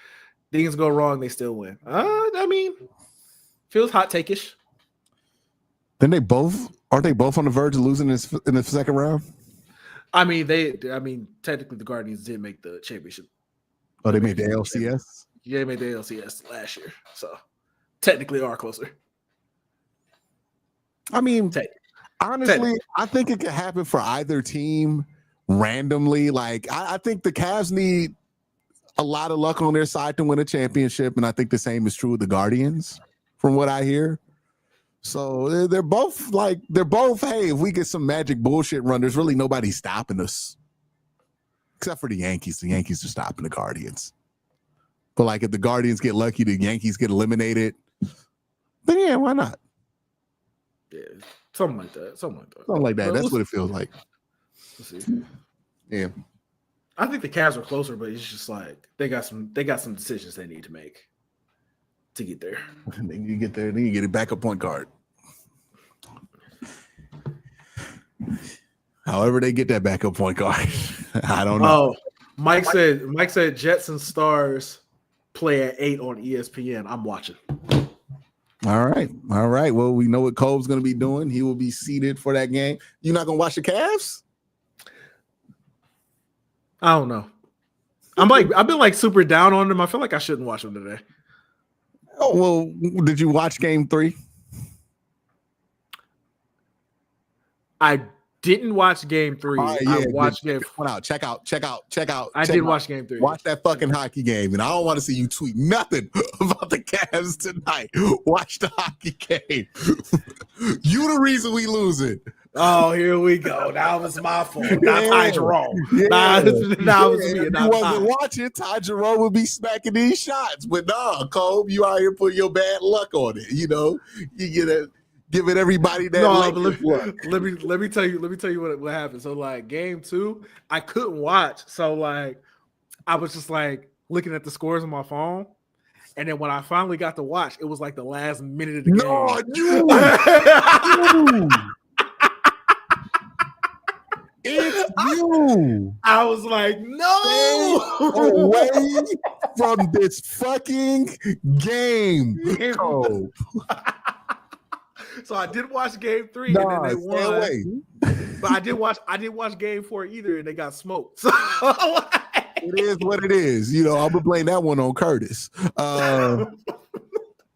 Things go wrong, they still win. I mean, feels hot take-ish. Then aren't they both on the verge of losing in the second round? I mean, technically the Guardians did make the championship. Oh, they made the ALCS? Yeah, they made the ALCS last year. So technically are closer. I mean, honestly, I think it could happen for either team randomly. Like, I think the Cavs need a lot of luck on their side to win a championship, and I think the same is true with the Guardians, from what I hear. So they're both, hey, if we get some magic bullshit run, there's really nobody stopping us. Except for the Yankees. The Yankees are stopping the Guardians. But like if the Guardians get lucky, the Yankees get eliminated, then yeah, why not? Yeah, something like that. Something like that. That's what it feels like. Let's see. Yeah. I think the Cavs are closer, but it's just like they got some decisions they need to make to get there. Then you get there, then you get a backup point guard. However, they get that backup point guard. I don't know. Oh, Mike said Jets and Stars play at 8 on ESPN. I'm watching. All right. Well, we know what Cole's going to be doing. He will be seated for that game. You're not going to watch the Cavs? I don't know. I've been like super down on them. I feel like I shouldn't watch them today. Oh, well, did you watch game 3? I didn't watch game 3. Right, yeah, I watched game 4. Out. Check out. I did watch game 3. Watch that fucking hockey game. And I don't want to see you tweet nothing about the Cavs tonight. Watch the hockey game. You the reason we losing. Oh, here we go. That was my fault. Not Tai Jerome. Nah, it was me. If you wasn't watching, Tai Jerome would be smacking these shots. But nah, Cole, you out here putting your bad luck on it. You know, you get it. Giving everybody that. No, but let me tell you what happened. So like game 2, I couldn't watch. So like I was just like looking at the scores on my phone. And then when I finally got to watch, it was like the last minute of the game. No, you. It's you. I was like, no. Stay away from this fucking game. Oh. So I did watch game 3 and then they won. Away. But I didn't watch game 4 either, and they got smoked. So it is what it is. You know, I'm gonna blame that one on Curtis. But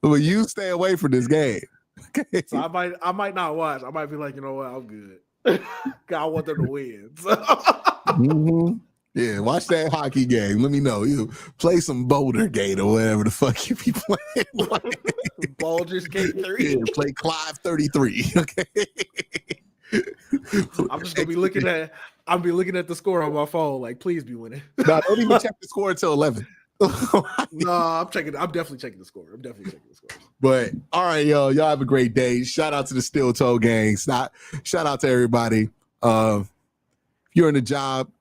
you stay away from this game. Okay. So I might not watch. I might be like, you know what, I'm good. I want them to win. So. Mm-hmm. Yeah, watch that hockey game. Let me know. You play some Boulder Gate or whatever the fuck you be playing. Bulgers Gate 3. Yeah, play Clive 33. Okay. I'm just gonna be looking at. I'll be looking at the score on my phone. Like, please be winning. No, don't even check the score until 11. No, I'm definitely checking the score. But all right, y'all have a great day. Shout out to the Steel Toe Gang. Shout out to everybody. If you're in a job,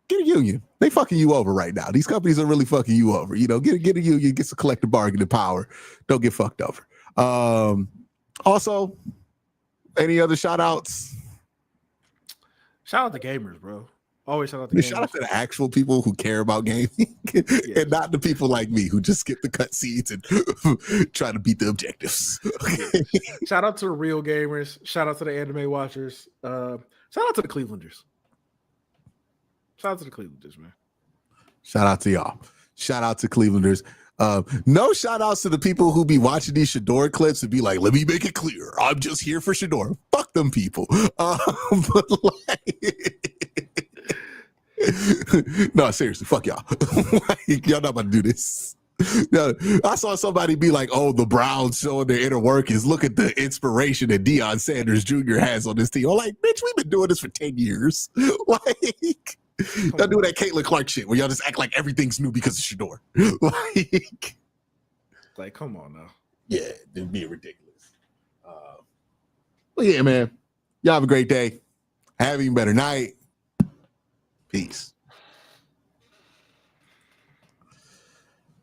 get a union. They fucking you over right now. These companies are really fucking you over. You know, get a union, get some collective bargaining power. Don't get fucked over. Also, any other shout outs? Shout out to gamers, bro. Always shout out to gamers. Shout out to the actual people who care about gaming and not the people like me who just skip the cutscenes and try to beat the objectives. Okay. Shout out to the real gamers. Shout out to the anime watchers. Shout out to the Clevelanders. Man. Shout out to y'all. Shout out to Clevelanders. No shout outs to the people who be watching these Shador clips and be like, let me make it clear. I'm just here for Shador. Fuck them people. But no, seriously, fuck y'all. Y'all not about to do this. No, I saw somebody be like, oh, the Browns showing their inner workings. Look at the inspiration that Deion Sanders Jr. has on this team. I'm like, bitch, we've been doing this for 10 years. Like, y'all do that Caitlin Clark shit where y'all just act like everything's new because of Shador. Like, come on now. Yeah, it'd be ridiculous. But yeah, man, y'all have a great day. Have an even better night. Peace.